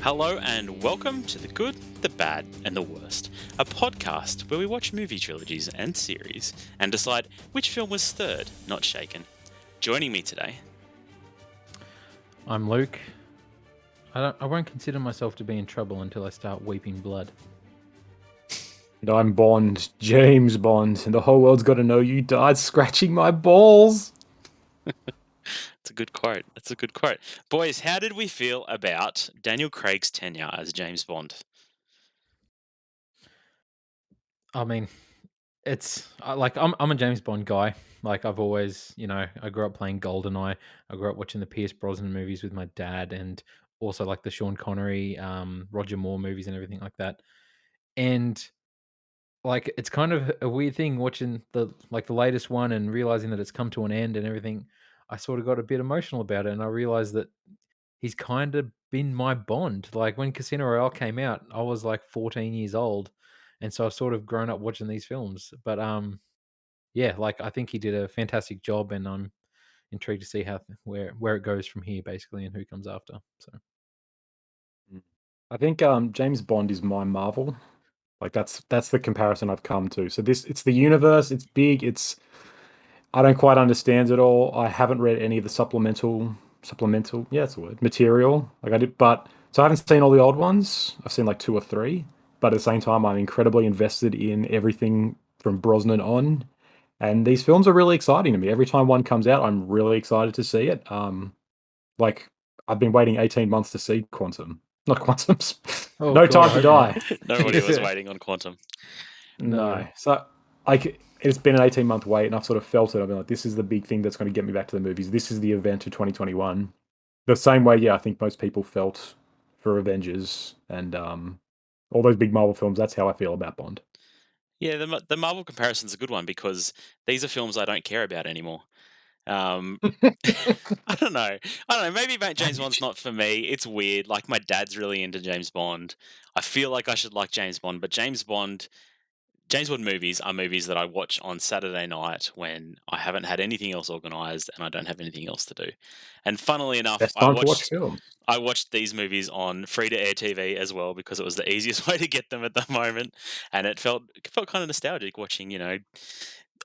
Hello and welcome to The Good, the Bad, and the Worst, a podcast where we watch movie trilogies and series and decide which film was stirred, not shaken. Joining me today, I'm Luke. I won't consider myself to be in trouble until I start weeping blood. And I'm Bond, James Bond, and the whole world's got to know you died scratching my balls. it's a good quote. That's a good quote. Boys, how did we feel about Daniel Craig's tenure as James Bond? I mean, I'm a James Bond guy. Like I've always, I grew up playing GoldenEye. I grew up watching the Pierce Brosnan movies with my dad, and also like the Sean Connery, Roger Moore movies and everything like that. And like it's kind of a weird thing watching the latest one and realizing that it's come to an end and everything. I sort of got a bit emotional about it, and I realized that he's kind of been my Bond. Like when Casino Royale came out, I was like 14 years old, and so I've sort of grown up watching these films. But yeah, like I think he did a fantastic job, and I'm intrigued to see where it goes from here, basically, and who comes after. So I think James Bond is my Marvel. Like that's the comparison I've come to. So it's the universe, it's big, I don't quite understand it all. I haven't read any of the supplemental, yeah, it's a word, material. Like I did, but so I haven't seen all the old ones. I've seen like two or three, but at the same time, I'm incredibly invested in everything from Brosnan on. And these films are really exciting to me. Every time one comes out, I'm really excited to see it. Like I've been waiting 18 months to see Quantum. Not Quantum's. oh No god, Time I to hope not. Die. Nobody was waiting on Quantum. No. No. So like it's been an 18-month wait and I've sort of felt it. I've been like, this is the big thing that's going to get me back to the movies. This is the event of 2021. The same way, yeah, I think most people felt for Avengers and all those big Marvel films. That's how I feel about Bond. Yeah, the Marvel comparison's a good one because these are films I don't care about anymore. Um, I don't know. I don't know. Maybe James Bond's not for me. It's weird. Like my dad's really into James Bond. I feel like I should like James Bond, but James Bond movies are movies that I watch on Saturday night when I haven't had anything else organised and I don't have anything else to do. And funnily enough, Best time to watch films. I watched these movies on free to air TV as well because it was the easiest way to get them at the moment, and it felt kind of nostalgic watching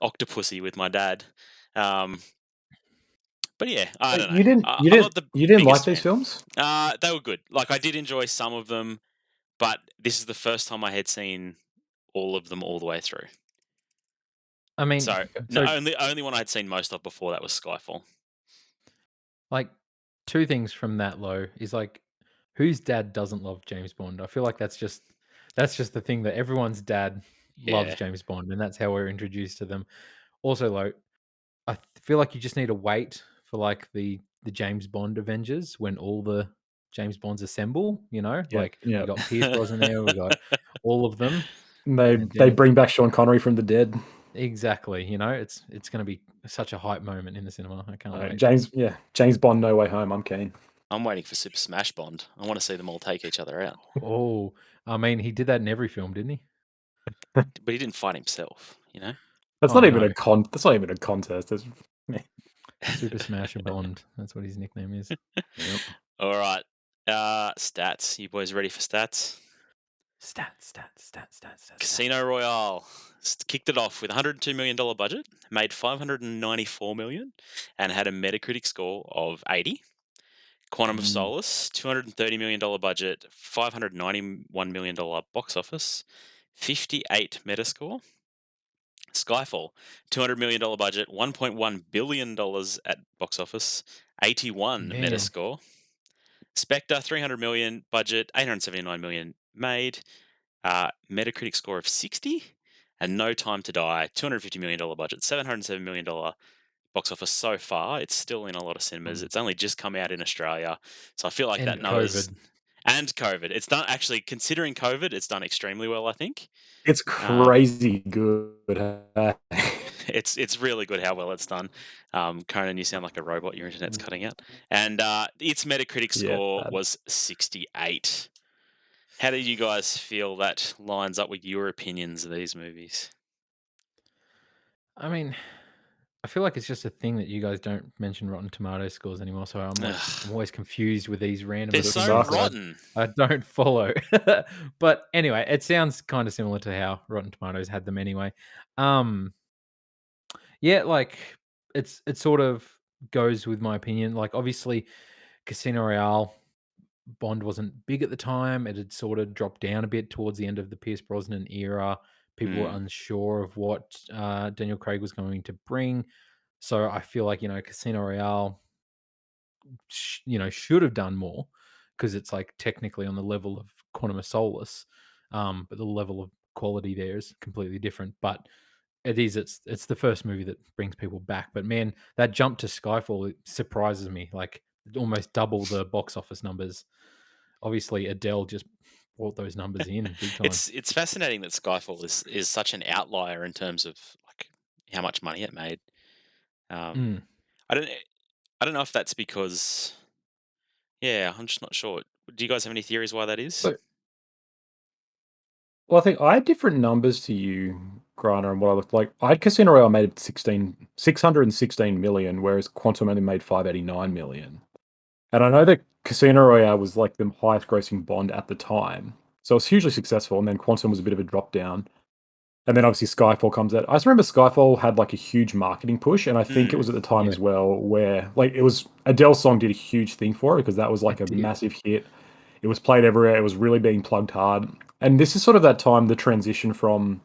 Octopussy with my dad. Um, but yeah, I Wait, don't know. you I'm didn't not the you didn't like biggest these fan. films? They were good. Like I did enjoy some of them, but this is the first time I had seen all of them all the way through. I mean, So no, so only one I'd seen most of before that was Skyfall. like two things from that low is like whose dad doesn't love James Bond? I feel like that's just the thing that everyone's dad loves Yeah, James Bond, and that's how we're introduced to them. Also, like feel like you just need to wait for like the James Bond Avengers when all the James Bonds assemble. Yeah, Like we yeah. got Pierce Brosnan there, we got all of them, And they and they then bring back Sean Connery from the dead. exactly, it's going to be such a hype moment in the cinema. I can't wait. James Bond, No Way Home. I'm keen. I'm waiting for Super Smash Bond. I want to see them all take each other out. Oh, I mean, he did that in every film, didn't he? But he didn't fight himself. That's Oh not even no, a con. That's not even a contest. That's, Super Smash Bond. That's what his nickname is. yep. All right. Stats. You boys ready for stats? Stats. Casino Royale kicked it off with $102 million budget, made $594 million, and had a Metacritic score of 80. Quantum of Mm. Solace, $230 million budget, $591 million box office, 58 Metascore. Skyfall, $200 million budget, $1.1 billion at box office, 81 Man, Metascore. Spectre, $300 million budget, $879 million made, Metacritic score of 60. And No Time to Die, $250 million budget, $707 million box office so far. It's still in a lot of cinemas. Mm. It's only just come out in Australia. So I feel like that and number's. COVID. And COVID. It's done, actually, considering COVID, it's done extremely well, I think. It's Um, crazy good. it's really good how well it's done. Conan, you sound like a robot. Your internet's cutting out. And its Metacritic Yeah, score bad. was 68. How did you guys feel that lines up with your opinions of these movies? I mean, I feel like it's just a thing that you guys don't mention Rotten Tomato scores anymore, so I'm Ugh, always confused with these random they're It so opinions that sucks. rotten. I don't follow. But anyway, it sounds kinda similar to how Rotten Tomatoes had them anyway. Um, yeah, like, it sort of goes with my opinion. Like, obviously, Casino Royale, Bond wasn't big at the time. It had sort of dropped down a bit towards the end of the Pierce Brosnan era. People were Mm, unsure of what, Daniel Craig was going to bring. So I feel like, Casino Royale, should have done more because it's like technically on the level of Quantum of Solace, but the level of quality there is completely different. But it's the first movie that brings people back. But man, that jump to Skyfall, it surprises me. Like almost double the box office numbers. Obviously, Adele just brought those numbers in big time. it's fascinating that Skyfall is such an outlier in terms of like how much money it made. Um, Mm. I don't I don't know if that's because yeah, I'm just not sure. Do you guys have any theories why that is? So, well, I think I had different numbers to you, Grana, and what I looked like. I had Casino Royale made 616 million, whereas Quantum only made 589 million. And I know that Casino Royale was like the highest grossing Bond at the time. So it's hugely successful. And then Quantum was a bit of a drop down. And then obviously Skyfall comes out. I just remember Skyfall had like a huge marketing push. And I think it Mm, was at the time Yeah, as well where like it was Adele's song did a huge thing for it because that was it like a did. massive hit. It was played everywhere. It was really being plugged hard. And this is sort of that time, the transition from,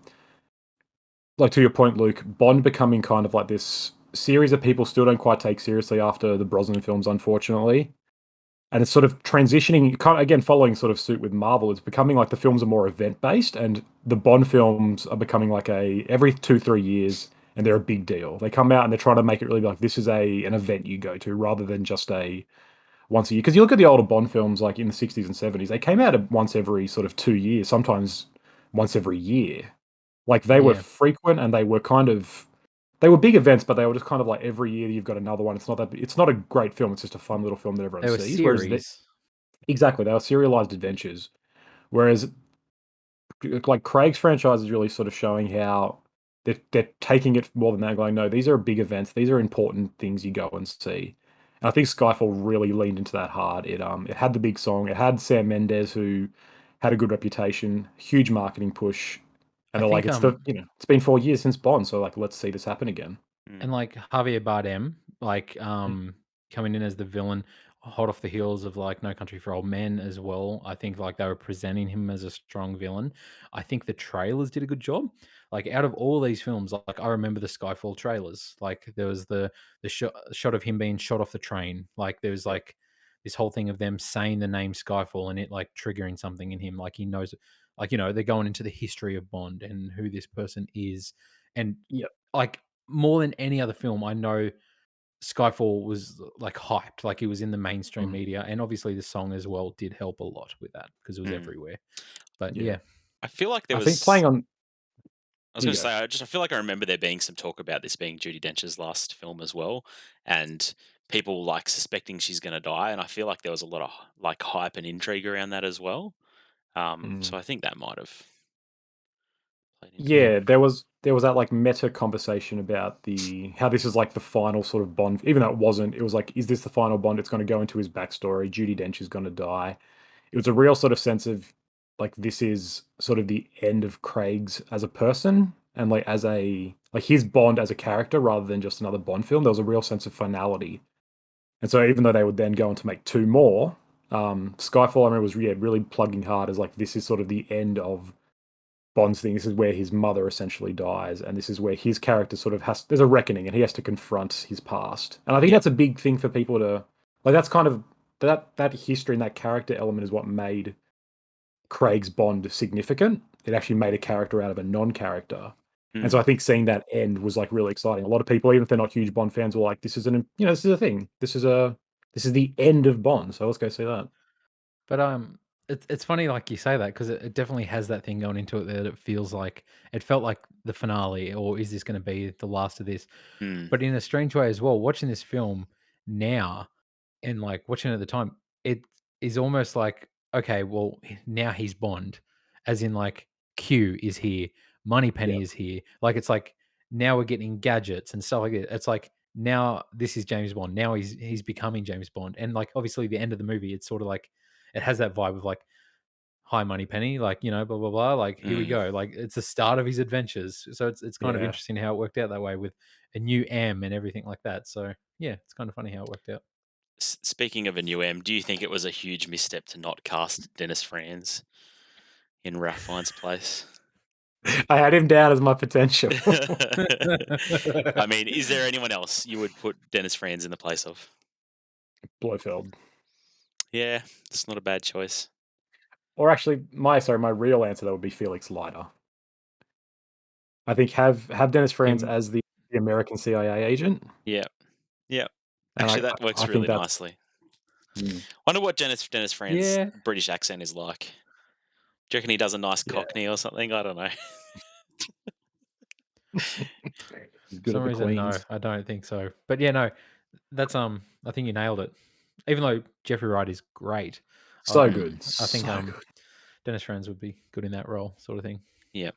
like to your point, Luke, Bond becoming kind of like this series that people still don't quite take seriously after the Brosnan films, unfortunately. And it's sort of transitioning, kind of, again, following sort of suit with Marvel. It's becoming like the films are more event based, and the Bond films are becoming like a every 2 3 years, and they're a big deal. They come out and they're trying to make it really like this is an event you go to rather than just a once a year. Because you look at the older Bond films, like in the 60s and 70s, they came out once every sort of 2 years, sometimes once every year. Like they were Yeah, frequent and they were kind of they were big events, but they were just kind of like every year you've got another one. It's not a great film. It's just a fun little film that everyone they were sees. Whereas series. exactly they were serialized adventures. Whereas like Craig's franchise is really sort of showing how they're taking it more than that, going, no, these are big events. These are important things you go and see. And I think Skyfall really leaned into that hard. It had the big song. It had Sam Mendes, who had a good reputation, huge marketing push. I And they're like, think it's been 4 years since Bond, so like let's see this happen again. mm, and like Javier Bardem, like Mm. coming in as the villain, hot off the heels of like No Country for Old Men as well. I think like they were presenting him as a strong villain. I think the trailers did a good job. Like out of all these films, like I remember the Skyfall trailers. Like there was the shot of him being shot off the train. Like there was Yep. like this whole thing of them saying the name Skyfall and it like triggering something in him. Like he knows, like they're going into the history of Bond and who this person is, and Yep. like more than any other film, I know Skyfall was like hyped, like it was in the mainstream Mm. media, and obviously the song as well did help a lot with that because it was mm. everywhere. But Yeah. yeah, I feel like there I think was. playing on I was you going to go. say, I feel like I remember there being some talk about this being Judy Dench's last film as well, and people like suspecting she's going to die, and I feel like there was a lot of like hype and intrigue around that as well. So Mm. I think that might have played into yeah, it. Yeah, there was that like meta conversation about the how this is like the final sort of Bond, even though it wasn't. It was like, is this the final Bond? It's going to go into his backstory. Judy Dench is going to die. It was a real sort of sense of like this is sort of the end of Craig's as a person and like as a like his Bond as a character rather than just another Bond film. There was a real sense of finality. And so even though they would then go on to make two more, Skyfall I remember was really plugging hard as like this is sort of the end of Bond's thing. This is where his mother essentially dies, and this is where his character sort of has there's a reckoning, and he has to confront his past. And I think Yep. that's a big thing for people to like. That's kind of that history and that character element is what made Craig's Bond significant. It actually made a character out of a non-character, and so Mm. I think seeing that end was like really exciting. A lot of people, even if they're not huge Bond fans, were like, "This is this is a thing. This is the end of Bond." So let's go see that. but it's funny like you say that because it definitely has that thing going into it that it feels like it felt like the finale, or is this going to be the last of this? Mm. But in a strange way as well, watching this film now and like watching it at the time, it is almost like, okay, well, now he's Bond, as in like Q is here, Yeah. Moneypenny is here. Like it's like now we're getting gadgets and stuff like that. It's like now this is James Bond. Now he's becoming James Bond, and like obviously the end of the movie, it's sort of like it has that vibe of like hi money penny, like blah blah blah, like here we Mm. go, like it's the start of his adventures. So it's kind of Yeah. interesting how it worked out that way with a new M and everything like that. So yeah, it's kind of funny how it worked out. Speaking of a new M, do you think it was a huge misstep to not cast Dennis Franz in Ralph Fiennes' place? I had him down as my potential. I mean, is there anyone else you would put Dennis Franz in the place of? Blofeld. Yeah, it's not a bad choice. Or actually, my real answer that would be Felix Leiter. I think have Dennis Franz Him, as the American CIA agent, Yeah, yeah. and Actually, that works I think really that's nicely. mm, Wonder what Dennis Franz' yeah. British accent is like. Do you reckon he does a nice yeah, Cockney or something? I don't know. he's For good some at the reason, no, Queens. I don't think so. But yeah, no, that's I think you nailed it. Even though Jeffrey Wright is great, So I, good, I think so good. Dennis Franz would be good in that role, sort of thing. Yeah.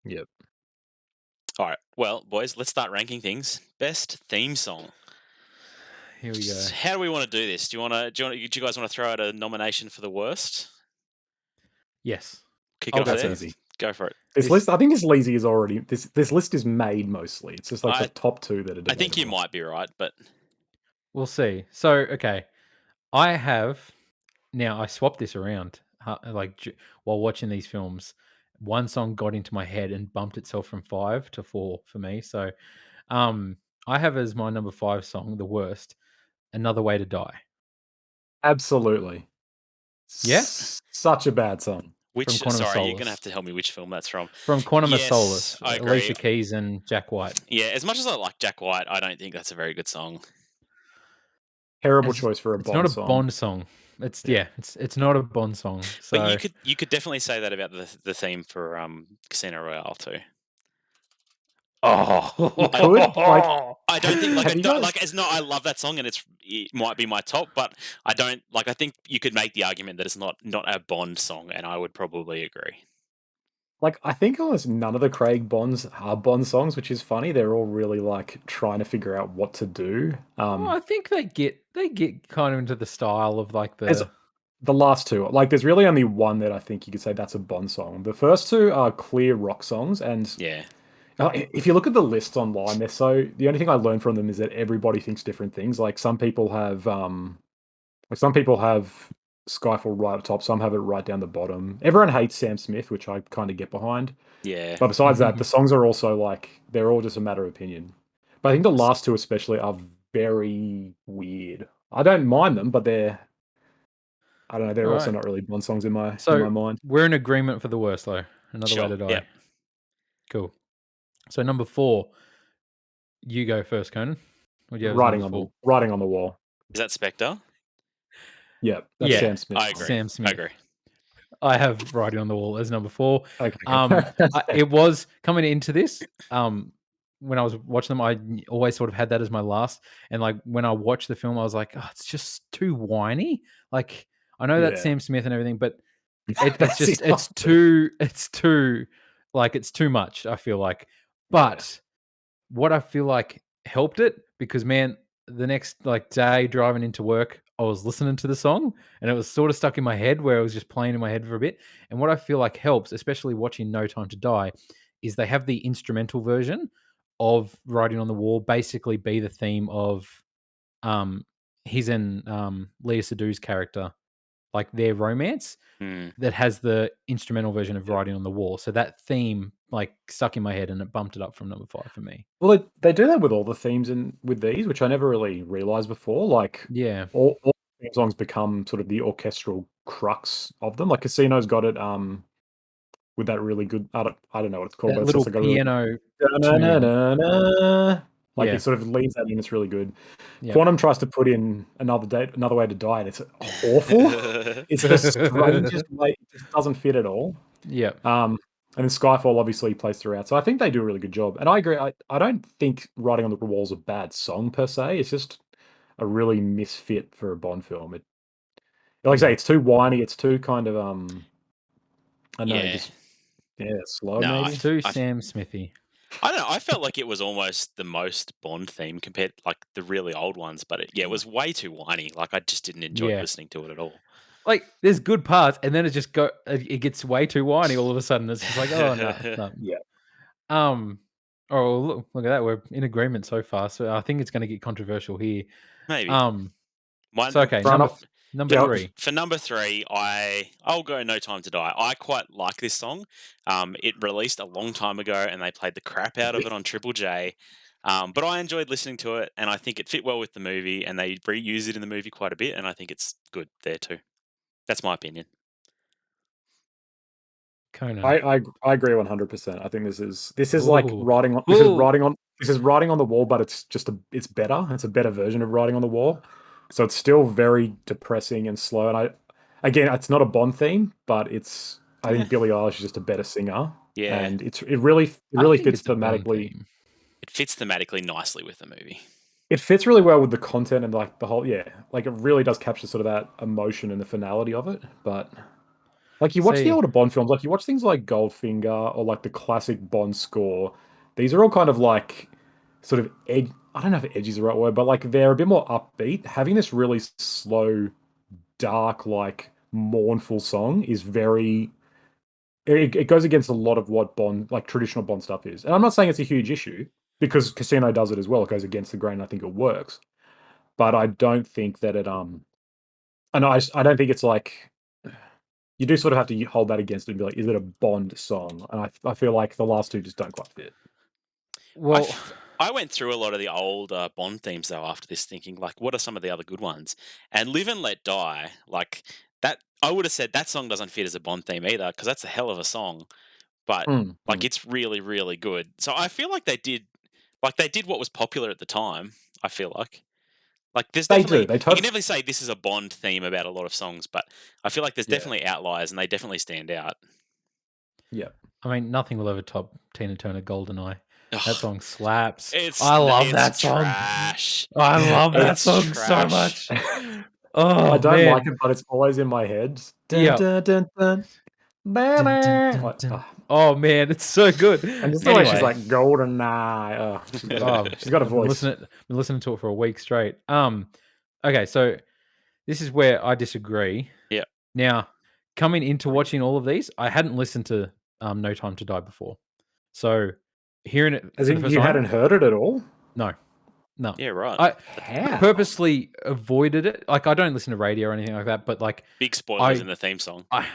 Yep. All right. Well, boys, let's start ranking things. Best theme song. Here we go. How do we want to do this? Do you guys want to throw out a nomination for the worst? Yes, Kick it I'll off go That's there. first. easy. Go for it. This list, I think this lazy is already this list is made mostly. It's just like the I top two that are I think you debatable. might be right, but We'll see. So, okay, I have now. I swapped this around, while watching these films. One song got into my head and bumped itself from 5 to 4 for me. So, um, I have as my number 5 song, the worst, "Another Way to Die." Absolutely, Yeah, such a bad song. from which? Quantum of Sorry, you're gonna have Solace. to tell me which film that's from. From Quantum of Yes, Solace, I agree. Alicia Keys and Jack White. Yeah, as much as I like Jack White, I don't think that's a very good song. Terrible It's choice for a it's not Bond a song. Bond song. Yeah, It's not a Bond song. But So you could definitely say that about the theme for Casino Royale too. you I could like. I don't think like I Have you don't guys like it's not I love that song and it might be my top, but I don't like I think you could make the argument that it's not a Bond song, and I would probably agree. like? I think almost none of the Craig Bonds are Bond songs, which is funny. They're all really like trying to figure out what to do. well, I think they get kind of into the style of like There's the the last two. Like, there's really only one that I think you could say that's a Bond song. The first two are clear rock songs, and Yeah. if you look at the lists online, they're so. The only thing I learned from them is that everybody thinks different things. Like some people have Skyfall right up top, some have it right down the bottom. Everyone hates Sam Smith, which I kind of get behind. Yeah. But besides that, the songs are also like they're all just a matter of opinion. But I think the last two especially are very weird. I don't mind them, but I don't know, all they're also right. not really Bond songs in my So mind. we're in agreement for the worst though. Another Way Sure. to Die. Yep. Cool. So number 4, you go first, Conan. What do you have as number 4? Writing on the wall. Is that Spectre? Yeah, that's Yeah, Sam Smith I song. agree. Sam I Smith. agree. I have Writing on the Wall as number 4. Okay, Um, good. it was coming into this. When I was watching them, always sort of had that as my last. And like when I watched the film, I was like, oh, it's just too whiny. Like I know that's Yeah. Sam Smith and everything, but it's That's his just song. it's too like it's too much. I feel like, but what I feel like helped it because man, the next like day driving into work, I was listening to the song and it was sort of stuck in my head where it was just playing in my head for a bit. And what I feel like helps, especially watching No Time to Die, is they have the instrumental version of Writing on the Wall basically be the theme of um his and Leah Sedoux's character, like their romance Hmm. that has the instrumental version of Yeah. Writing on the Wall. So that theme like stuck in my head and it bumped it up from number 5 for me. Well, they do that with all the themes in with these, which I never really realized before. Like Yeah. all theme songs become sort of the orchestral crux of them. Like Casino's got it with that really good I don't know what it's called, That but it's just little like a really good piano tune. da-na-na-na-na. Like Yeah, it sort of leads that in, it's really good. yep. Quantum tries to put in another way to die, and it's awful. It's the strangest way, it just doesn't fit at all. Yep. And then Skyfall obviously plays throughout. So I think they do a really good job. And I agree. I don't think Writing on the Wall is a bad song per se. It's just a really misfit for a Bond film. Like I say, Yeah. it's too whiny. It's too kind of I don't know, Yeah. just slow No, maybe. It's too Sam Smithy. I don't know. I felt like it was almost the most Bond theme compared, like the really old ones, but it was way too whiny. Like I just didn't enjoy Yeah. listening to it at all. Like, there's good parts, and then it gets way too whiny all of a sudden. It's just like, "Oh, no, no." Yeah. Um, oh, look at that, we're in agreement so far, so I think it's gonna get controversial here. Maybe. Um, One so, okay, Fair enough. number Yeah. 3. for number three, I'll go No Time to Die. I quite like this song. It released a long time ago, and they played the crap out of it on Triple J. But I enjoyed listening to it, and I think it fit well with the movie, and they reuse it in the movie quite a bit, and I think it's good there too. That's my opinion. Conan. I agree 100%. I think this is like Ooh. writing on Ooh. this is writing on the wall, but it's better. It's a better version of writing on the wall. So it's still very depressing and slow. And again, it's not a Bond theme, but I Yeah, think Billie Eilish is just a better singer, yeah. and it really I think fits it's a Bond thematically. theme. It fits thematically nicely with the movie. It fits really well with the content and like the whole, yeah, like it really does capture sort of that emotion and the finality of it. But like you watch the See, older Bond films, like you watch things like Goldfinger or like the classic Bond score. These are all kind of like sort of I don't know if edgy is the right word, but like they're a bit more upbeat. Having this really slow, dark, like mournful song is very. It goes against a lot of what Bond, like traditional Bond stuff is. And I'm not saying it's a huge issue because Casino does it as well. It goes against the grain. I think it works, but I don't think that it. And I don't think it's like you do sort of have to hold that against it and be like, is it a Bond song? And I feel like the last two just don't quite fit. I well, f- I went through a lot of the old Bond themes though after this, thinking like, what are some of the other good ones? And Live and Let Die, like that. I would have said that song doesn't fit as a Bond theme either because that's a hell of a song, but Mm, like mm. it's really really good. So I feel like they did what was popular at the time. I feel like there's They do. definitely They you can totally. definitely say this is a Bond theme about a lot of songs, but I feel like there's Yeah. definitely outliers and they definitely stand out. Yeah. I mean, nothing will ever top Tina Turner "Goldeneye." That Ugh, song slaps. I love it's that song. trash. I love that It's song so trash. much. I Oh, don't like man. it, but it's always in my head. Dun, Yeah. dun, dun, dun. Dun, dun, Ba-ba. dun, Like, dun. Oh, man, it's so good. and just the way she's Anyway, like golden eye. Oh, oh, she's got a I've been voice. listening to it for a week straight. Okay, so this is where I disagree. Yeah. Now, coming into watching all of these, I hadn't listened to No Time to Die before. So, hearing it As for the in, first you time, hadn't heard it at all? no, no. Yeah, right. I How? purposely avoided it. Like, I don't listen to radio or anything like that, but, like, Big spoilers in I the theme song. I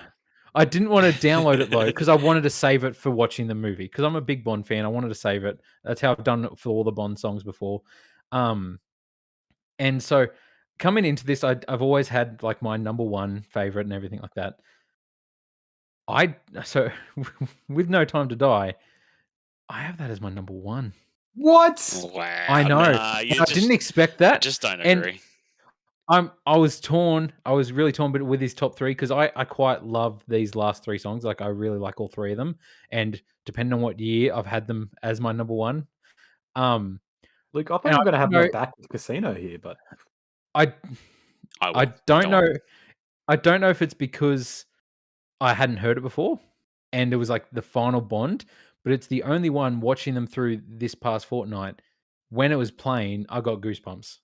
I didn't wanna download it though, because I wanted to save it for watching the movie. Because 'cause I'm a big Bond fan, I wanted to save it. That's how I've done it for all the Bond songs before. Um, and so coming into this, I've always had, like, my number 1 favorite and everything like that. I so with No Time to Die, I have that as my number 1. What? I Wow. know, Nah, and I didn't expect I that, just don't and agree. I was torn. I was really torn, but with his top 3 because I quite love these last 3 songs, like, I really like all 3 of them, and depending on what year, I've had them as my number 1. Um, Luke, I thought and you I were going to don't have my know back with Casino here, but I I I will. don't Go on. know I don't know if it's because I hadn't heard it before, and it was, like, the final Bond, but it's the only one watching them through this past fortnight. When it was playing, I got goosebumps,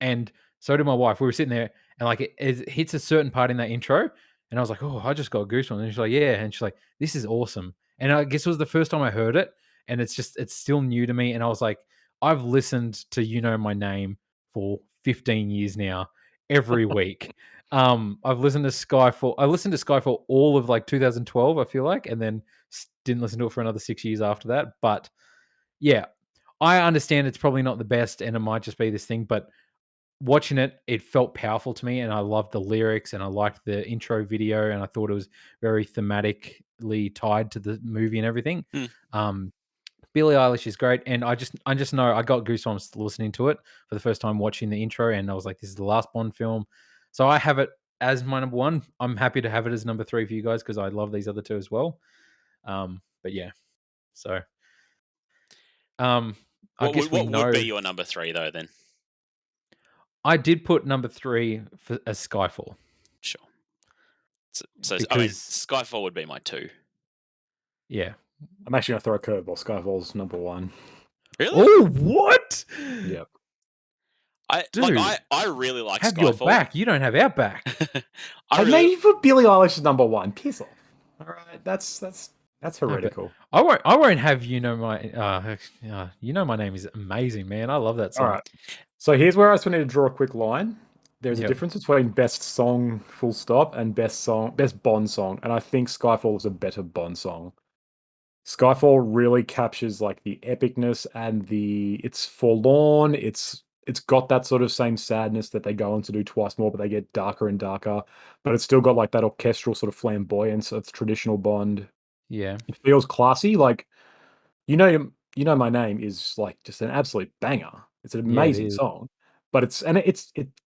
and so did my wife. We were sitting there, and, like, it hits a certain part in that intro, and I was like, "Oh, I just got goosebumps," and she's like, "Yeah," and she's like, "This is awesome," and I guess it was the first time I heard it, and it's still new to me, and I was like, "I've listened to You Know My Name for 15 years now, every week." I've listened to Skyfall. I listened to Skyfall all of like 2012, I feel like, and then didn't listen to it for another 6 years after that. But yeah, I understand it's probably not the best, and it might just be this thing. But watching it, it felt powerful to me, and I loved the lyrics, and I liked the intro video, and I thought it was very thematically tied to the movie and everything. Hmm. Um, Billie Eilish is great, and I just know I got goosebumps listening to it for the first time watching the intro, and I was like, "This is the last Bond film," so I have it as my number 1. I'm happy to have it as number 3 for you guys because I love these other 2 as well. But yeah, so, um, I guess we What would be know your number three though? Then I did put number 3 for as Skyfall sure. So I mean, because Skyfall would be my two. yeah, I'm actually gonna throw a curveball. Skyfall's number one. Really? Oh, what? Yeah. Dude, I really like have your Skyfall. back. You don't have our back. I Hey, really maybe put Billie Eilish as number one. Piss off. All right, that's No, but heretical. I won't have you know my name is amazing, man. I love that All song. right. So here's where I just need to draw a quick line. There's a Yep. difference between best song, full stop, and best Bond song, and I think Skyfall is a better Bond song. Skyfall really captures like the epicness and it's forlorn. It's got that sort of same sadness that they go on to do twice more, but they get darker and darker. But it's still got like that orchestral sort of flamboyance of traditional Bond. Yeah. It feels classy. Like you know my name is like just an absolute banger. It's an Yeah, it amazing is. song, but it's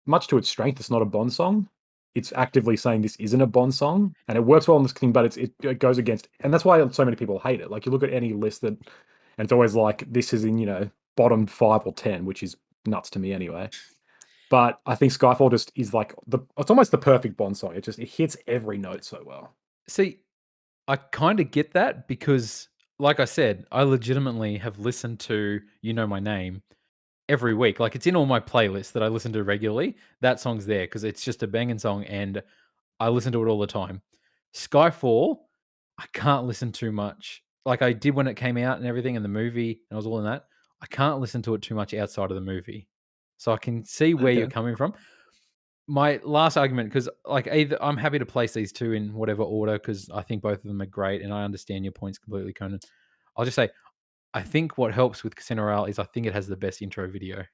much to its strength. It's not a Bond song. It's actively saying this isn't a Bond song, and it works well on this thing. But it goes against, and that's why so many people hate it. Like you look at any list that, and it's always like this is in bottom 5 or 10, which is nuts to me anyway. But I think Skyfall just is like it's almost the perfect Bond song. It hits every note so well. See, I kind of get that because, like I said, I legitimately have listened to "You Know My Name" every week. Like it's in all my playlists that I listen to regularly. That song's there because it's just a banging song, and I listen to it all the time. Skyfall, I can't listen too much. Like I did when it came out and everything, and the movie, and I was all in that. I can't listen to it too much outside of the movie, so I can see where you're Okay. coming from. My last argument, because like either I'm happy to place these two in whatever order, because I think both of them are great, and I understand your points completely, Conan. I'll just say I think what helps with Casino Royale is I think it has the best intro video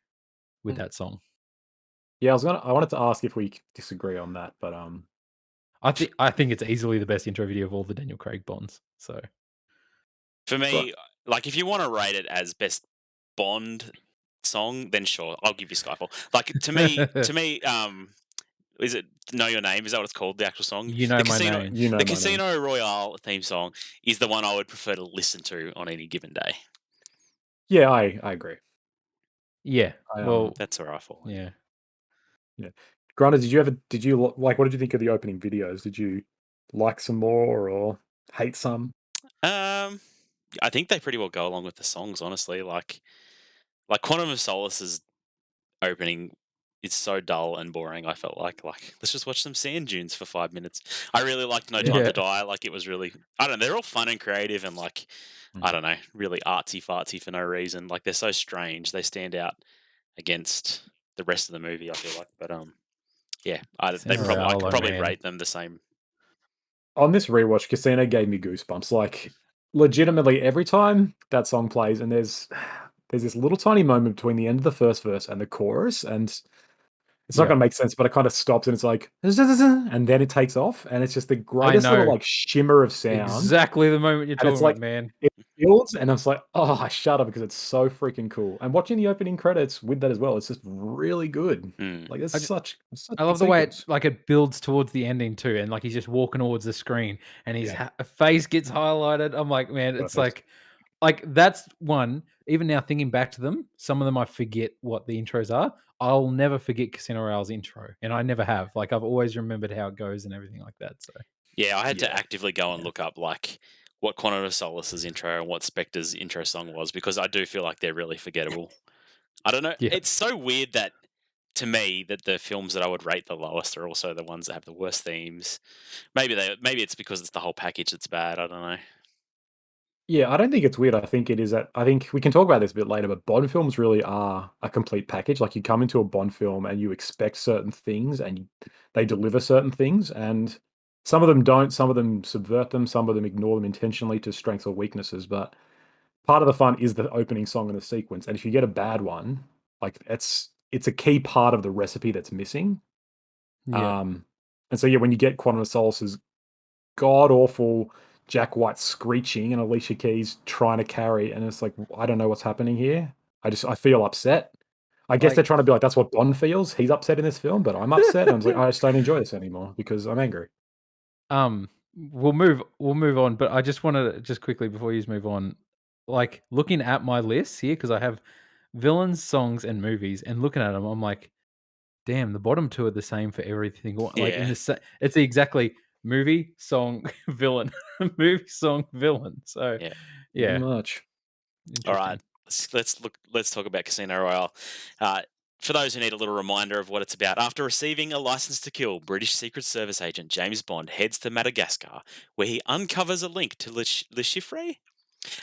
with Mm. that song. Yeah, I wanted to ask if we disagree on that, but I think it's easily the best intro video of all the Daniel Craig Bonds. So for right. me, like if you want to rate it as best Bond song, then sure, I'll give you Skyfall. Like is it Know Your Name? Is that what it's called? The actual song, you know my name. You know the my name. Casino Royale theme song is the one I would prefer to listen to on any given day. Yeah, I agree. Yeah. I Well, That's where I fall. yeah. Yeah. Granted, did you like what did you think of the opening videos? Did you like some more or hate some? Um, I think they pretty well go along with the songs, honestly. Like Quantum of Solace's opening is so dull and boring. I felt like let's just watch some sand dunes for 5 minutes. I really liked No Time Yeah. Yeah. to Die. Like it was really, I don't know. They're all fun and creative and like I Mhm. don't know, really artsy fartsy for no reason. Like they're so strange. They stand out against the rest of the movie. I feel like, but yeah, Casino I Royale, could oh probably man. rate them the same. On this rewatch, Casino gave me goosebumps. Like legitimately every time that song plays and there's this little tiny moment between the end of the first verse and the chorus, and it's not Yep. gonna make sense, but it kind of stops and it's like and then it takes off and it's just the I greatest little know like shimmer of sound. exactly the moment you're And it's talking like about, man. it builds, and I was like, "Oh, I shudder because it's so freaking cool." And watching the opening credits with that as well, it's just really good. Mm. Like, I, ju- it's such I a good love the way sequence. it builds towards the ending too, and like he's just walking towards the screen, and his Yeah, face gets highlighted. I'm like, man, it's perfect. like that's one. Even now thinking back to them, some of them I forget what the intros are. I'll never forget Casino Royale's intro, and I never have. Like I've always remembered how it goes and everything like that. So Yeah, I had to Yeah, actively go and yeah. look up like what Quantum of Solace's intro and what Spectre's intro song was because I do feel like they're really forgettable. I don't know. yeah, It's so weird that to me that the films that I would rate the lowest are also the ones that have the worst themes. Maybe it's because it's the whole package that's bad. I don't know. Yeah, I don't think it's weird. I think it is that I think we can talk about this a bit later, but Bond films really are a complete package. Like you come into a Bond film and you expect certain things and they deliver certain things, and some of them don't, some of them subvert them, some of them ignore them intentionally to strengths or weaknesses. But part of the fun is the opening song and the sequence. And if you get a bad one, like it's a key part of the recipe that's missing. yeah. Um and so yeah, when you get Quantum of Solace's god awful Jack White screeching and Alicia Keys trying to carry, and it's like I don't know what's happening here. I feel upset. I guess they're Like trying to be like that's what Bond feels. He's upset in this film, but I'm upset. And I was like, I just don't enjoy this anymore because I'm angry. Um, we'll move on, but I just want to just quickly before you move on, like looking at my list here because I have villains, songs, and movies, and looking at them, I'm like, damn, the bottom two are the same for everything. Like in Yeah. the it's exactly movie, song, villain, movie, song, villain. So, Yeah. Pretty yeah, much. All right. interesting. Let's talk about Casino Royale. Uh, for those who need a little reminder of what it's about, after receiving a license to kill, British Secret Service agent James Bond heads to Madagascar, where he uncovers a link to Le Chiffre,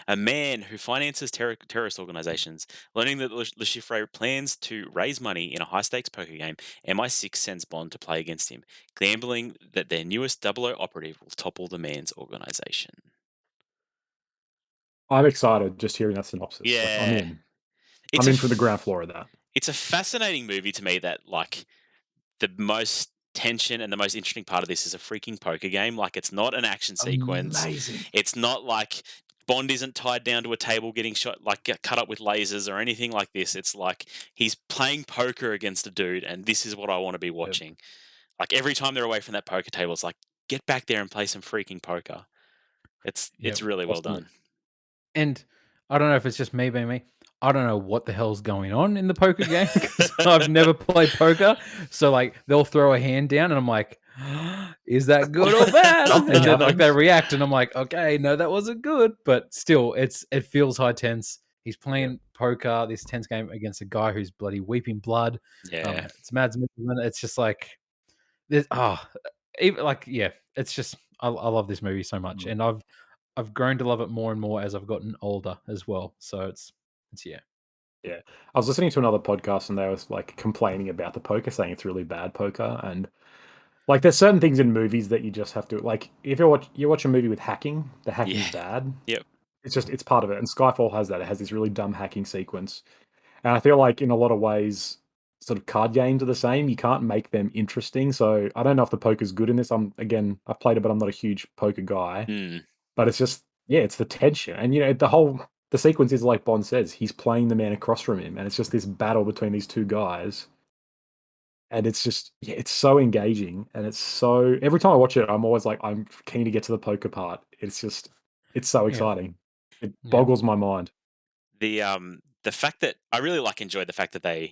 a man who finances terrorist organizations. Learning that Le Chiffre plans to raise money in a high stakes poker game, MI6 sends Bond to play against him, gambling that their newest 00 operative will topple the man's organization. I'm excited just hearing that synopsis. Like, I'm Yeah. in. It's I'm a in for the ground f- floor of that. it's a fascinating movie to me that like the most tension and the most interesting part of this is a freaking poker game. Like it's not an action sequence. Amazing. It's not like Bond isn't tied down to a table getting shot like get cut up with lasers or anything like this. It's like he's playing poker against a dude and this is what I want to be Yep. watching. Like every time they're away from that poker table it's like get back there and play some freaking poker. It's Yep. really well Awesome. done. And I don't know if it's just me being me. I don't know what the hell's going on in the poker game because I've never played poker. So like they'll throw a hand down and I'm like, is that good or bad? Something And then like they happens. react and I'm like, okay, no, that wasn't good. But still, it feels high tense. He's Yeah. playing poker, this tense game against a guy who's bloody weeping blood. Yeah. It's Mads Mikkelsen. It's just like there's even like yeah, it's just I love this movie so much, Mm. and I've grown to love it more and more as I've gotten older as well. So it's yeah. Yeah. I was listening to another podcast and they was like complaining about the poker, saying it's really bad poker. And like there's certain things in movies that you just have to like if you watch a movie with hacking, the Yeah. hacking's bad. Yep. It's part of it. And Skyfall has that. It has this really dumb hacking sequence. And I feel like in a lot of ways, sort of card games are the same. You can't make them interesting. So I don't know if the poker's good in this. I've played it, but I'm not a huge poker guy. Mm. But it's just yeah, it's the tension. And the sequence is like Bond says, he's playing the man across from him, and it's just this battle between these two guys. And it's just yeah, it's so engaging. And it's so every time I watch it, I'm always like, I'm keen to get to the poker part. It's so Yeah. exciting. It Yeah. boggles my mind. The fact that I really like enjoy the fact that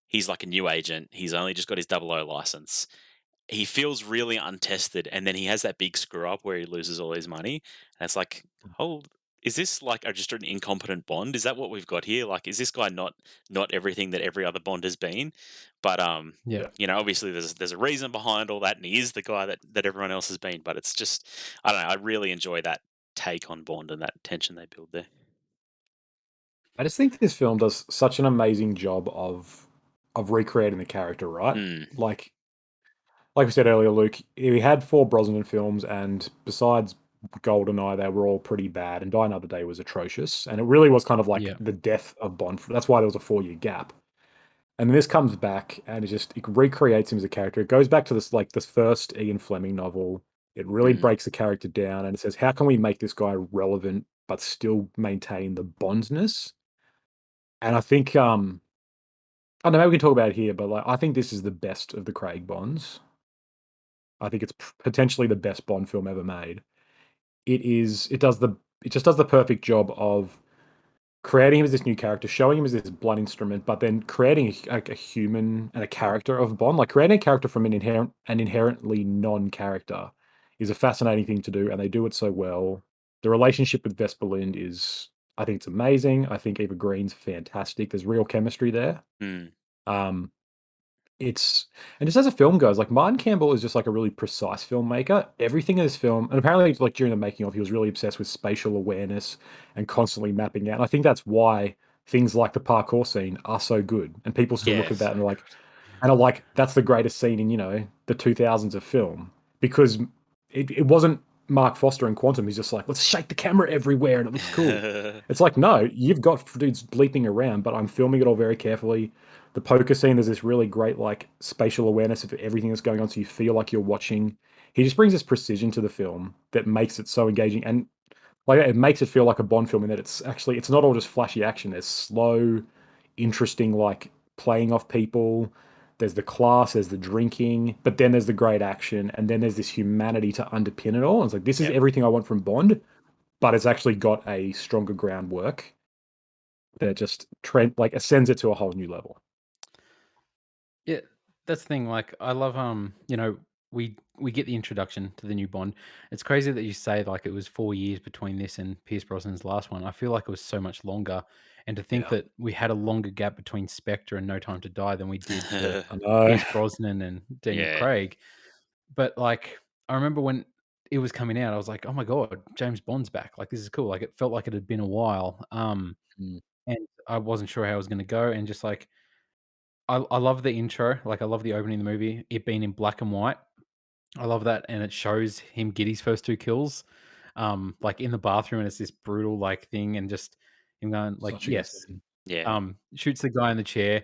he's like a new agent. He's only just got his 00 license. He feels really untested, and then he has that big screw up where he loses all his money. And it's like, oh, is this like just an incompetent Bond? Is that what we've got here? Like, is this guy not everything that every other Bond has been? But Yeah. Yeah. obviously there's a reason behind all that, and he is the guy that everyone else has been. But it's just I don't know. I really enjoy that take on Bond and that tension they build there. I just think this film does such an amazing job of recreating the character, right? Mm, Like we said earlier, Luke, we had four Brosnan films, and besides GoldenEye, they were all pretty bad, and Die Another Day was atrocious, and it really was kind of like Yeah. the death of Bond. That's why there was a 4 year gap. And then this comes back, and it recreates him as a character. It goes back to this first Ian Fleming novel. It really mm, breaks the character down, and it says, how can we make this guy relevant but still maintain the Bondness? And I think I don't know, maybe we can talk about it here, but like I think this is the best of the Craig Bonds. I think it's potentially the best Bond film ever made. It is. It just does the perfect job of creating him as this new character, showing him as this blunt instrument, but then creating a human and a character of Bond. Like creating a character from an inherently non-character is a fascinating thing to do, and they do it so well. The relationship with Vesper Lind is, I think, it's amazing. I think Eva Green's fantastic. There's real chemistry there. mm. Um, it's and just as a film goes, like Martin Campbell is just like a really precise filmmaker. Everything in this film, and apparently, like during the making of, he was really obsessed with spatial awareness and constantly mapping out. And I think that's why things like the parkour scene are so good, and people still look at Yes. that and are like, that's the greatest scene in the 2000s of film because it wasn't Mark Foster in Quantum. He's just like, let's shake the camera everywhere and it looks cool. It's like, no, you've got dudes bleeping around, but I'm filming it all very carefully. The poker scene, there's this really great like spatial awareness of everything that's going on, so you feel like you're watching. He just brings this precision to the film that makes it so engaging, and like it makes it feel like a Bond film in that it's not all just flashy action. There's slow, interesting like playing off people. There's the class, there's the drinking, but then there's the great action, and then there's this humanity to underpin it all. And it's like this is Yep. everything I want from Bond, but it's actually got a stronger groundwork that just like ascends it to a whole new level. Yeah, that's the thing. Like, I love, we get the introduction to the new Bond. It's crazy that you say like it was 4 years between this and Pierce Brosnan's last one. I feel like it was so much longer, and to think Yeah, that we had a longer gap between Spectre and No Time to Die than we did for I know. Pierce Brosnan and Daniel Yeah. Craig. But like, I remember when it was coming out, I was like, "Oh my god, James Bond's back! Like this is cool." Like it felt like it had been a while, Mm, and I wasn't sure how it was going to go, and just like I love the intro, like I love the opening of the movie, it being in black and white. I love that, and it shows him get his first 2 kills, like, in the bathroom, and it's this brutal, like, thing, and just him going like, such a good "Yes." scene. Yeah. Shoots the guy in the chair,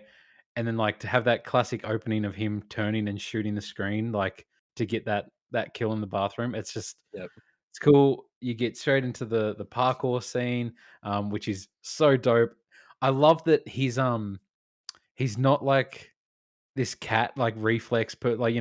and then, like, to have that classic opening of him turning and shooting the screen, like, to get that kill in the bathroom, it's just Yep. it's cool. You get straight into the parkour scene, which is so dope. I love that he's not like this cat like reflex, but like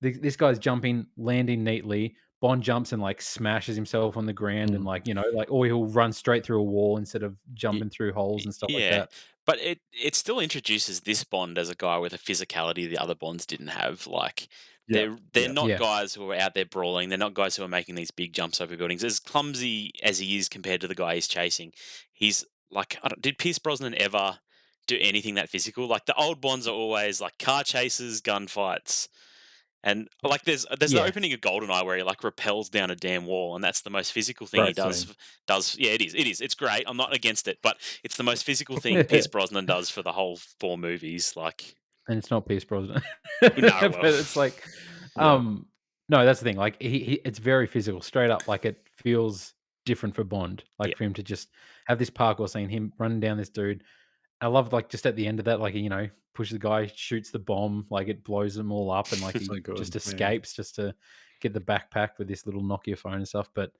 this guy's jumping, landing neatly. Bond jumps and like smashes himself on the ground, and Mm, like or he'll run straight through a wall instead of jumping through holes and stuff like Yeah, that. but it still introduces this Bond as a guy with a physicality the other Bonds didn't have. Like yep. they're Yep. not Yeah, guys who are out there brawling. They're not guys who are making these big jumps over buildings. As clumsy as he is compared to the guy he's chasing, he's like, did Pierce Brosnan ever do anything that physical? Like the old Bonds are always like car chases, gunfights. And like there's the yeah, opening of Goldeneye where he like rappels down a damn wall, and that's the most physical thing he Great does. scene. Does yeah, it's great. I'm not against it, but it's the most physical thing Pierce Brosnan does for the whole 4 movies. Like and it's not Pierce Brosnan, no, but well, it's like, Yeah. no, that's the thing. Like it's very physical, straight up. Like it feels different for Bond. yeah, Like for him to just have this parkour scene, him running down this dude. I love like just at the end of that, like pushes the guy, shoots the bomb, like it blows them all up, and like So he good. just Yeah. escapes just to get the backpack with this little Nokia phone and stuff. But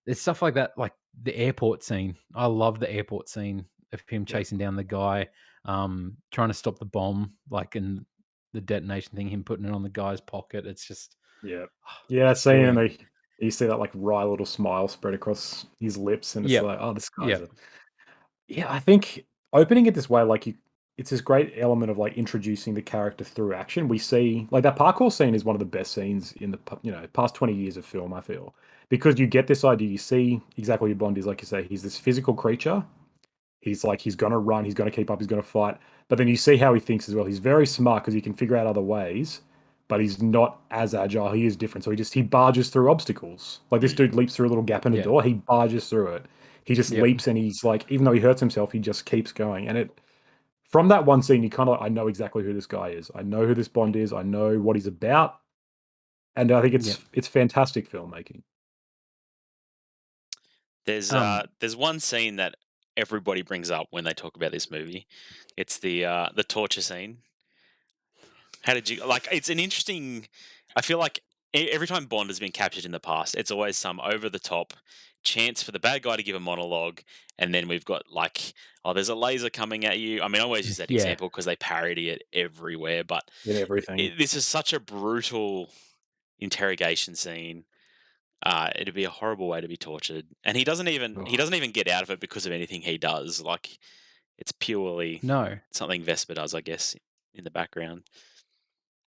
there's stuff like that, like the airport scene. I love the airport scene of him Yep. chasing down the guy, trying to stop the bomb, like in the detonation thing, him putting it on the guy's pocket. It's just Yeah. Yeah, seeing him, brilliant. you see that like wry little smile spread across his lips, and it's Yep. like, oh, this guy's Yep. a yeah. I think opening it this way, like it's this great element of like introducing the character through action. We see like that parkour scene is one of the best scenes in the past 20 years of film. I feel because you get this idea, you see exactly what Bond is like. You say he's this physical creature. He's like he's gonna run, he's gonna keep up, he's gonna fight. But then you see how he thinks as well. He's very smart because he can figure out other ways, but he's not as agile. He is different. So he barges through obstacles. Like this mm, dude leaps through a little gap in a Yeah. door, he barges through it. He just Yep. leaps and he's like, even though he hurts himself, he just keeps going. And it from that one scene, you kind of I know exactly who this guy is. I know who this Bond is. I know what he's about. And I think Yep. it's fantastic filmmaking. Um. there's one scene that everybody brings up when they talk about this movie. It's the torture scene. How did you like? It's an interesting. I feel like every time Bond has been captured in the past, it's always some over the top chance for the bad guy to give a monologue, and then we've got like, oh, there's a laser coming at you. I mean, I always use that Yeah. example because they parody it everywhere, but In everything. this is such a brutal interrogation scene. It'd be a horrible way to be tortured, and he Oh, doesn't even get out of it because of anything he does. Like it's purely No. something Vesper does, I guess, in the background.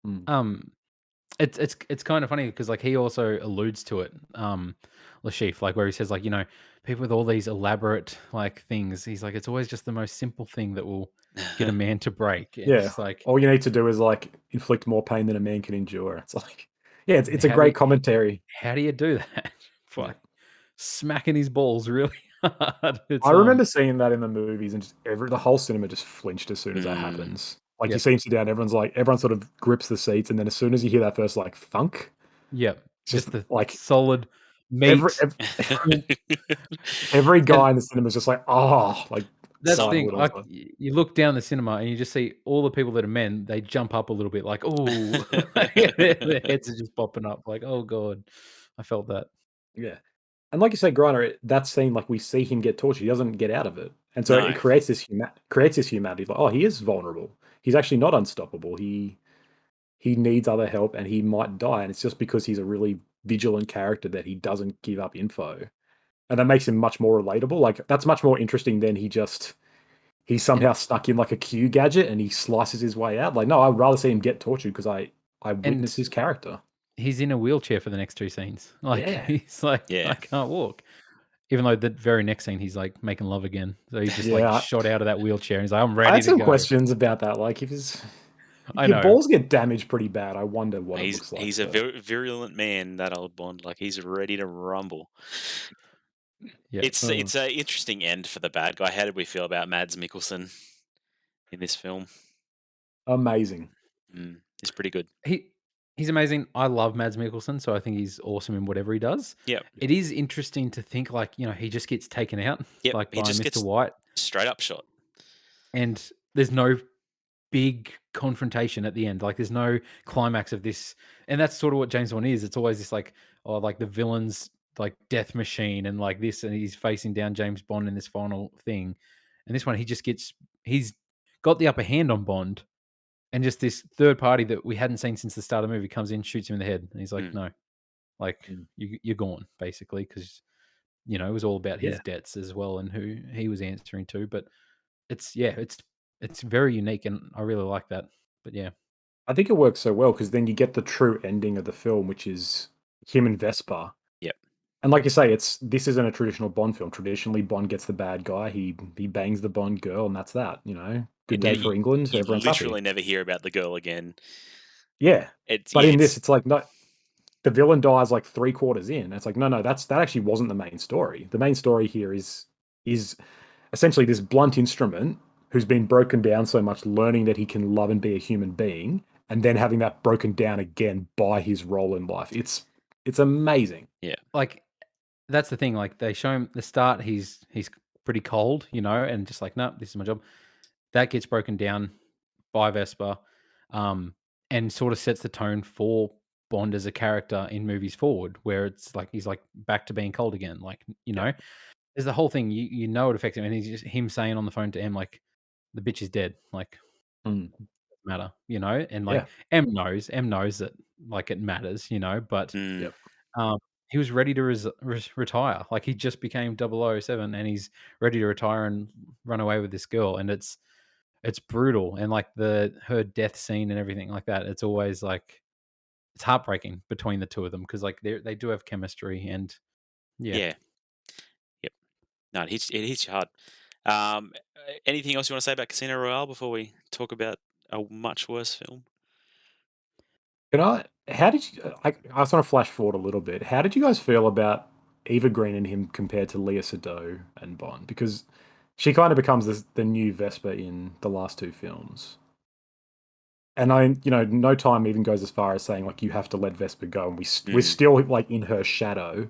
mm. Um. It's kind of funny because like he also alludes to it, Lashif, like where he says like people with all these elaborate like things. He's like it's always just the most simple thing that will get a man to break, and Yeah. it's like All you need to do is like inflict more pain than a man can endure. It's like, yeah, it's a how do great you, commentary. how do you do that? Yeah. Like smacking his balls really hard. I It's remember seeing that in the movies and just the whole cinema just flinched as soon as that Mm. happens. Like you Yep. see him sit down, everyone sort of grips the seats, and then as soon as you hear that first like thunk, Yep. it's just Just the like solid every meat. every And guy in the cinema is just like, oh, like that's the sighing thing. with all Like you look down the cinema and you just see all the people that are men. They jump up a little bit, like oh, their heads are just popping up. Like oh god, I felt that. Yeah. And like you said, Griner, that scene, like we see him get tortured, he doesn't get out of it, and so it No. creates this humanity. Like, oh, he is vulnerable. He's actually not unstoppable. He needs other help, and he might die, and it's just because he's a really vigilant character that he doesn't give up info, and that makes him much more relatable. Like that's much more interesting than he's And somehow stuck in like a Q gadget and he slices his way out. Like, no, I'd rather see him get tortured because I and witness his character. he's in a wheelchair for the next 2 scenes. Like, Yeah. he's like, "I Yeah. can't walk." Even though the very next scene, he's, like, making love again. So he just, like, Yeah. shot out of that wheelchair, and he's like, "I'm I ready had to some go." questions about that. Like, if I your know. balls get damaged pretty bad, I wonder what it looks like. He's a But virulent man, that old Bond. Like, he's ready to rumble. Yeah. It's a interesting end for the bad guy. How did we feel about Mads Mikkelsen in this film? amazing. He's pretty good. He's amazing. I love Mads Mikkelsen, so I think he's awesome in whatever he does. Yep. It is interesting to think, like, he just gets taken out, Yep. like, He by just Mr. gets White, straight up shot. and there's no big confrontation at the end. Like, there's no climax of this, and that's sort of what James Bond is. It's always this, like, oh, like the villain's like death machine, and like this, and he's facing down James Bond in this final thing. And this one, he's got the upper hand on Bond, and just this third party that we hadn't seen since the start of the movie comes in, shoots him in the head, and he's like, Mm. "No, like Mm. you're gone," basically, because it was all about Yeah. his debts as well and who he was answering to. But it's very unique, and I really like that. But yeah, I think it works so well because then you get the true ending of the film, which is him and Vesper. Yep. And like you say, this isn't a traditional Bond film. Traditionally, Bond gets the bad guy. He bangs the Bond girl, and that's that. Good Yeah. day for England. You Everyone's happy. literally never hear about the girl again. Yeah, It's but yeah. in this, It's it's like no, the villain dies like 3/4 in. It's like no, that actually wasn't the main story. The main story here is essentially this blunt instrument who's been broken down so much, learning that he can love and be a human being, and then having that broken down again by his role in life. It's amazing. yeah. like that's the thing. Like, they show him the start, he's pretty cold, and just like, "No, this is my job." That gets broken down by Vesper, um, and sort of sets the tone for Bond as a character in movies forward, where it's like he's like back to being cold again. Like, Yeah. there's the whole thing. You know it affects him, and he's just him saying on the phone to M, like, "The bitch is dead." Like, Mm. doesn't matter, and like Yeah. M knows that, like, it matters, but Mm. Yep. um, he was ready to retire. Like, he just became 007, and he's ready to retire and run away with this girl, and it's brutal, and like her death scene and everything like that. It's always like it's heartbreaking between the two of them because like they do have chemistry, and yeah. Yeah. Yep. No, it hits you hard. Anything else you want to say about Casino Royale before we talk about a much worse film? Can I? How did you? I just want to flash forward a little bit. How did you guys feel about Eva Green and him compared to Leah Sado and Bond? Because she kind of becomes the new Vesper in the last two films. And no time even goes as far as saying like you have to let Vesper go, and we're Mm. still like in her shadow.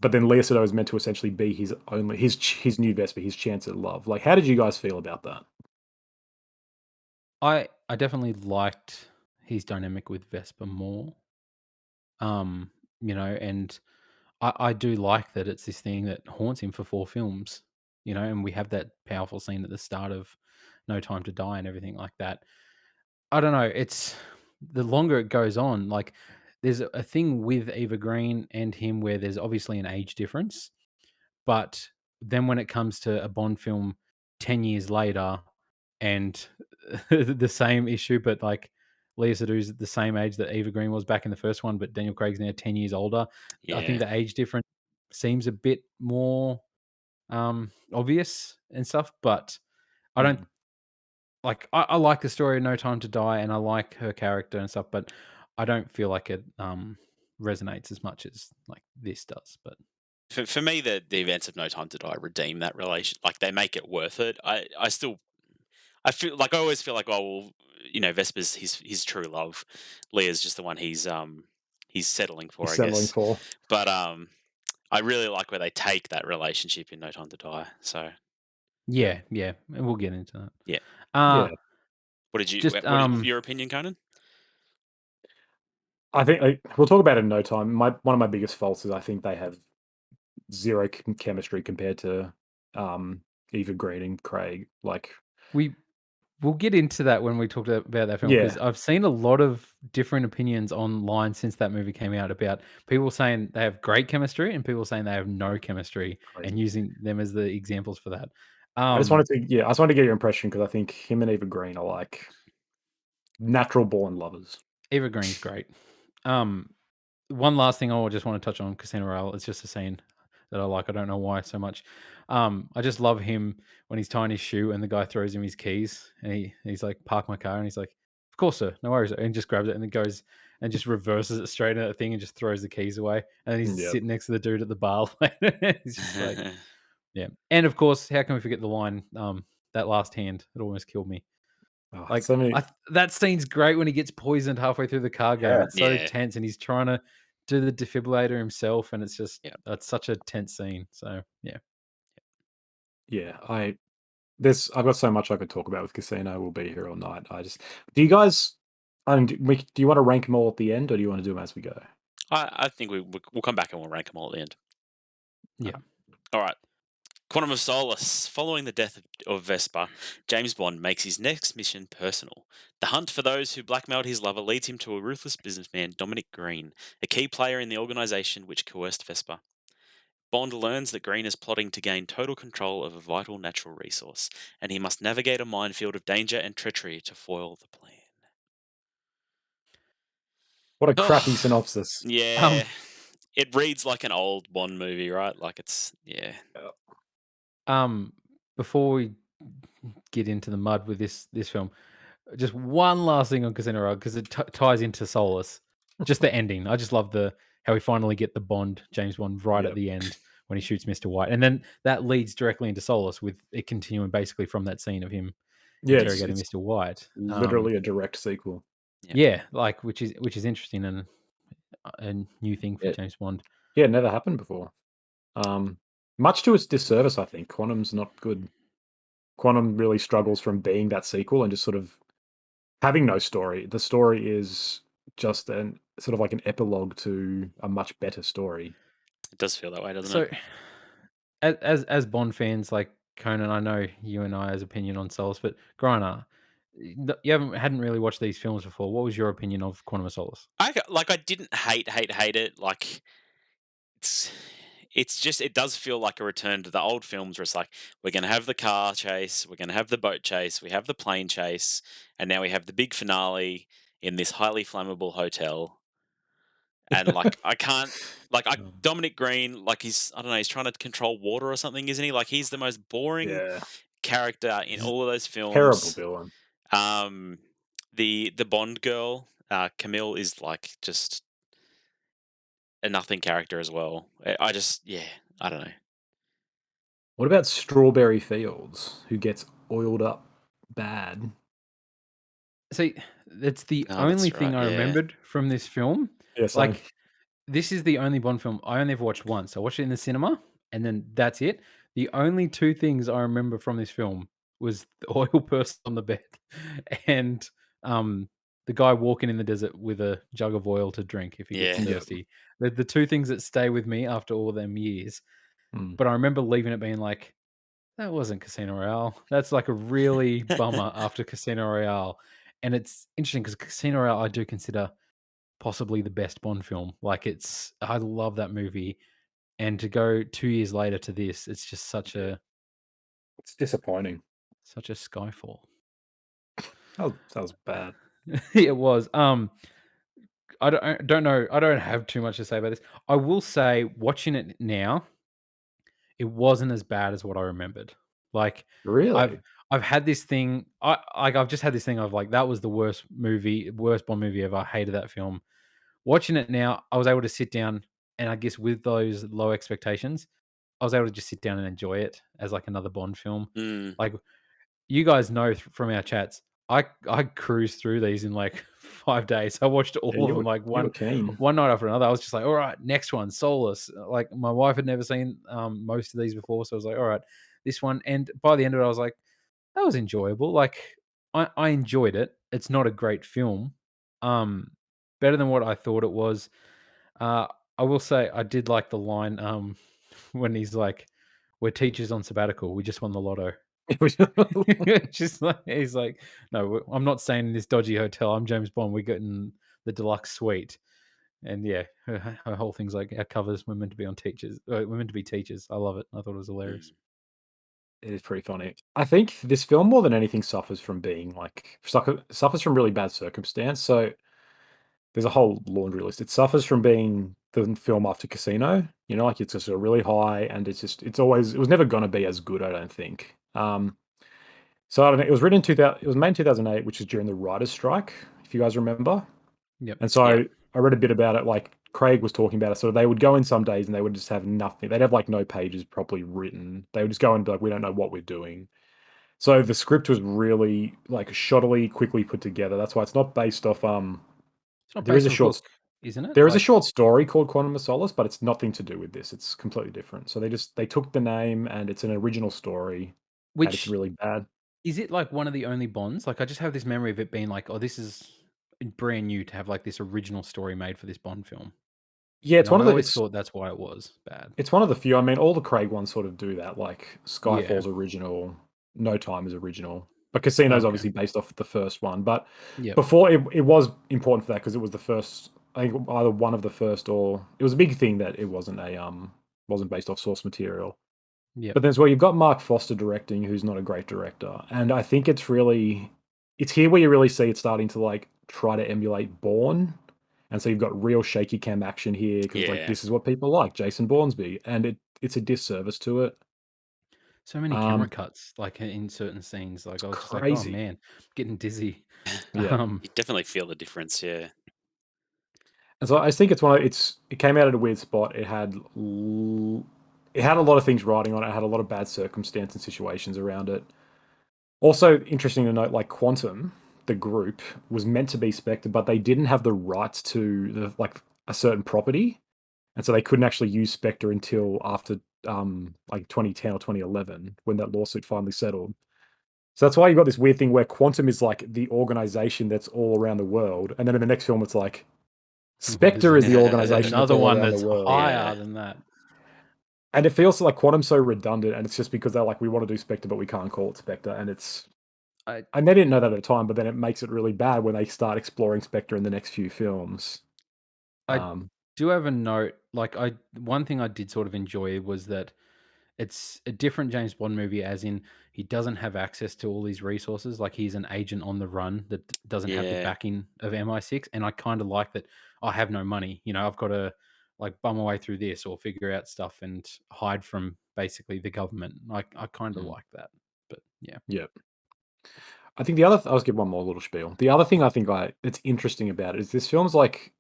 But then Lea Seydoux is meant to essentially be his new Vesper, his chance at love. Like, how did you guys feel about that? I definitely liked his dynamic with Vesper more. And I do like that it's this thing that haunts him for 4 films, and we have that powerful scene at the start of No Time to Die and everything like that. I don't know. It's the longer it goes on, like there's a thing with Eva Green and him where there's obviously an age difference, but then when it comes to a Bond film 10 years later and the same issue, but like Leah Sedoux's the same age that Eva Green was back in the first one, but Daniel Craig's now 10 years older. I think Yeah. the age difference seems a bit more obvious and stuff, but I don't Mm. like I like the story of No Time to Die and I like her character and stuff, but I don't feel like it resonates as much as like this does. But For me, the events of No Time to Die redeem that relation. Like, they make it worth it. I feel like I always feel like, oh well, Vesper's his true love. Leah's just the one he's settling for, He's I settling guess. for. But I really like where they take that relationship in No Time to Die. So yeah, and we'll get into that. yeah. Uh Yeah, just What your opinion, Conan? I think we'll talk about it in no time. One of my biggest faults is I think they have zero chemistry compared to Eva Green and Craig. Like, we we'll get into that when we talk about that film because yeah, I've seen a lot of different opinions online since that movie came out about people saying they have great chemistry and people saying they have no chemistry and crazy. using them as the examples for that. I just wanted to get your impression because I think him and Eva Green are like natural born lovers. Eva Green's great. Um, One last thing I just want to touch on Casino Royale. It's just a scene that I like. I don't know why so much. I just love him when he's tying his shoe and the guy throws him his keys and he's like, "Park my car," and he's like, "Of course, sir, no worries," and just grabs it and then goes and just reverses it straight at that thing and just throws the keys away. And then he's Yep. sitting next to the dude at the bar. He's just like, yeah. And of course, how can we forget the line? That last hand, it almost killed me. Oh, Like so many. that scene's great when he gets poisoned halfway through the car game. Yeah. It's so Yeah. tense, and he's trying to do the defibrillator himself, and it's just Yeah. it's such a tense scene. So yeah, Yeah. I've got so much I could talk about with Casino. We'll be here all night. Do you guys? And do you want to rank them all at the end, or do you want to do them as we go? I think we'll come back and we'll rank them all at the end. yeah. All right. Quantum of Solace. Following the death of Vesper, James Bond makes his next mission personal. The hunt for those who blackmailed his lover leads him to a ruthless businessman, Dominic Green, a key player in the organization which coerced Vesper. Bond learns that Green is plotting to gain total control of a vital natural resource, and he must navigate a minefield of danger and treachery to foil the plan. What a crappy Oh, synopsis. Um, yeah. It reads like an old Bond movie, right? Like it's, yeah. um, Before we get into the mud with this film, just one last thing on Casino Royale because it ties into Solace. Just the ending. I just love the how we finally get the Bond, James Bond, right at Yep. the end when he shoots Mr. White, and then that leads directly into Solace with it continuing basically from that scene of him Yeah. interrogating It's Mr. White. literally a direct sequel. Yeah. Yeah, like which is interesting and a new thing for Yeah. James Bond. Yeah. It never happened before. Um, Much to its disservice, I think. Quantum's not good. Quantum really struggles from being that sequel and just sort of having no story. The story is just an sort of like an epilogue to a much better story. It does feel that way, doesn't it? So, as Bond fans, like Conan, I know you and I has opinion on Solace, but growing up, you hadn't really watched these films before. What was your opinion of Quantum of Solace? I didn't hate it. Like it's it's just it does feel like a return to the old films where it's like we're gonna have the car chase, we're gonna have the boat chase, we have the plane chase, and now we have the big finale in this highly flammable hotel. And like I can't Dominic Green, like he's I don't know, he's trying to control water or something, isn't he? Like he's the most boring Yeah. character in He's a all of those terrible films. villain. Um the Bond girl, Camille is like just a nothing character as well. I just yeah, I don't know. What about Strawberry Fields, who gets oiled up bad? See, it's the Oh, only that's thing right. I Yeah. remembered from this film. Yeah, same. Like, this is the only Bond film I only ever watched once. I watched it in the cinema, and then that's it. The only two things I remember from this film was the oil person on the bed and um, the guy walking in the desert with a jug of oil to drink if he gets Yeah. Yep. thirsty. The two things that stay with me after all them years. Mm. But I remember leaving it being like, that wasn't Casino Royale. That's like a really bummer after Casino Royale. And it's interesting because Casino Royale I do consider possibly the best Bond film. Like I love that movie. And to go 2 years later to this, it's just Yeah. It's disappointing. such a Skyfall. That was bad. It was. I don't know. I don't have too much to say about this. I will say watching it now, it wasn't as bad as what I remembered. Like I've Really? I've had this thing. I've just had this thing of like that was the worst Bond movie ever. I hated that film. Watching it now, I was able to sit down and I guess with those low expectations, I was able to just sit down and enjoy it as like another Bond film. Mm. Like you guys know from our chats, I cruised through these in like 5 days. I watched Yeah, all of them like you were keen. one night after another. I was just like, all right, next one, Solace. Like my wife had never seen most of these before, so I was like, all right, this one. And by the end of it, I was like, that was enjoyable. Like I enjoyed it. It's not a great film. Um, Better than what I thought it was. Uh, I will say I did like the line when he's like, "We're teachers on sabbatical. We just won the lotto." Just like he's like, "No, I'm not staying in this dodgy hotel. I'm James Bond. We're getting the deluxe suite." And yeah, her whole thing's like, "Our covers. We're meant to be on teachers. We're meant to be teachers." I love it. I thought it was hilarious. Mm. It is pretty funny. I think this film more than anything suffers from being like suffers from really bad circumstance. So there's a whole laundry list. It suffers from being the film after Casino. You know, like it's just a really high, and it was never gonna be as good. I don't think. So I don't know. It was written in 2000. It was made in 2008, which is during the writers' strike, if you guys remember. Yep. And so Yep. I read a bit about it. Like Craig was talking about it. So they would go in some days and they would just have nothing. They'd have like no pages properly written. They would just go and be like, we don't know what we're doing. So the script was really like shoddily, quickly put together. That's why it's not based off. It's not There is based a on a short book, isn't it? there is a Like, short story called Quantum of Solace, but it's nothing to do with this. It's completely different. So they took the name and it's an original story, and it's which really bad. is it like one of the only Bonds? Like, I just have this memory of it being like, oh, this is brand new to have like this original story made for this Bond film. Yeah, And I always thought that's why it was bad. it's one of the few. I mean, all the Craig ones sort of do that. Like Yeah. Skyfall's original, No Time is original, but Casino's Okay. obviously based off the first one. But Yep. before it was important for that because it was the first. I think either one of the first or it was a big thing that it wasn't based off source material. Yep. But then as well, you've got Mark Foster directing, who's not a great director, and I think it's here where you really see it starting to like try to emulate Bourne, and so you've got real shaky cam action here because it's like Yeah. this is what people like, Jason Bournesby, and it's a disservice to it. So many camera Um, cuts, like in certain scenes. Like it's I was just like, oh crazy. man, getting dizzy. Yeah, You definitely feel the difference. Yeah. and so I think it came out at a weird spot. It had a lot of things riding on it. It had a lot of bad circumstance and situations around it. Also interesting to note, like Quantum, the group was meant to be Spectre, but they didn't have the rights to a certain property, and so they couldn't actually use Spectre until after like 2010 or 2011 when that lawsuit finally settled. So that's why you got this weird thing where Quantum is like the organization that's all around the world, and then in the next film it's like There's Spectre is the organization that's another all one around the that's world. higher Yeah. than that. And it feels like Quantum's so redundant, and it's just because they're like, we want to do Spectre, but we can't call it Spectre, and it's I and they didn't know that at the time, but then it makes it really bad when they start exploring Spectre in the next few films. I Um, do have a note. Like one thing I did sort of enjoy was that it's a different James Bond movie, as in he doesn't have access to all these resources. Like he's an agent on the run that doesn't have the Yeah. backing of MI6, and I kind of like that. I have no money, I've got to like bum my way through this or figure out stuff and hide from basically the government. I kind of Mm. like that, but yeah, yeah. I think I'll just give one more little spiel. The other thing I think it's interesting about it is this film's like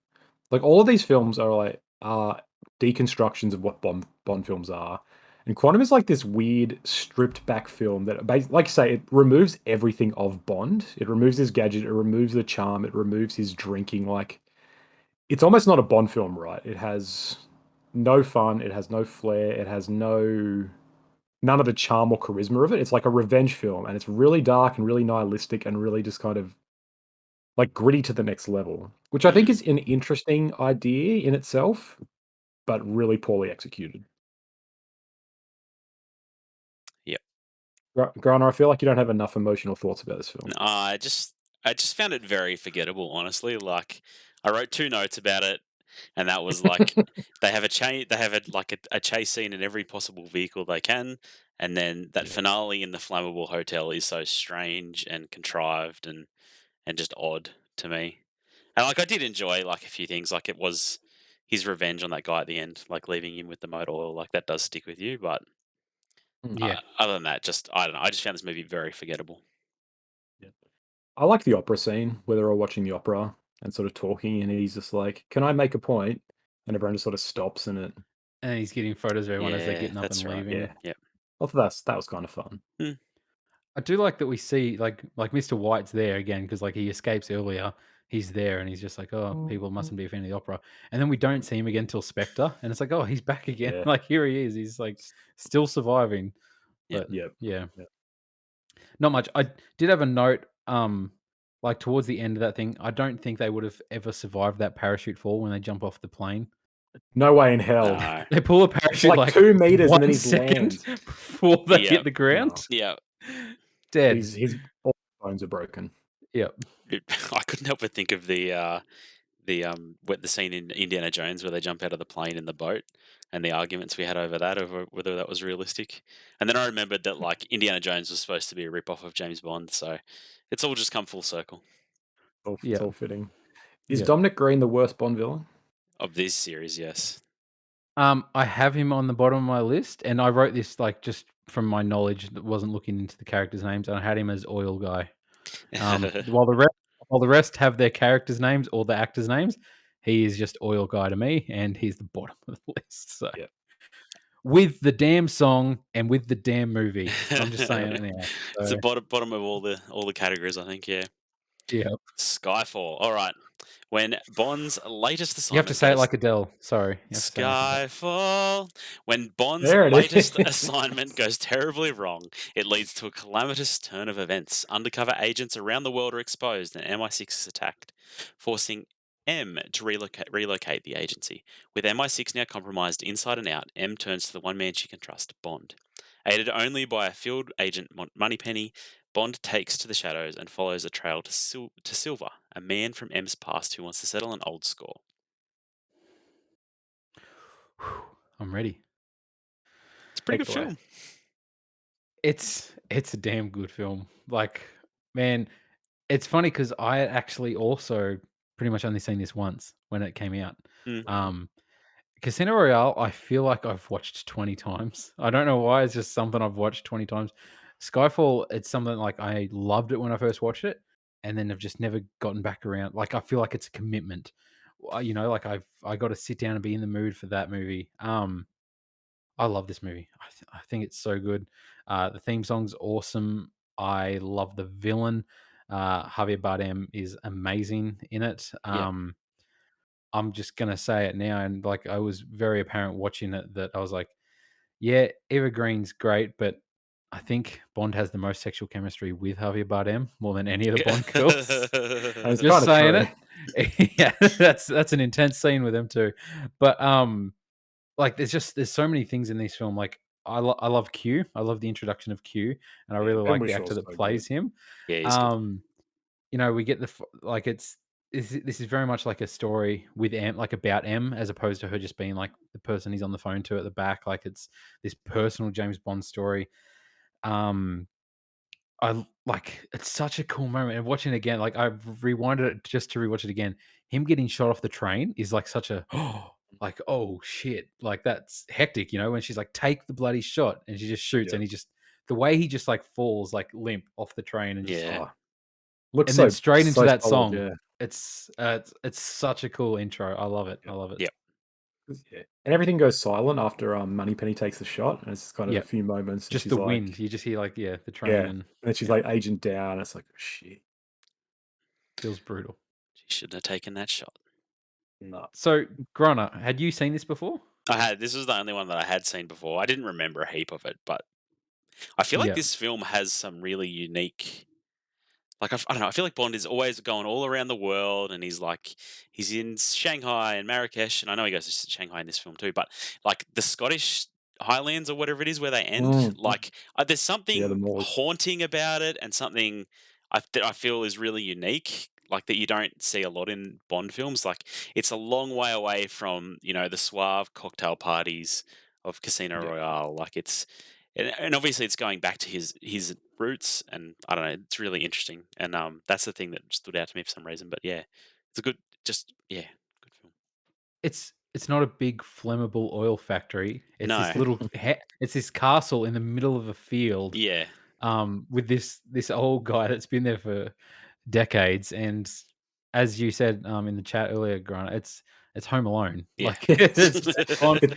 all of these films are deconstructions of what Bond films are. And Quantum is like this weird stripped back film that like you say, it removes everything of Bond. It removes his gadget, it removes the charm, it removes his drinking. Like it's almost not a Bond film, right? It has no fun, it has no flair, it has none of the charm or charisma of it. It's like a revenge film, and it's really dark and really nihilistic and really just kind of like gritty to the next level, which I think Mm. is an interesting idea in itself, but really poorly executed. Yep. Grana, I feel like you don't have enough emotional thoughts about this No, film. I just found it very forgettable, honestly. Like I wrote two notes about it, and that was like they have a chase scene in every possible vehicle they can, and then that Yeah. finale in the flammable hotel is so strange and contrived and just odd to me. And like I did enjoy like a few things, like it was his revenge on that guy at the end, like leaving him with the motor oil, like that does stick with you. But Mm, yeah. other than that, just I don't know. I just found this movie very forgettable. yeah. I like the opera scene where they're all watching the opera and sort of talking, and he's just like, "Can I make a point?" And everyone just sort of stops, and it, And he's getting photos of everyone as they're Yeah, getting up and that's right. yeah, leaving. Yep. I thought that was kind of fun. Mm, I do like that we see like Mr. White's there again because like he escapes earlier. He's there and he's just like, oh, people mustn't be a fan of the opera. And then we don't see him again till Spectre, and it's like, oh, he's back again. Yeah, Like here he is. He's like still surviving. yep. But yep, yeah, yep. not much. I did have a note. Like towards the end of that thing, I don't think they would have ever survived that parachute fall when they jump off the plane. No way in hell. No. They pull a It's parachute like like 2 meters, and then one he second lands. before they hit Yep. the No, ground. Yep. Dead. his all his bones are broken. Yep. I couldn't help but think of the scene in Indiana Jones where they jump out of the plane in the boat and the arguments we had over that, over whether that was realistic. And then I remembered that like Indiana Jones was supposed to be a rip off of James Bond, so it's all just come full circle. It's Yeah. all fitting. Is Yeah. Dominic Green the worst Bond villain? Of this series, yes. I have him on the bottom of my list, and I wrote this like just from my knowledge that wasn't looking into the characters' names, and I had him as Oil Guy. While the rest have their characters' names or the actors' names, he is just Oil Guy to me, and he's the bottom of the list. So Yeah. with the damn song and with the damn movie, I'm just saying it now. It's the So bottom of all the categories, I think. Yeah. yeah, Skyfall. All right. When Bond's latest you have to assignment say it goes like Adele. Sorry, you have to say it like Adele. Skyfall. When Bond's There it latest is. assignment goes terribly wrong, it leads to a calamitous turn of events. Undercover agents around the world are exposed and MI6 is attacked, forcing M to relocate the agency. With MI6 now compromised inside and out, M turns to the one man she can trust, Bond. Aided only by a field agent Moneypenny, Bond takes to the shadows and follows a trail to Silver, a man from M's past who wants to settle an old score. I'm ready. It's a pretty Take good it away. film. It's a damn good film. Like, man, it's funny because I had actually also pretty much only seen this once when it came out. Mm. Um, Casino Royale, I feel like I've watched 20 times. I don't know why, it's just something I've watched 20 times. Skyfall, it's something like I loved it when I first watched it, and then I've just never gotten back around. Like, I feel like it's a commitment. Like I got to sit down and be in the mood for that movie. I love this movie. I think it's so good. The theme song's awesome. I love the villain. Javier Bardem is amazing in it. Yeah. I'm just gonna say it now, and like I was very apparent watching it that I was like, yeah, Eva Green's great, but I think Bond has the most sexual chemistry with Javier Bardem more than any of the Bond girls. It's Just kind of saying true. it. Yeah, that's an intense scene with them too. But like there's so many things in this film. Like I love Q. I love the introduction of Q, and I Yeah, really Ben like the actor Wishaw's that so good. plays him. Yeah, he's good. Um, we get like this is very much like a story with M, like about M, as opposed to her just being like the person he's on the phone to at the back. Like it's this personal James Bond story. Um, like it's such a cool moment, and watching it again, like I've rewinded it just to rewatch it again. Him getting shot off the train is like such a like oh shit, like that's hectic, when she's like take the bloody shot and she just shoots Yeah. and he just the way he just like falls like limp off the train and just Yeah. Oh, looks and then straight into so that solid, song. yeah. It's such a cool intro. I love it. Yeah. I love it. Yeah. Yeah. And everything goes silent after Moneypenny takes the shot, and it's kind of a Yeah. few moments, and Just she's the like, wind. You just hear like the train yeah, and and then she's yeah, like agent down. It's like, oh, shit, feels brutal. She shouldn't have taken that shot. no. So, Grana, had you seen this before? This was the only one that I had seen before. I didn't remember a heap of it, but I feel like Yeah. this film has some really unique. Like I don't know. I feel like Bond is always going all around the world, and he's in Shanghai and Marrakesh, and I know he goes to Shanghai in this film too. But like the Scottish Highlands or whatever it is where they end, Mm. like there's Yeah, the something Moors. haunting about it, and something that I feel is really unique. Like that you don't see a lot in Bond films. Like it's a long way away from the suave cocktail parties of Casino Yeah. Royale. Like and obviously it's going back to his roots, and I don't know, it's really interesting, and that's the thing that stood out to me for some reason. But yeah, it's a good, just yeah, good film. It's not a big flammable oil factory. It's No, this little it's this castle in the middle of a field, yeah, with this old guy that's been there for decades, and as you said, in the chat earlier, Grant, it's Home Alone. yeah. Like, it's James Bond It,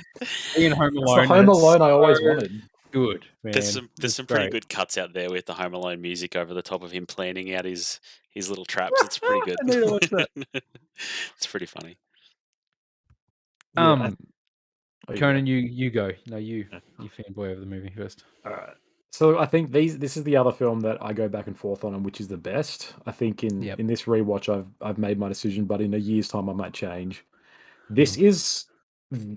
being Home it's the Alone, and Home it's Alone I so always wanted. good, there's man. there's It's some pretty great. good cuts out there with the Home Alone music over the top of him planning out his little traps. It's pretty good. I need to watch that. It's pretty funny. Yeah. Um, Oh, you go. Conan, you go. No, Yeah. you fanboy over the movie first. All right. So I think this is the other film that I go back and forth on which is the best. I think Yep. in this rewatch I've made my decision, but in a year's time I might change. This Mm. is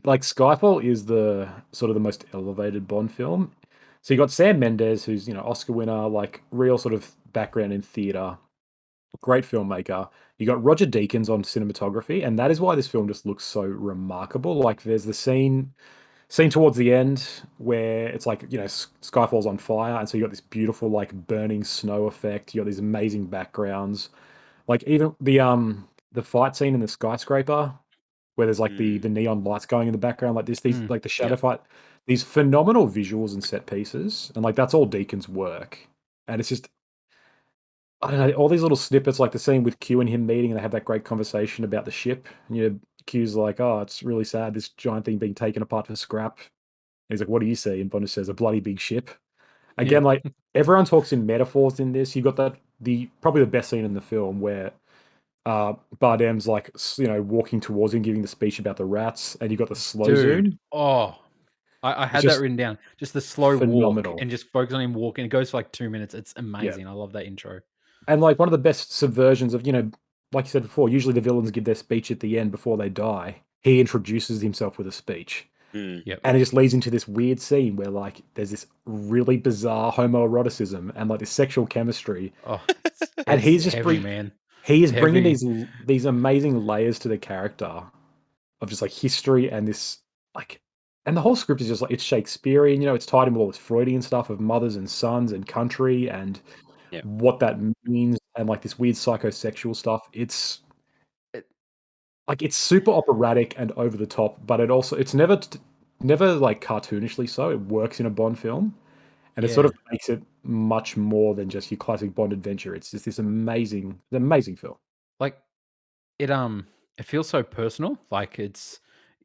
like Skyfall is the sort of the most elevated Bond film. So you got Sam Mendes, who's Oscar winner, like real sort of background in theater, great filmmaker. You got Roger Deakins on cinematography, and that is why this film just looks so remarkable. Like there's the scene towards the end where it's like Skyfall's on fire, and so you got this beautiful like burning snow effect. You got these amazing backgrounds, like even the fight scene in the skyscraper where there's like the Mm, neon lights going in the background, like this, these Mm. like the shadow yep. fight, these phenomenal visuals and set pieces, and like that's all Deacon's work. And it's just I don't know, all these little snippets, like the scene with Q and him meeting, and they have that great conversation about the ship. And you know, Q's like, "Oh, it's really sad, this giant thing being taken apart for scrap." And he's like, "What do you see?" And Bond just says, "A bloody big ship." Yeah. Again, like everyone talks in metaphors in this. You got that the probably the best scene in the film where Bardem's like you know walking towards him, giving the speech about the rats, and you got the slow Dude. zoom. Oh, I It's had that just written down. Just the slow walk phenomenal. and just focus on him walking. It goes for like 2 minutes. It's Yeah, amazing. I love that intro. and like one of the best subversions of like you said before, usually the villains give their speech at the end before they die. He introduces himself with a speech. Mm. Yep. And it just leads into this weird scene where like there's this really bizarre homoeroticism and like this sexual chemistry, Oh, and it's heavy, man. he It's is bringing heavy. these amazing layers to the character of just like history and this like, and the whole script is just like it's Shakespearean, it's tied in with all this Freudian stuff of mothers and sons and country and Yep. what that means and like this weird psychosexual stuff. It's It like it's super operatic and over the top, but it's never like cartoonishly so. It works in a Bond film, and it sort yeah. of makes it much more than just your classic Bond adventure. It's just this amazing film. Like it feels so personal. Like it's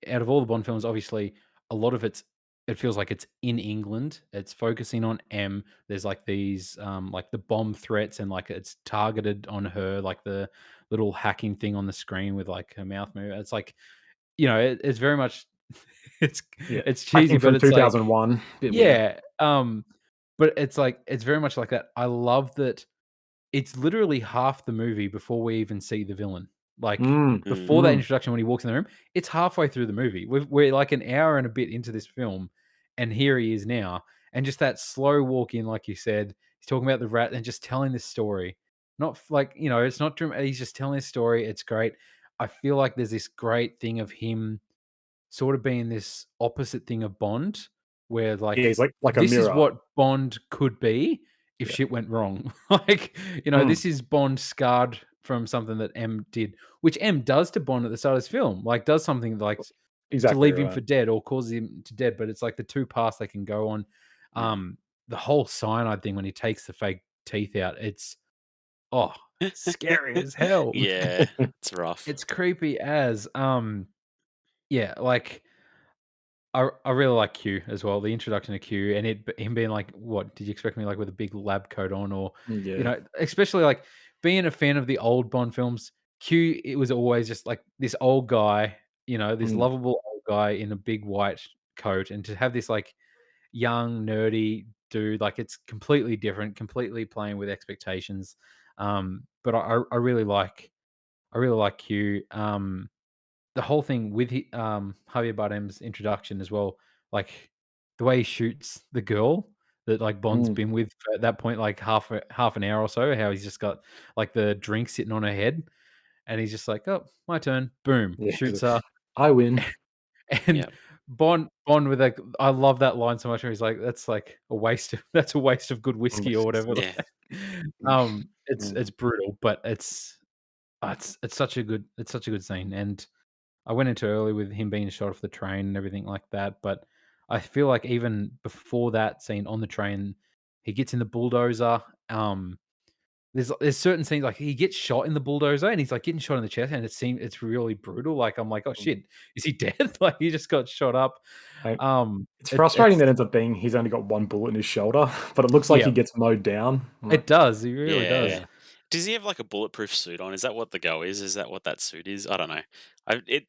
out of all the Bond films, obviously a lot of it feels like it's in England. It's focusing on M. There's like these like the bomb threats and like it's targeted on her, like the little hacking thing on the screen with like her mouth move. It's like, it's very much it's Yeah, it's cheesy, acting but from it's like 2001, bit weird. yeah. But it's like it's very much like that. I love that it's literally half the movie before we even see the villain. Like, Mm, Mm. before that mm. introduction when he walks in the room, it's halfway through the movie. We're like an hour and a bit into this film, and here he is now. And just that slow walk in, like you said, he's talking about the rat and just telling this story. Not like, it's not he's just telling his story. It's great. I feel like there's this great thing of him sort of being this opposite thing of Bond, where Yeah, like he's like a this is mirror. what Bond could be if Yeah. shit went wrong. Like, Mm, this is Bond scarred from something that M did, which M does to Bond at the start of this film, like does something like to exactly leave him right. for dead or causes him to dead, but it's like the two paths they can go on. Mm. The whole cyanide thing when he takes the fake teeth out, oh, scary as hell. Yeah, it's rough. It's creepy as yeah, like I really like Q as well, the introduction of Q and him being like, "What, did you expect me, like, with a big lab coat on?" Or, Yeah. especially, like, being a fan of the old Bond films, Q, it was always just, like, this old guy, this Mm. lovable old guy in a big white coat, and to have this, like, young, nerdy dude, like, it's completely different, completely playing with expectations, but I really like Q, the whole thing with Javier Bardem's introduction as well, like, the way he shoots the girl that, like, Bond's Mm. been with at that point, like, half an hour or so, how he's just got, like, the drink sitting on her head, and he's just like, "Oh, my turn." Boom, Yeah, shoots her, I win. and Yep. Bond with that, I love that line so much where he's like, "That's like a waste of that's a waste of good whiskey," or whatever. Yeah. It's Mm. brutal, but it's such a good scene, and I went into early with him being shot off the train and everything like that, but I feel like even before that scene on the train, he gets in the bulldozer. There's certain scenes like he gets shot in the bulldozer and he's like getting shot in the chest, and it's really brutal. Like I'm like, oh Mm. shit, is he dead? Like he just got shot up. I It's frustrating It's that it ends up being he's only got one bullet in his shoulder, but it looks like yeah, he gets mowed down. I'm like, it does. He really does. Yeah. Does he have like a bulletproof suit on? Is that what the go is? Is that what that suit is? I don't know.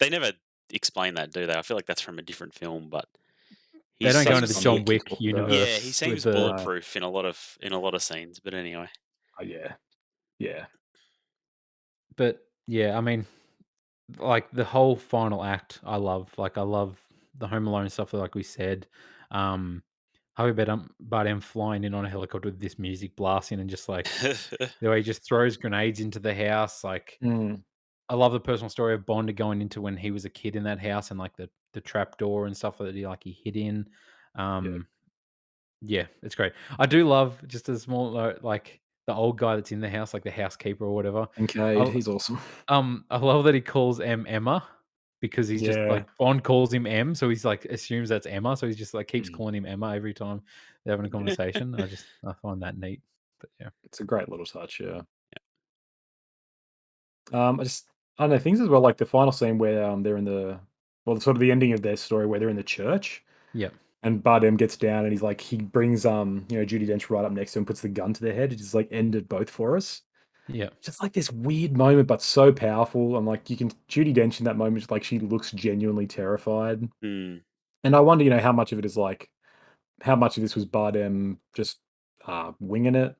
They never explain that, do they? I feel like that's from a different film, but he They don't go into doesn't the sound seems John like he Wick talked about. yeah, he universe with seems the No. bulletproof in a lot of scenes. But anyway, Yeah. Yeah. but yeah, I mean, like, the whole final act, I love. Like, I love the Home Alone stuff, like we said. Um, Javier Bardem flying in on a helicopter with this music blasting and just, like, the way he just throws grenades into the house, like, Mm. I love the personal story of Bond going into when he was a kid in that house and, like, the trap door and stuff that he hid in. Yeah. Um, yeah, it's great. I do love, just a small note, like, the old guy that's in the house, like the housekeeper or whatever. Kincaid, I he's awesome. I love that he calls M Emma because he's just Yeah. like Bond calls him M, so he's like assumes that's Emma, so he's just like keeps Mm. calling him Emma every time they're having a Yeah. conversation. I find that neat. But yeah. It's a great little touch, yeah. I just I don't know, things as well, like the final scene where, they're in the well, sort of the ending of their story where they're in the church Yep. and Bardem gets down and he's like he brings, Judi Dench right up next to him, puts the gun to their head. It just, like, ended both for us. Yep. Just, like, this weird moment, but so powerful, and, like, you can Judi Dench in that moment, like, she looks genuinely terrified, Mm. and I wonder, how much of it is, like how much of this was Bardem just, winging it?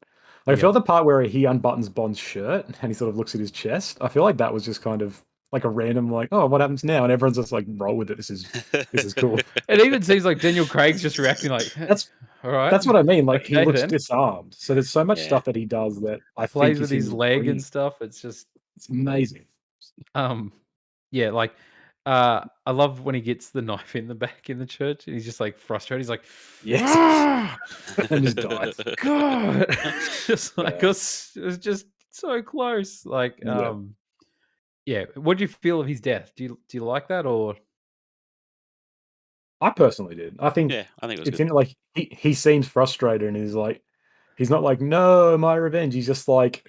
Like, I Yep. feel the part where he unbuttons Bond's shirt and he sort of looks at his chest, I feel like that was just kind of like a random like, "Oh, what happens now?" And everyone's just like, "Roll with it. This is cool." It even seems like Daniel Craig's just reacting like, That's all right, that's what I mean, like, he okay looks then. disarmed. So there's so much Yeah. stuff that he does that I Plays think with is his him leg and bringing stuff. It's just it's amazing. um yeah, like I love when he gets the knife in the back in the church and he's just like frustrated. He's like, Yes. ah, And just dies. God. Just like Yeah. it was just so close. Like, Yeah. yeah. What do you feel of his death? Do you like that or I personally did. I think Yeah, I think it was it's good. in like he seems frustrated and he's like he's not like, "No, my revenge." He's just like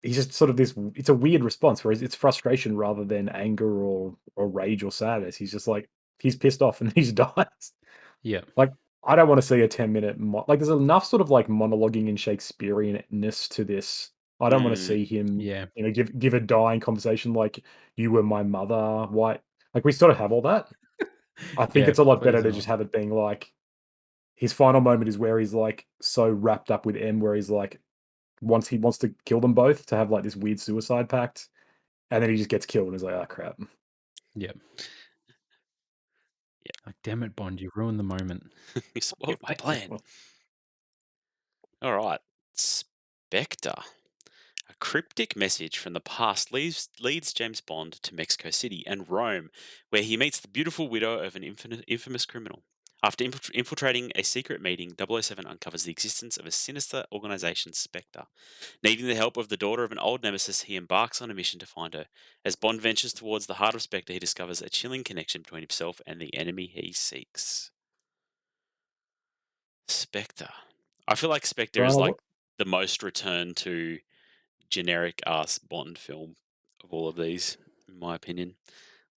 he's just sort of this it's a weird response where it's frustration rather than anger or rage or sadness. He's just like he's pissed off and he just dies. yeah. Like, I don't wanna see a 10-minute like, there's enough sort of, like, monologuing and Shakespearean-ness to this. I don't wanna Mm. see him, Yeah. give a dying conversation like, "You were my mother, why" like, we sort of have all that. I think Yeah, it's a lot better please to not. just have it being like his final moment is where he's, like, so wrapped up with M, where he's, like, he wants to kill them both to have, like, this weird suicide pact, and then he just gets killed and he's like, "Oh, crap." Yeah. Yeah. Like, damn it, Bond, you ruined the moment. You Yeah, spoiled my thank you. plan. All right. Spectre. A cryptic message from the past leads James Bond to Mexico City and Rome, where he meets the beautiful widow of an infamous criminal. After infiltrating a secret meeting, 007 uncovers the existence of a sinister organization, Spectre. Needing the help of the daughter of an old nemesis, he embarks on a mission to find her. As Bond ventures towards the heart of Spectre, he discovers a chilling connection between himself and the enemy he seeks. Spectre. I feel like Spectre is Brian, like the most return to generic ass Bond film of all of these, in my opinion.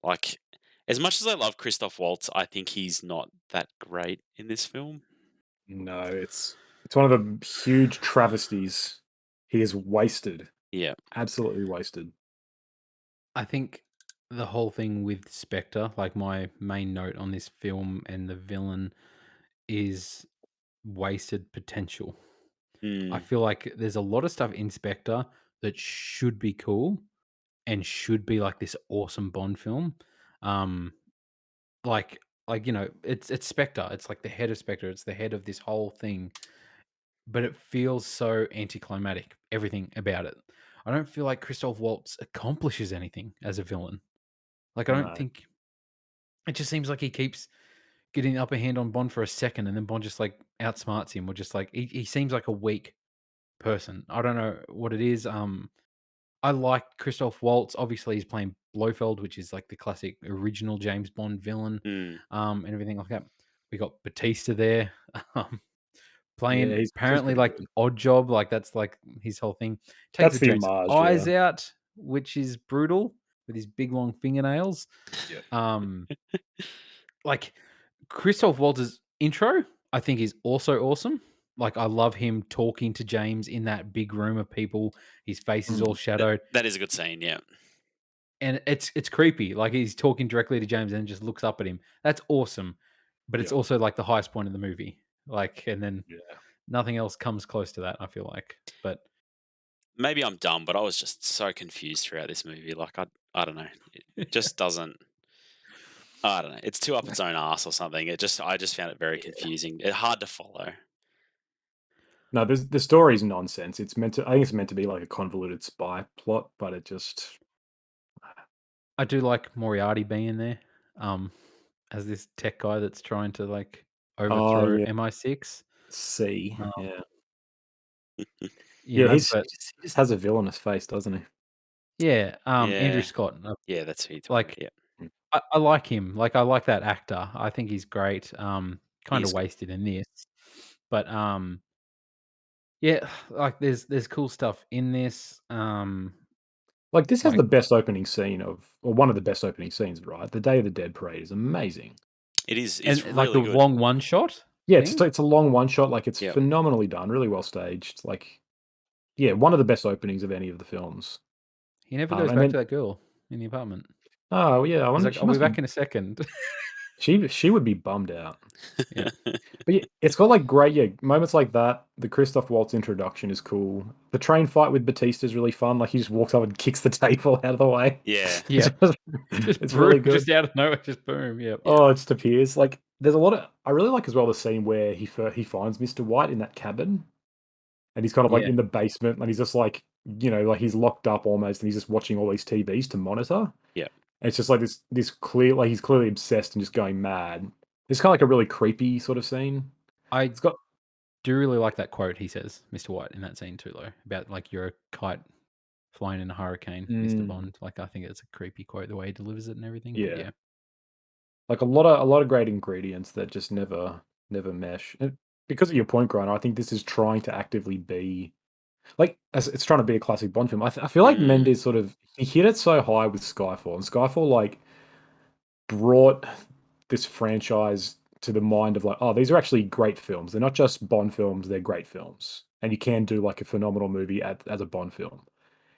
Like, as much as I love Christoph Waltz, I think he's not that great in this film. no, it's one of the huge travesties he is wasted, Yeah. absolutely wasted. I think the whole thing with Spectre, like my main note on this film and the villain is wasted potential. I Mm, feel like there's a lot of stuff in Spectre that should be cool and should be like this awesome Bond film. Um, like it's Spectre. It's like the head of Spectre. It's the head of this whole thing, but it feels so anticlimactic. Everything about it. I don't feel like Christoph Waltz accomplishes anything as a villain. Like I don't No. think it just seems like he keeps getting the upper hand on Bond for a second, and then Bond just like outsmarts him, or just like he seems like a weak person. I don't know what it is. I like Christoph Waltz. Obviously, he's playing Blofeld, which is like the classic original James Bond villain, mm. and everything like that. We got Batista there, um, playing Yeah, he's apparently pretty like good. Odd Job, like that's like his whole thing. Takes That's the the joke's homage, yeah. eyes out, which is brutal with his big long fingernails. Yep. Um, like Christoph Waltz's intro, I think is also awesome. Like I love him talking to James in that big room of people. His face is all Mm, shadowed, That is a good scene, yeah. and it's creepy. Like he's talking directly to James and just looks up at him. That's awesome, but it's yep. also like the highest point of the movie. Like, and then Yeah. nothing else comes close to that. I feel like, but Maybe I'm dumb, but I was just so confused throughout this movie. Like, I don't know. It just doesn't. I don't know. It's too up its own ass or something. I just found it very Yeah. confusing. It hard to follow. No, the story's nonsense. I think it's meant to be like a convoluted spy plot, but it just I do like Moriarty being there, um, as this tech guy that's trying to like oh, overthrow yeah. MI6. C, Um, yeah. you Yeah, know, but he just has a villainous face, doesn't he? yeah, Andrew Yeah. Scott, Yeah, that's who you're talking about, like, yeah. Mm. I like him, like, I like that actor, I think he's great, He kinda is good. wasted in this, but, yeah, like, there's cool stuff in this, Like, this has like the best opening scene of or one of the best opening scenes, right? The Day of the Dead parade is amazing. It's and, like, really the good. long one shot Yeah, thing, it's a long one shot, like, it's Yep. phenomenally done, really well staged, like, yeah, one of the best openings of any of the films. he never goes And back to then that girl in the apartment. oh, yeah, I He's wonder like, she "I'll be must be back in a second." she would be bummed out. Yeah. But yeah, it's got, like, great yeah, moments like that. The Christoph Waltz introduction is cool. The train fight with Batista is really fun, like, he just walks up and kicks the table out of the way. Yeah. It's Yep. just Just it's brew really good. just out of nowhere, just boom, yep. Yeah. Oh, it just appears. Like, there's a lot of I really like as well the scene where he finds Mr. White in that cabin, and he's kind of, like, Yeah. in the basement, and he's just, like, like, he's locked up almost, and he's just watching all these TVs to monitor. Yeah. And it's just, like, this clear like, he's clearly obsessed and just going mad. It's kinda like a really creepy sort of scene. I It's got do really like that quote he says, Mr. White, in that scene too, though, about, like, "You're a kite flying in a hurricane, Mr. mm, Bond." Like, I think it's a creepy quote, the way he delivers it and everything, but yeah. yeah. Like, a lot of great ingredients that just never mesh. And because of your point, Griner, I think this is trying to actively be like, as it's trying to be a classic Bond film. I feel like Mm. Mendes sort of he hit it so high with Skyfall, and Skyfall, like, brought this franchise to the mind of, like, "Oh, these are actually great films. They're not just Bond films, they're great films, and you can do, like, a phenomenal movie as a Bond film."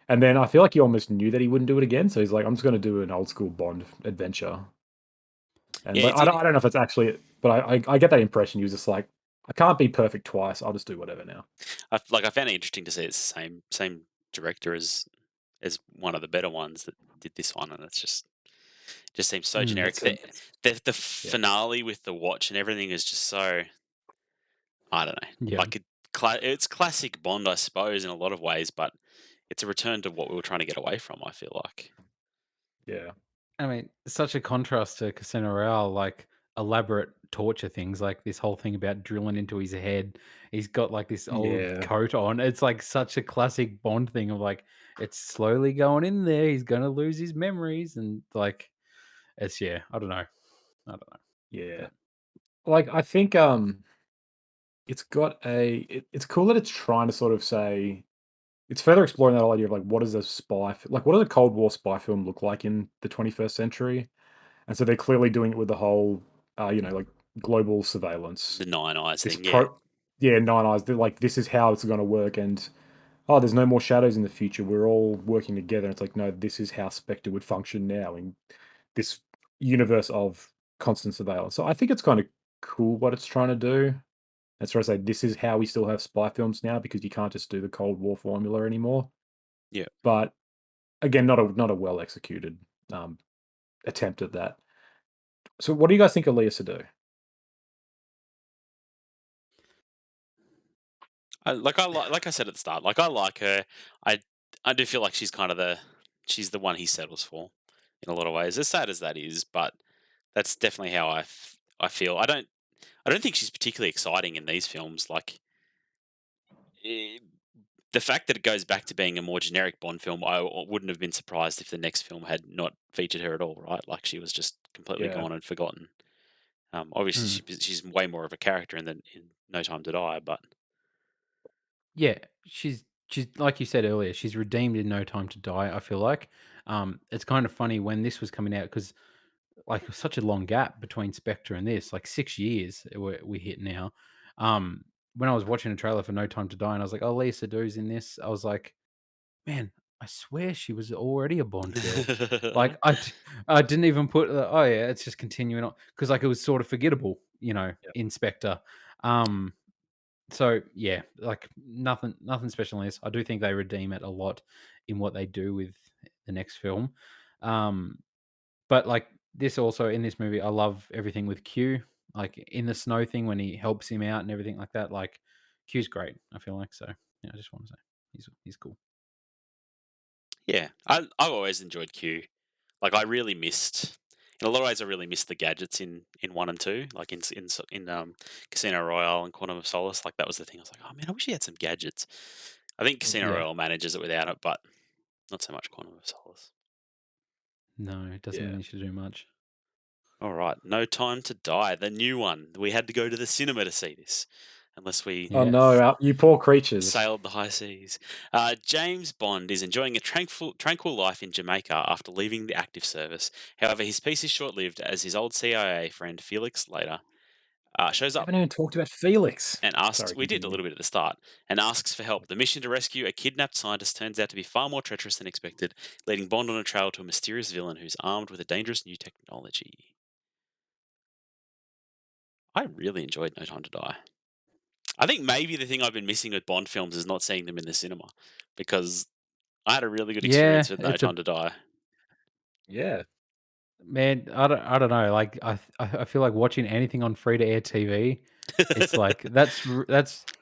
And then I feel like he almost knew that he wouldn't do it again, so he's like, "I'm just gonna do an old school Bond adventure." And, Yeah, like, it did. I don't know if it's actually it, but I get that impression he was just like, "I can't be perfect twice, I'll just do whatever now." I found it interesting to see it's the same director as one of the better ones that did this one, and it's just seems so Mm, generic. It's an it's The yeah. finale with the watch and everything is just so I don't know. yeah. Like it's classic Bond, I suppose, in a lot of ways, but it's a return to what we were trying to get away from. I feel like. Yeah. I mean, such a contrast to Casino Royale, like, elaborate torture things, like this whole thing about drilling into his head. He's got, like, this old Yeah. coat on. It's, like, such a classic Bond thing of, like, it's slowly going in there, he's gonna lose his memories, and, like, it's yeah, I don't know, Yeah. but Like, I think, it's cool that it's trying to sort of say it's further exploring that whole idea of, like, what does a like, what does a Cold War spy film look like in the 21st century? And so they're clearly doing it with the whole, like, global surveillance. The Nine Eyes This thing, yeah, pro Yeah, Nine Eyes, they're like, "This is how it's gonna work," and, "Oh, there's no more shadows in the future, we're all working together." And it's like, "No, this is how Spectre would function now in this universe of constant surveillance." So I think it's kinda cool what it's trying to do. It's trying to say, "This is how we still have spy films now because you can't just do the Cold War formula anymore." yeah. But, again, not a well executed, um, attempt at that. So what do you guys think of Lea Seydoux? Like I said at the start, like I like her. I I do feel like she's the one he settles for in a lot of ways. As sad as that is, but that's definitely how I feel. I don't think she's particularly exciting in these films. Like eh, the fact that it goes back to being a more generic Bond film, wouldn't have been surprised if the next film had not featured her at all. Right, like she was just completely Yeah. gone and forgotten. Obviously, mm. she's way more of a character in No Time to Die, but Yeah, she's like you said earlier, she's redeemed in No Time to Die, I feel like. It's kind of funny when this was coming out because like, it was such a long gap between Spectre and this, like 6 years we hit now. When I was watching a trailer for No Time to Die and I was like, "Oh, Lea Seydoux in this," I was like, "Man, I swear she was already a Bond girl." Like, I didn't even put, "Oh, yeah, it's just continuing on," because like, it was sort of forgettable, Yeah. in Spectre. Um, so, yeah, like, nothing special in this. I do think they redeem it a lot in what they do with the next film. Um but, like, this also in this movie, I love everything with Q, like, in the snow thing when he helps him out and everything like that, like, Q's great, I feel like, so, yeah, I just wanna say he's cool. yeah, I've always enjoyed Q. Like I really missed, in a lot of ways, I really missed the gadgets in one and two, like in Casino Royale and Quantum of Solace. Like that was the thing. I was like, oh man, I wish he had some gadgets. I think Casino Yeah. Royale manages it without it, but not so much Quantum of Solace. No, it doesn't Yeah. manage to do much. All right, No Time to Die, the new one. We had to go to the cinema to see this, unless we Oh no, Yes. you poor creatures. sailed the high seas. James Bond is enjoying a tranquil life in Jamaica after leaving the active service. However, his peace is short lived as his old CIA friend Felix later shows We up haven't even talked about Felix. and asks, Sorry, we did a continue. little bit at the start, and asks for help. The mission to rescue a kidnapped scientist turns out to be far more treacherous than expected, leading Bond on a trail to a mysterious villain who's armed with a dangerous new technology. I really enjoyed No Time to Die. I think maybe the thing I've been missing with Bond films is not seeing them in the cinema, because I had a really good Yeah, experience with No it's a Time to Die. Yeah. man, I don't know, like, I feel like watching anything on free to air TV, it's like that's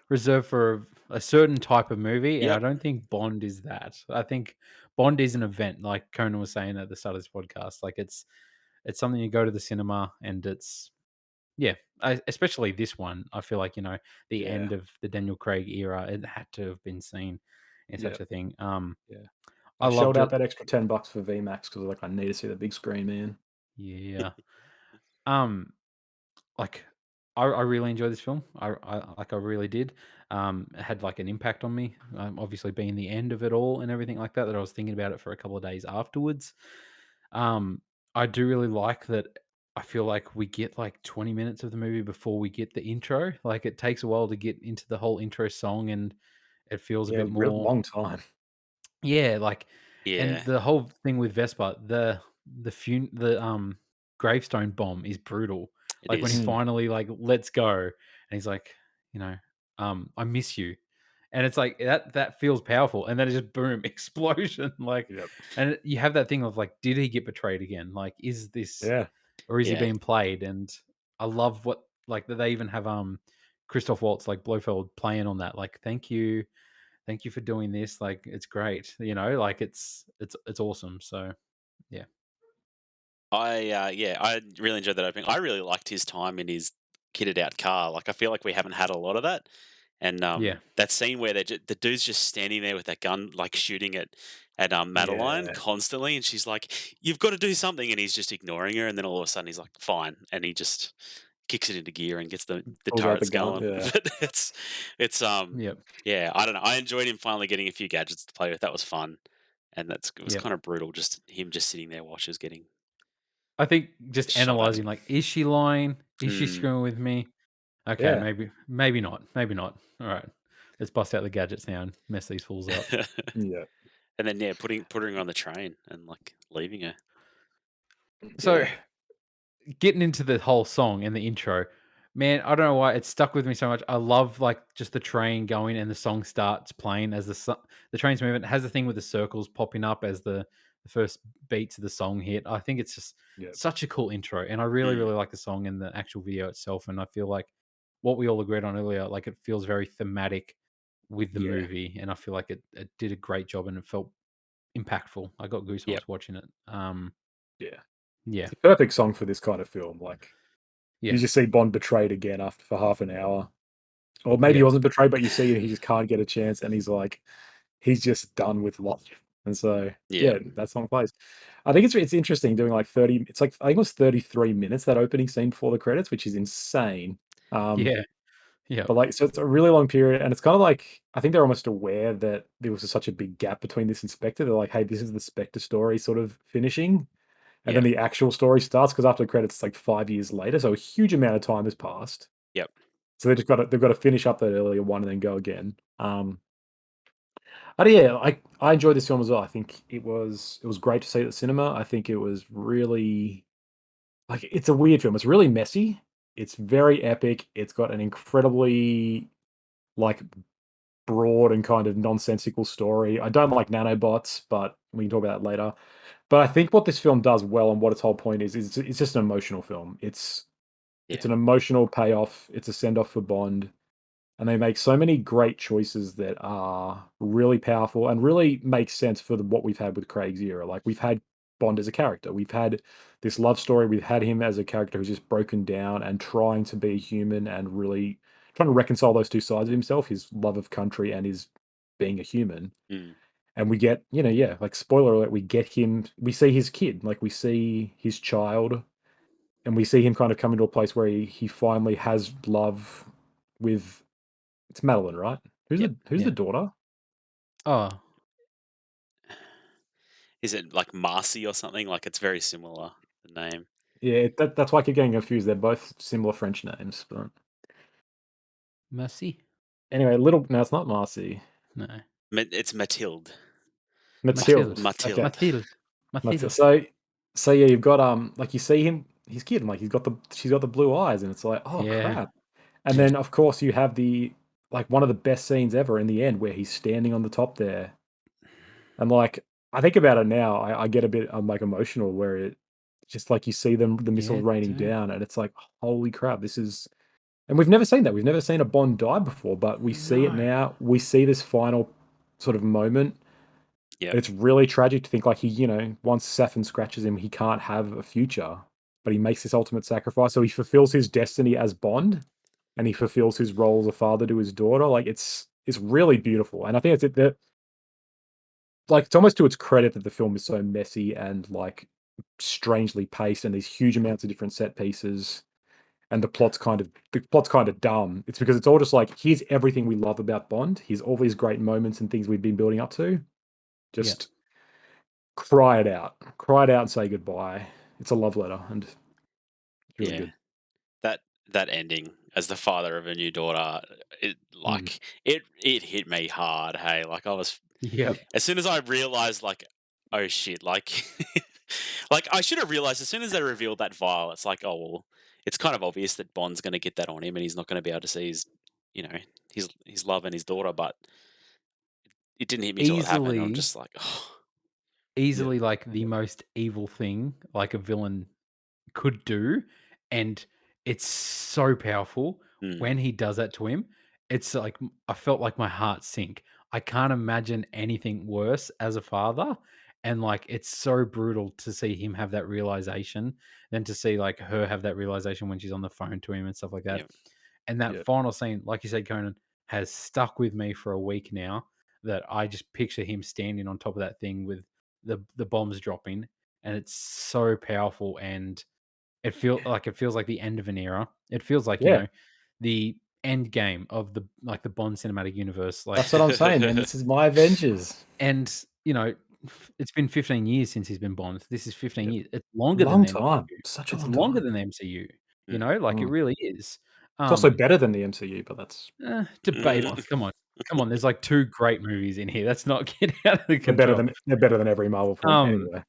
reserved for a certain type of movie, and I Yep. don't think Bond is that. I think Bond is an event, like Conan was saying at the start of this podcast. Like, it's something you go to the cinema and it's yeah, especially this one. I feel like, the Yeah. end of the Daniel Craig era, it had to have been seen in Yeah. such a thing. Yeah. I I shelled loved out it. that extra $10 for VMAX because like I need to see the big screen, man. Yeah. Um, like I really enjoyed this film. I really did. It had like an impact on me. Obviously being the end of it all and everything like that. That I was thinking about it for a couple of days afterwards. Um, I do really like that. I feel like we get like 20 minutes of the movie before we get the intro. Like it takes a while to get into the whole intro song, and it feels a Yeah, bit real more long time. yeah, like, and Yeah, the whole thing with Vespa, the gravestone bomb is brutal. it Like when he is. Mm. finally like lets go and he's like, you know, I miss you. And it's like that feels powerful. And then it just boom, explosion. Like, Yep. and you have that thing of like, did he get betrayed again? Like, is this Yeah. or is he Yeah. being played? And I love what like that they even have Christoph Waltz like Blofeld playing on that. Like, thank you for doing this. Like, it's great. Like it's awesome. So yeah, Yeah, I really enjoyed that opening. I really liked his time in his kitted out car. Like, I feel like we haven't had a lot of that. And yeah, that scene where the dude's just standing there with that gun, like shooting at Madeline Yeah. constantly, and she's like, "You've got to do something," and he's just ignoring her. And then all of a sudden, he's like, "Fine," and he just kicks it into gear and gets the Pulls out the turrets gun. going. Yeah. But it's yep, yeah, I don't know. I enjoyed him finally getting a few gadgets to play with. That was fun, and it was yep. kind of brutal, just him just sitting there, watchers getting I think just shot at. analyzing like, is she lying? Is she Mm. screwing with me? Okay, Yeah. maybe not. Maybe not. All right, let's bust out the gadgets now and mess these fools up. Yeah. And then, yeah, putting her on the train and, like, leaving her. So Yeah. getting into the whole song and the intro, man, I don't know why it stuck with me so much. I love like just the train going and the song starts playing as the train's moving. It has the thing with the circles popping up as the first beats of the song hit. I think it's just Yeah. such a cool intro, and I really Mm. really like the song and the actual video itself. And I feel like what we all agreed on earlier, like it feels very thematic with the Yeah. movie, and I feel like it did a great job and it felt impactful. I got Yep, goosebumps watching it. Yeah. Yeah, It's a perfect song for this kind of film. Like you yeah, just see Bond betrayed again after for half an hour. Or maybe he yeah, wasn't betrayed, but you see he just can't get a chance and he's just done with life. And so yep, yeah, that song plays. I think it's interesting doing like 30 it's like I think it was 33 minutes that opening scene before the credits, which is insane. Um yeah. Yeah. But, like, so it's a really long period, and it's kinda like I think they're almost aware that there was such a big gap between this and Spectre. They're like, "Hey, this is the Spectre story sort of finishing," and then yep, the actual story starts because after the credits, it's like 5 years later, so a huge amount of time has passed. yep, So they've gotta finish up that earlier one and then go again. But yeah, I enjoyed this film as well. I think it was great to see at the cinema. I think it was really like, it's a weird film. It's really messy. It's very epic. It's got an incredibly, like, broad and kind of nonsensical story. I don't like nanobots, but we can talk about that later. But I think what this film does well and what its whole point is it's just an emotional film. It's yeah, an emotional payoff. It's a send off for Bond, and they make so many great choices that are really powerful and really make sense for what we've had with Craig's era. Like we've had Bond as a character. We've had this love story. We've had him as a character who's just broken down and trying to be human and really trying to reconcile those two sides of himself, his love of country and his being a human. Mm. And we get, yeah, like spoiler alert, we see his kid, like we see his child, and we see him kind of come into a place where he finally has love with it's Madeline, right? Yep. Who's the Yeah. daughter? Oh, Is it like Marcy or something? Like it's very similar, the name. Yeah, that's why I keep getting confused. They're both similar French names, but Mercy. anyway, no, it's not Marcy. No. It's Mathilde. Mathilde. Mathilde. Okay. Mathilde. Mathilde. Mathilde. Mathilde. So yeah, you've got like you see his kid, and like she's got the blue eyes, and it's like, oh Yeah. crap. And then of course you have the like one of the best scenes ever in the end where he's standing on the top there. And like I think about it now, I get a bit like emotional where it just like you see the missiles Yeah, raining too. down, and it's like, holy crap, this is and we've never seen that. We've never seen a Bond die before, but we see it No. now. We see this final sort of moment. Yep. It's really tragic to think like once Safin scratches him, he can't have a future, but he makes this ultimate sacrifice. So he fulfills his destiny as Bond, and he fulfills his role as a father to his daughter. Like it's really beautiful, and I think it's that like it's almost to its credit that the film is so messy and like strangely paced, and these huge amounts of different set pieces, and the plot's kind of dumb. It's because it's all just like here's everything we love about Bond. Here's all these great moments and things we've been building up to. Yeah. Just cry it out, and say goodbye. It's a love letter, and it's really Yeah. good. That ending as the father of a new daughter, Mm. it hit me hard. Hey, like I was Yep. as soon as I realized, like, oh shit, like, like I should have realized as soon as they revealed that vial. It's like, oh well, it's kind of obvious that Bond's going to get that on him, and he's not going to be able to see you know, his love and his daughter. But it didn't hit me till it happened. I'm Easily, just like, oh, Yeah. easily like the most evil thing like a villain could do, and it's so powerful mm, when he does that to him. It's like I felt like my heart sink. I can't imagine anything worse as a father, and like it's so brutal to see him have that realization than to see like her have that realization when she's on the phone to him and stuff like that. yeah, And that Yeah. final scene, like you said, Conan, has stuck with me for a week now. That I just picture him standing on top of that thing with the bombs dropping, and it's so powerful, and it feels like the end of an era. It feels like Yeah. the end game of the Bond cinematic universe. Like, That's what I'm saying, man. This is my Avengers. and it's been 15 years since he's been Bond. This is 15 Yeah. years. It's longer than Long the time. MCU. Such a It's long longer time. than the MCU. mm, Like it Mm. really is. It's also better than the MCU, but that's Debatable. Come on. Come on. There's like 2 great movies in here. That's not get out of the control. they're better than every Marvel film Um, anyway.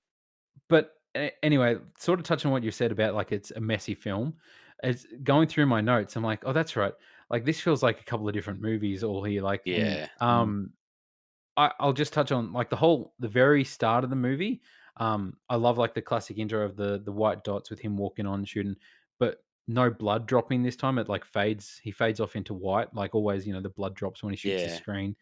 but anyway, sort of touching on what you said about like it's a messy film. It's going through my notes. I'm like, oh, that's right. Like this feels like a couple of different movies all here. Like, Mm. yeah, Mm. I'll just touch on like the very start of the movie. I love like the classic intro of the white dots with him walking on shooting, but no blood dropping this time. It like fades. He fades off into white, like always. The blood drops when he shoots the yeah, screen.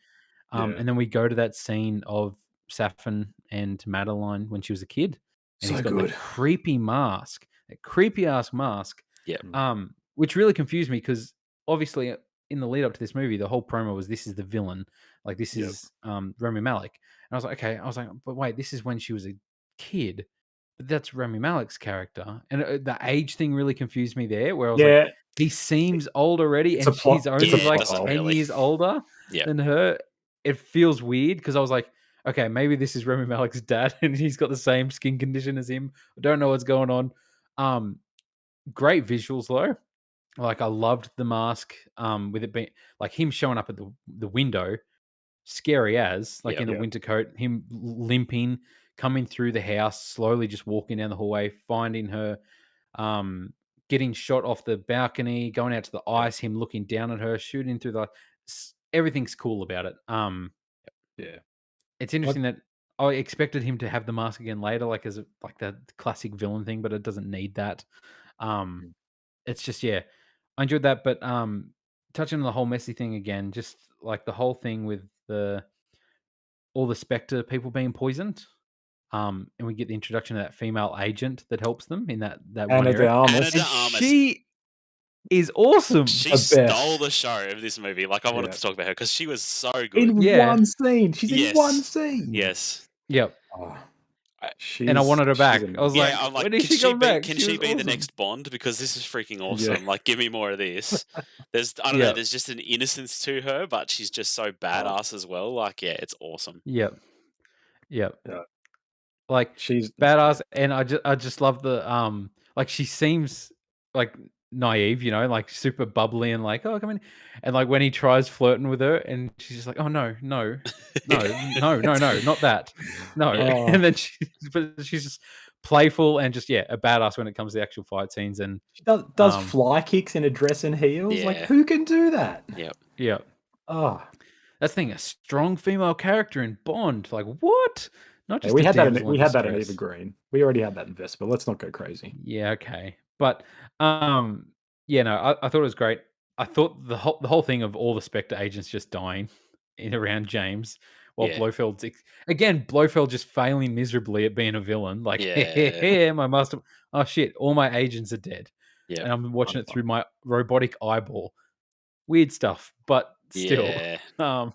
Yeah. And then we go to that scene of Safin and Madeline when she was a kid, and he's So got that good. creepy mask, that creepy ass mask, yep, Mm. which really confused me because obviously in the lead up to this movie, the whole promo was this is the villain, like this Yep. is Rami Malek, and I was like, okay, but wait, this is when she was a kid, but that's Rami Malek's character, and the age thing really confused me there, where I was like, Yeah. he seems old already, It's a and she's plot. It's only a yeah. It like plot doesn't hole. 10 really. years older Yep. than her. It feels weird because I was like, okay, maybe this is Rami Malek's dad, and he's got the same skin condition as him. I don't know what's going on. Great visuals though. Like I loved the mask, with it being like him showing up at the window, scary as like Yep. in a Yeah. winter coat, him limping, coming through the house, slowly just walking down the hallway, finding her, um, getting shot off the balcony, going out to the Yep. ice, him looking down at her, shooting through everything's cool about it. Yeah. It's Like interesting that I expected him to have the mask again later, like as like the classic villain thing, but it doesn't need that. Um, mm. it's just yeah, I enjoyed that. But touching on the whole messy thing again, just like the whole thing with all the Spectre people being poisoned. And we get the introduction of that female agent that helps them in that one Anna de area. Armas. Anna de And Armas. she is awesome. She The stole best. the show of this movie. Like, I wanted Yeah. to talk about her because she was so good. In Yeah. one scene. She's in one Yes. scene. Yes. Yep. Oh, I, And I wanted her she's back. I was amazing. yeah, like, I'm when like, is she coming back? can She she was be the awesome. next Bond? Because this is freaking Yeah. awesome. Like, give me more of this. I don't know, Yep. there's just an innocence to her, but she's just so Oh, badass as well. Like, yeah, it's awesome. Yep. Yep. yeah. Like She's yeah. badass, and I just love the like she seems like naive, you know, like super bubbly and like, oh come in, and like when he tries flirting with her, and she's just like, oh no, no, no, no, no, no, not that, no, Oh, and then but she's just playful and just a badass when it comes to the actual fight scenes, and she does um fly kicks in a dress and heels. Like, Yeah. who can do that? Yep. yeah, Oh, that's the thing, a strong female character in Bond, like what? Not yeah, just a damsel in we had that in Eva distress. Green. We already had that in Vesper. Let's not go crazy. Yeah, okay. But yeah, no, I thought it was great. I thought the whole thing of all the Spectre agents just dying in around James while Yeah. Blofeld's again, Blofeld just failing miserably at being a villain. Like, Yeah. my master, oh shit, all my agents are dead. Yep. And I'm watching it through my robotic eyeball. Weird stuff, but still. Yeah. Um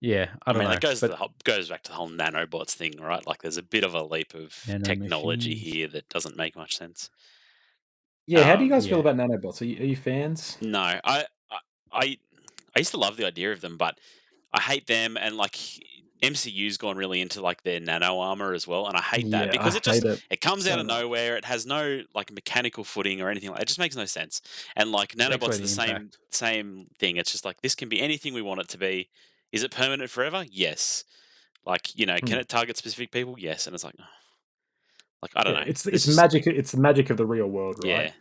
yeah, I I don't mean, that know. goes But goes back to the whole nanobots thing, right? Like, there's a bit of a leap of nano technology machines. here that doesn't make much sense. Yeah, how do you guys feel Yeah. about nanobots? Are you fans? No, I I used to love the idea of them, but I hate them, and like, MCU's gone really into like their nano armor as well, and I hate that Yeah, because I hate it it comes out so of much. nowhere. It has no like mechanical footing or anything. It just makes no sense. And like, Takes away nanobots are the the same impact. thing. It's just like, this can be anything we want it to be. Is it permanent forever? Yes. Like, can Hmm. it target specific people? Yes. And it's like, like, I don't Yeah, know. it's There's just magic. It's the magic of the real world, right? yeah,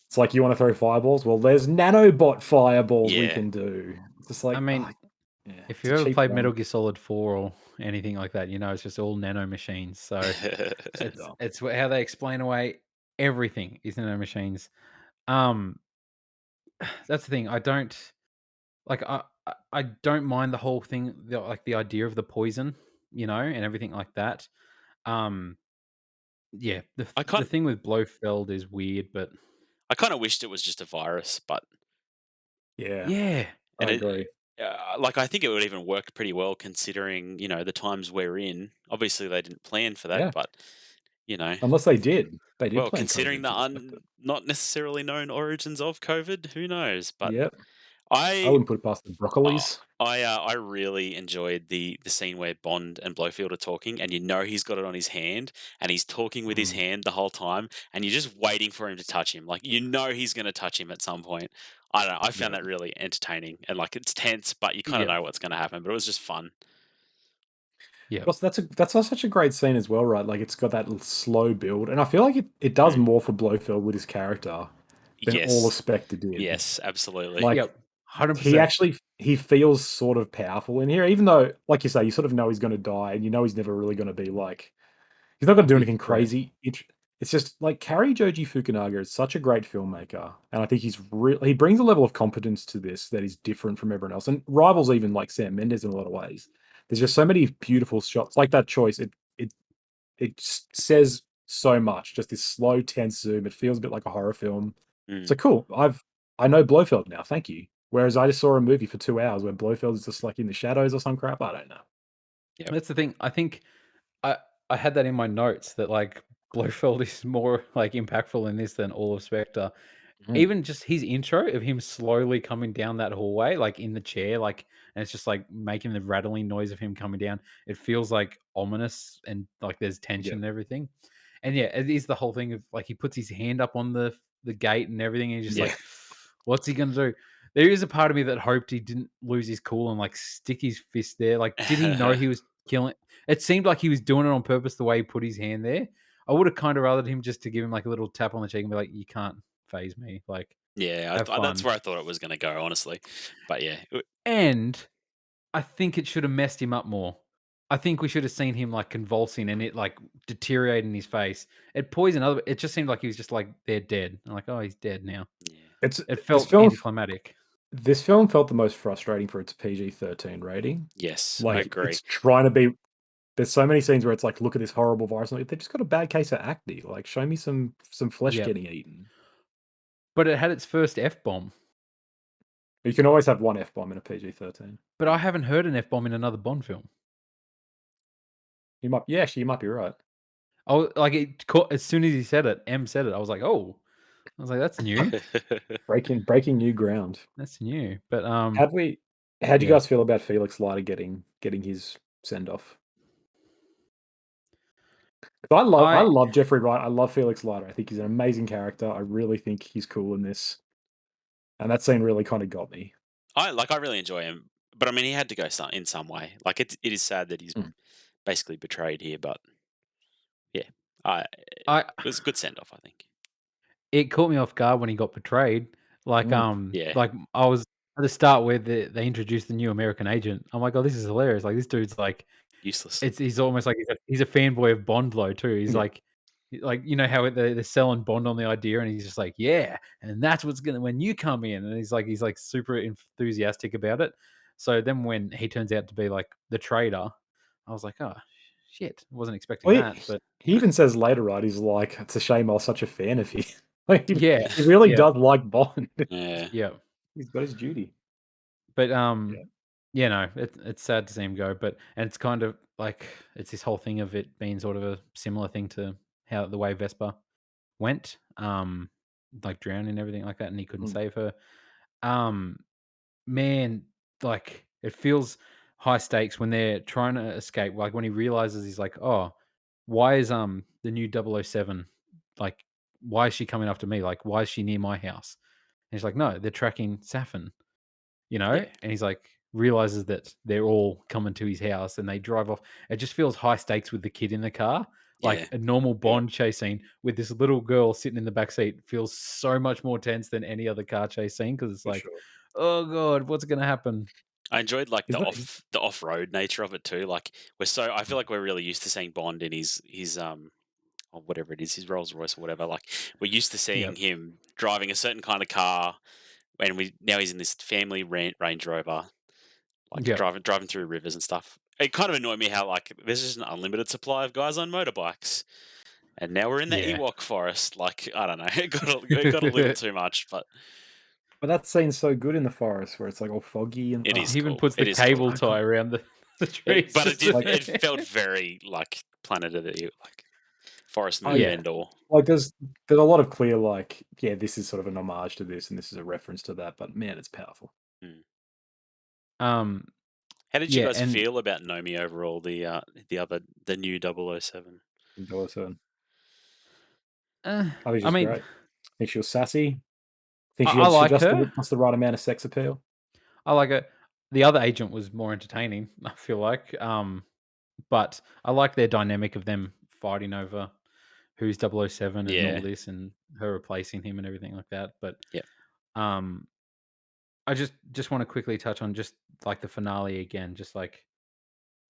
It's like, you want to throw fireballs. Well, there's nanobot fireballs we yeah. can do. It's just I like, mean, yeah, if it's a you've ever cheap played one. Metal Gear Solid 4 or anything like that, you know it's just all nano machines. So it's Yeah. it's how they explain away everything is nano machines. Um, that's the thing. I don't like. I don't mind the whole thing, like the idea of the poison, and everything like that. Um, yeah, I the kind thing with Blofeld is weird, but I kind of wished it was just a virus, but Yeah, yeah, and I agree. like, I think it would even work pretty well considering, the times we're in. Obviously, they didn't plan for that, Yeah, but you know, unless they did. They did well, plan considering COVID the for the Spectre. not necessarily known origins of COVID, who knows? But Yep. I I wouldn't put it past the uh, broccolis. I really enjoyed the scene where Bond and Blofeld are talking, and he's got it on his hand, and he's talking with his Mm, hand the whole time, and you're just waiting for him to touch him. Like, he's going to touch him at some point. I don't know. I found yeah. that really entertaining, and like, it's tense, but you kind of yep, know what's going to happen. But it was just fun. yep, Plus, that's such a great scene as well, right? Like, it's got that slow build, and I feel like it does Mm. more for Blofeld with his character than all of Yes, Spectre did. yes, absolutely. Like, yep, 100%. he feels sort of powerful in here, even though, like you say, you sort of know he's going to die, and you know he's never really going to be like, he's not going to do Big anything threat. crazy. It's just like, Cary Joji Fukunaga is such a great filmmaker, and I think he brings a level of competence to this that is different from everyone else, and rivals even like Sam Mendes in a lot of ways. There's just so many beautiful shots, like that choice. It says so much. Just this slow, tense zoom. It feels a bit like a horror film. Mm. So cool. I know Blofeld now. Thank you. Whereas I just saw a movie for 2 hours where Blofeld is just like in the shadows or some crap. I don't know. Yep. That's the thing. I think I I had that in my notes that like Blofeld is more like impactful in this than all of Spectre. Mhm. Even just his intro of him slowly coming down that hallway, like in the chair, like, and it's just like making the rattling noise of him coming down. It feels like ominous and like there's tension Yeah. and everything. And yeah, it is the whole thing of like he puts his hand up on the gate and everything, and he's just Yeah. like, what's he gonna do? There is a part of me that hoped he didn't lose his cool and like stick his fist there. Like, did he know he was killing? It seemed like he was doing it on purpose the way he put his hand there. I would have kind of rathered him just to give him like a little tap on the cheek and be like, "You can't phase me. Like, Yeah, have that's fun." where I thought it was going to go, honestly. But yeah, And I think it should have messed him up more. I think we should have seen him like convulsing and it like deteriorating his face. It poisoned other. It just seemed like he was just like they're dead. I'm like, oh, he's dead now. yeah, It's It this felt film. anticlimactic. This film felt the most frustrating for its PG-13 rating. yes, I Like, agree. it's trying to be. There's so many scenes where it's like, look at this horrible virus. Like, they've just got a bad case of acne. Like, show me some flesh Yep. getting eaten. but it had its first F bomb. You can always have one F bomb in a PG-13. But I haven't heard an F bomb in another Bond film. You might, yeah, actually, you might be right. Oh, like it caught as soon as he said it, M said it. I was like, oh, I was like, that's new. Breaking new ground. That's new. But Had we? How'd you yeah, guys feel about Felix Leiter getting his send off? I I love Jeffrey Wright. I love Felix Leiter. I think he's an amazing character. I really think he's cool in this, and that scene really kind of got me. I really enjoy him, but I mean, he had to go in some way. Like it is sad that he's Mm, basically betrayed here, but yeah, it I was a good send off, I think. it caught me off guard when he got betrayed. mm. Yeah, Like I was at the start where they introduced the new American agent. I'm like, oh, this is hilarious. Like this dude's like, useless. he's almost like he's a fanboy of Bond though too. He's Yeah. like you know how they're selling Bond on the idea, and he's just like, yeah, and that's what's gonna when you come in, and he's like super enthusiastic about it. So then when he turns out to be like the traitor, I was like, oh shit, wasn't expecting Well, that, but he even says later, right? He's like, "It's a shame I was such a fan of you." Like yeah, he really yeah, does like Bond. Yeah, yeah. He's got his duty. But Yeah. yeah, no, it's sad to see him go. But and it's kind of like it's this whole thing of it being sort of a similar thing to how the way Vespa went, like drowned and everything like that, and he couldn't Mm. save her. Um, man, like it feels high stakes when they're trying to escape. Like when he realizes he's like, oh, why is the new 007 like why is she coming after me? Like why is she near my house? And he's like, no, they're tracking Safin, you know? yeah, And he's like realizes that they're all coming to his house and they drive off. It just feels high stakes with the kid in the car. yeah. Like a normal Yeah, Bond chase scene with this little girl sitting in the back seat feels so much more tense than any other car chase scene because it's for like, sure. oh god, what's gonna happen? I enjoyed like He's not. He's, the off road nature of it too. Like I feel like we're really used to seeing Bond in his or whatever it is, his Rolls Royce or whatever. Like we're used to Yeah, seeing him driving a certain kind of car, and we now he's in this family Range Rover, like yeah, driving through rivers and stuff. It kind of annoyed me how like there's just an unlimited supply of guys on motorbikes, and now we're in the yeah. Ewok forest. Like I don't know, it got a little too much, but but that scene's so good in the forest where it's like all foggy and it oh, is He even cool. puts the It is cool. cable I tie can't around the trees But just to like. it felt very like Planet of the like forest Oh movie of yeah, yeah. Endor. like there's a lot of clear like yeah, this is sort of an homage to this and this is a reference to that. But man, it's powerful. Mm. Um, How did you yeah, guys and feel about Nomi overall? The new 007. So uh, I think I she's mean, great. I think she was sassy. I think I she like just her. just the right amount of sex appeal. I like it. The other agent was more entertaining, I feel like. But I like their dynamic of them fighting over who's 007 and all Yeah, this and her replacing him and everything like that. But yeah, um I just want to quickly touch on just like the finale again. Just like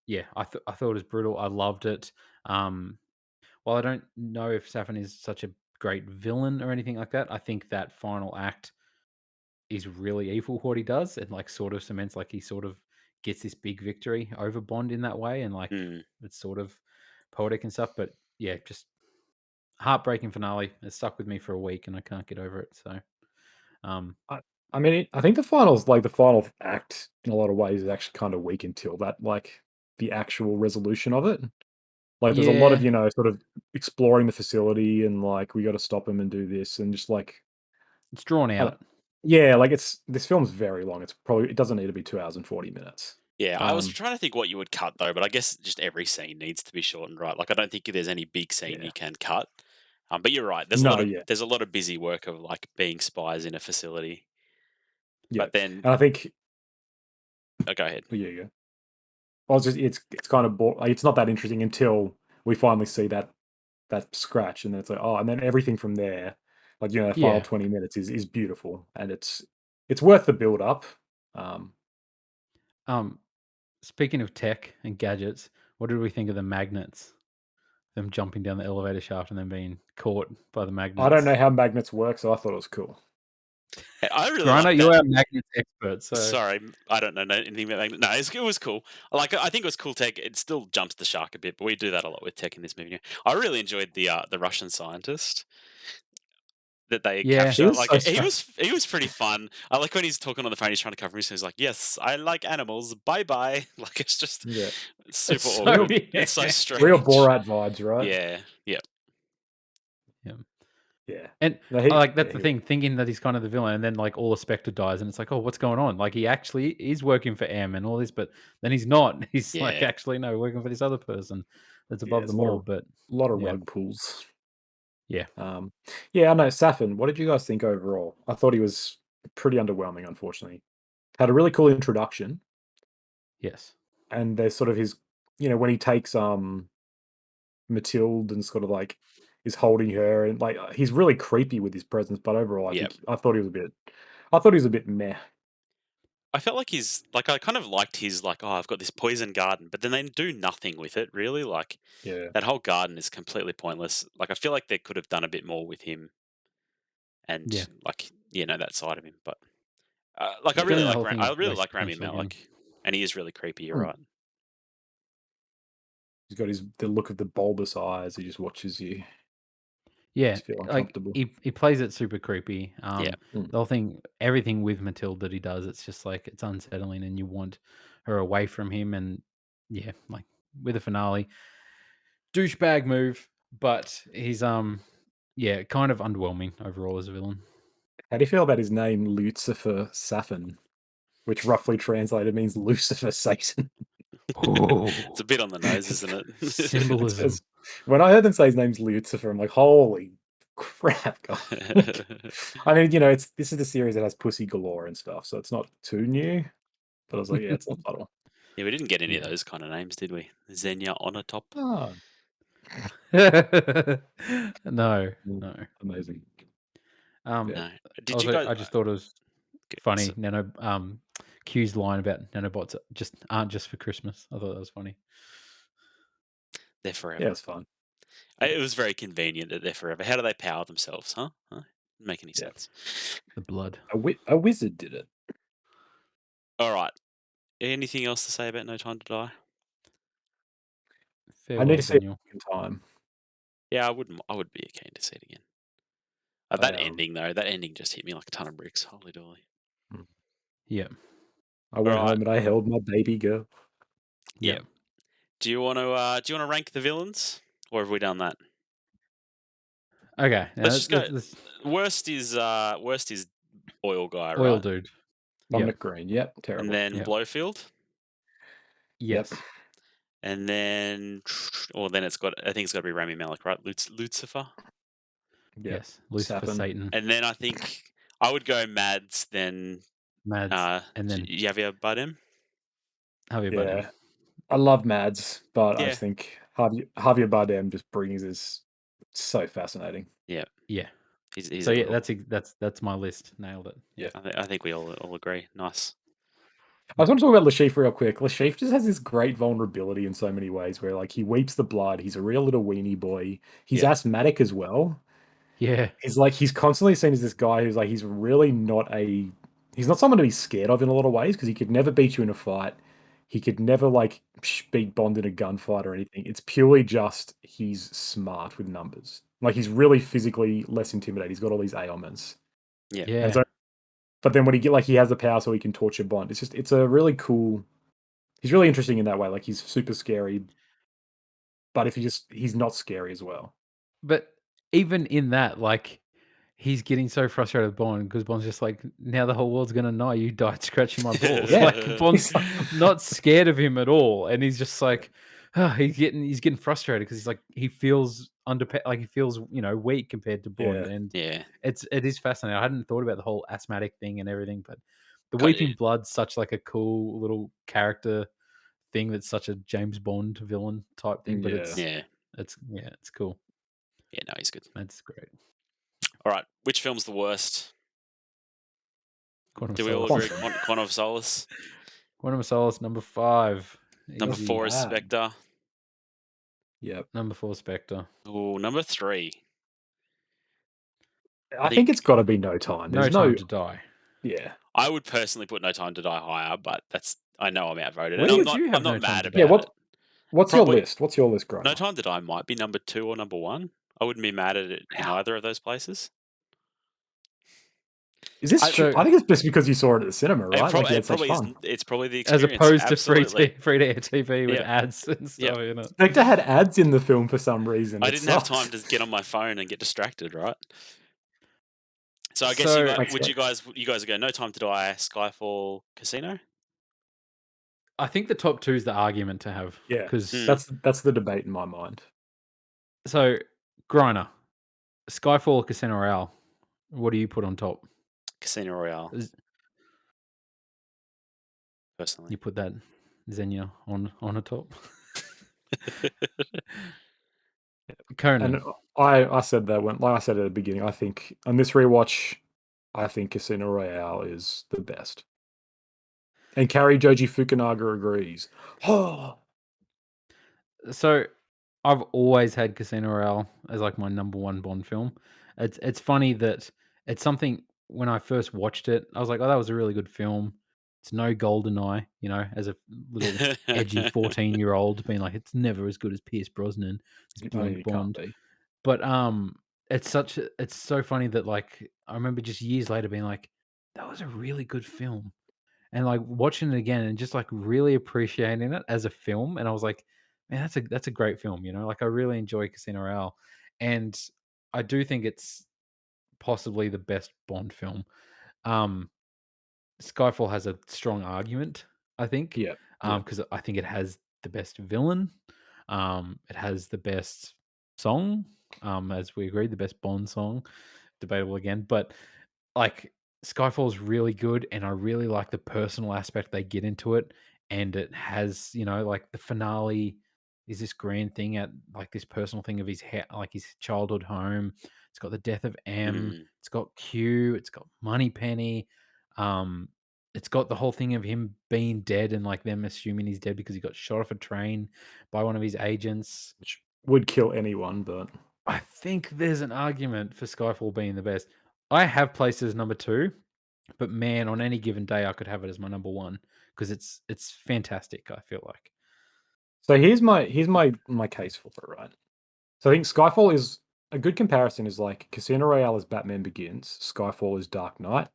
yeah, I thought it was brutal. I loved it. Um while I don't know if Safin is such a great villain or anything like that, I think that final act is really evil what he does and like sort of cements like he sort of gets this big victory over Bond in that way and like mm. it's sort of poetic and stuff. But yeah, just heartbreaking finale. It stuck with me for a week and I can't get over it. So um I, I mean, I think the final act in a lot of ways is actually kind of weak until that like the actual resolution of it. Like there's a lot of yeah, sort of exploring the facility and like we got to stop him and do this and just like it's drawn I don't, out. yeah, like this film's very long. It doesn't need to be 2 hours and 40 minutes. Yeah. I was Um, trying to think what you would cut though, but I guess just every scene needs to be shortened, right? Like I don't think there's any big scene yeah, you can cut. But you're right. no, yeah, There's a lot of busy work of like being spies in a facility. yeah, But then, and I think go ahead. yeah, yeah. I was just it's kind of like it's not that interesting until we finally see that scratch, and then it's like oh, and then everything from there, like the final Yeah. 20 minutes is beautiful, and it's worth the build up. Um, Um Speaking of tech and gadgets, what did we think of the magnets? Them jumping down the elevator shaft and then being caught by the I don't know magnets. how magnets work, so I thought it was cool. I really Grano, like you're that. our magnets expert, so Sorry, I don't know anything about magnet. No, it was cool. I think it was cool tech. It still jumps the shark a bit, but we do that a lot with tech in this movie. I really enjoyed the Russian scientist. that they Yeah. He capture. was Like so he was pretty fun. I like when he's talking on the phone. He's trying to cover himself. He's like, "Yes, I like animals. Bye bye." Like it's just yeah, super It's so real awkward. It's so yeah. real strange. Borat vibes, right? Yeah, yeah, Yeah. Yeah. And No, like that's yeah, the he thing, thinking that he's kind of the villain, and then like all the Spectre dies, and it's like, oh, what's going on? Like he actually is working for M and all this, but then he's not. He's like yeah. actually no, working for this other person that's yeah, above it's them all. But a lot of yeah, rug pulls. yeah, Yeah, I know. Safin, what did you guys think overall? I thought he was pretty underwhelming, unfortunately. Had a really cool introduction, yes, and there's sort of his, when he takes Matilde and sort of like is holding her, and like he's really creepy with his presence. But overall, Yep. I thought he was a bit meh. I felt like he's like I kind of liked his like, oh, I've got this poison garden, but then they do nothing with it really. Like Yeah, that whole garden is completely pointless. Like I feel like they could have done a bit more with him and yeah. like that side of him. But like It's getting the whole thing I of really waste like Rami potential again. Malek, and he is really creepy. You're Hmm. right. He's got the look of the bulbous eyes. He just watches you. Yeah, Just feel like uncomfortable. he plays it super creepy. Yeah, Mm. The whole thing, everything with Matilda that he does, it's just like it's unsettling, and you want her away from him. And yeah, like with the finale, douchebag move, but he's yeah, kind of underwhelming overall as a villain. How do you feel about his name, Lucifer Safin, which roughly translated means Lucifer Satan? it's Oh, a bit on the nose, isn't symbolism. When I heard them say his name's Lucifer, I'm like, holy crap, guys. Like, it? I mean, this is the series that has pussy galore and stuff, so it's not too new. But I was like, yeah, it's not subtle. Yeah, we didn't get any of Yeah. those kind of names, did we? Xenia on top. Ah, No, mm, no. amazing. Yeah. No. Did you Also, guys? I just thought it was So funny. Q's line about nanobots just aren't just for Christmas. I thought that was funny. they're Yeah, forever. it's fun. It Yeah. was very convenient that they're forever. How do they power themselves, huh? Didn't make any Yeah. sense. The blood. A wizard did it. All right. Anything else to say about No Time to Die? I need Farewell, to see it Daniel. in time. Yeah, I wouldn't. I would be keen to see it again. I That ending though, that ending just hit me like a ton of bricks. Holy dolly! mm, Yeah, I All went right. home and I held my baby girl. Yeah. yeah. Do you want to rank the villains, or have we done that? Okay, Let's now just go. this Worst is oil guy, oil right? dude. Yep, Dominic Green. Yep, And terrible. then yep. Blowfield, Yep. Yes, and then then it's got. I think it's got to be Rami Malek, right? Lucifer, Yep. yes. Lucifer, Safin. Satan, and then I think I would go Mads, then Mads, and then Javier Bardem. Javier Bardem. Yeah. I love Mads, but I Yeah, just think Javier Bardem just brings this so fascinating. yeah. Yeah. He's So a yeah, good one. that's my list. Nailed it. Yeah. Yeah. I think we all agree. Nice. I just want to talk about Lashif real quick. Lashif just has this great vulnerability in so many ways where like he weeps the blood. He's a real little weenie boy. He's Yeah, asthmatic as well. Yeah. He's constantly seen as this guy who's like he's not someone to be scared of in a lot of ways because he could never beat you in a fight. He could never like beat Bond in a gunfight or anything. It's purely just he's smart with numbers. Like he's really physically less intimidating. He's got all these ailments. yeah, And Yeah. so but then when he has the power so he can torture Bond. It's a really cool he's really interesting in that way. Like he's super scary, but he's not scary as well. But even in that, like, he's getting so frustrated with Bond because Bond's just like, now the whole world's gonna know you died scratching my balls. Yeah. Like Bond's He's like, not scared of him at all, and he's just like, he's getting frustrated because he's like he feels like he feels weak compared to Bond, yeah. and yeah. it is fascinating. I hadn't thought about the whole asthmatic thing and everything, but the Got Weeping Blood's such like a cool little character thing that's such a James Bond villain type thing, but Yeah. Yeah, it's cool. yeah. No, he's good. That's great. All right, which film's the worst? Quantum Do we all Solace. agree? Quantum. Quantum of Solace. Quantum of Solace, number 5. Number Easy. 4 is Bad. Spectre. Yep. Number 4, Spectre. Oh, number 3. I I think think it's got to be No Time. No There's no, Time to Die. yeah. I would personally put No Time to Die higher, but I know I'm outvoted, and Where would you I'm have not No Time mad to Yeah. Die? about it. What's your Probably list? What's your list, No Grima? Time to Die might be number 2 or number 1. I wouldn't be mad at it in Wow. either of those places. Is this I, true? So I think it's just because you saw it at the cinema, right? Like you had it such probably fun. isn't. It's probably the as experience. opposed to Absolutely. free to air TV with Yeah. ads and Yeah. stuff in it. Spectre had ads in the film for some reason. I It didn't have time sucks. to get on my phone and get distracted, right? So I guess So Makes would sense. you guys go No Time to Die, Skyfall, Casino? I think the top two is the argument to have Yeah, because Mm, that's the debate in my mind. so Griner, Skyfall, Casino Royale. What do you put on top? Casino Royale, Is- personally. You put that Xenia on a top. And Conan. I said that when, like I said at the beginning, I think on this rewatch, I think Casino Royale is the best. And Kari Joji Fukunaga agrees. Oh, So I've always had Casino Royale as like my number one Bond film. It's funny that it's something when I first watched it, I was like, oh, that was a really good film. It's no GoldenEye, as a little edgy 14-year-old being like, it's never as good as Pierce Brosnan as I Bond mean, it can't Bond. be. But it's so funny that like I remember just years later being like, that was a really good film. And like watching it again and just like really appreciating it as a film. And I was like, man, that's a great film, Like I really enjoy Casino Royale. And I do think it's possibly the best Bond film. Um Skyfall has a strong argument, I think, Yeah, yeah. because I think it has the best villain. It has the best song, as we agreed, the best Bond song. Debatable again, but like Skyfall's really good, and I really like the personal aspect they get into it, and it has like the finale is this grand thing at like this personal thing of like his childhood home. It's got the death of M. Mm, It's got Q. It's got Moneypenny. Um, it's got the whole thing of him being dead and like them assuming he's dead because he got shot off a train by one of his agents. Which would kill anyone, but I think there's an argument for Skyfall being the best. I have placed it as number two, but man, on any given day, I could have it as my number one because it's fantastic. I feel like. so here's my case for it, right? So I think Skyfall is a good comparison is like Casino Royale is Batman Begins, Skyfall is Dark Knight,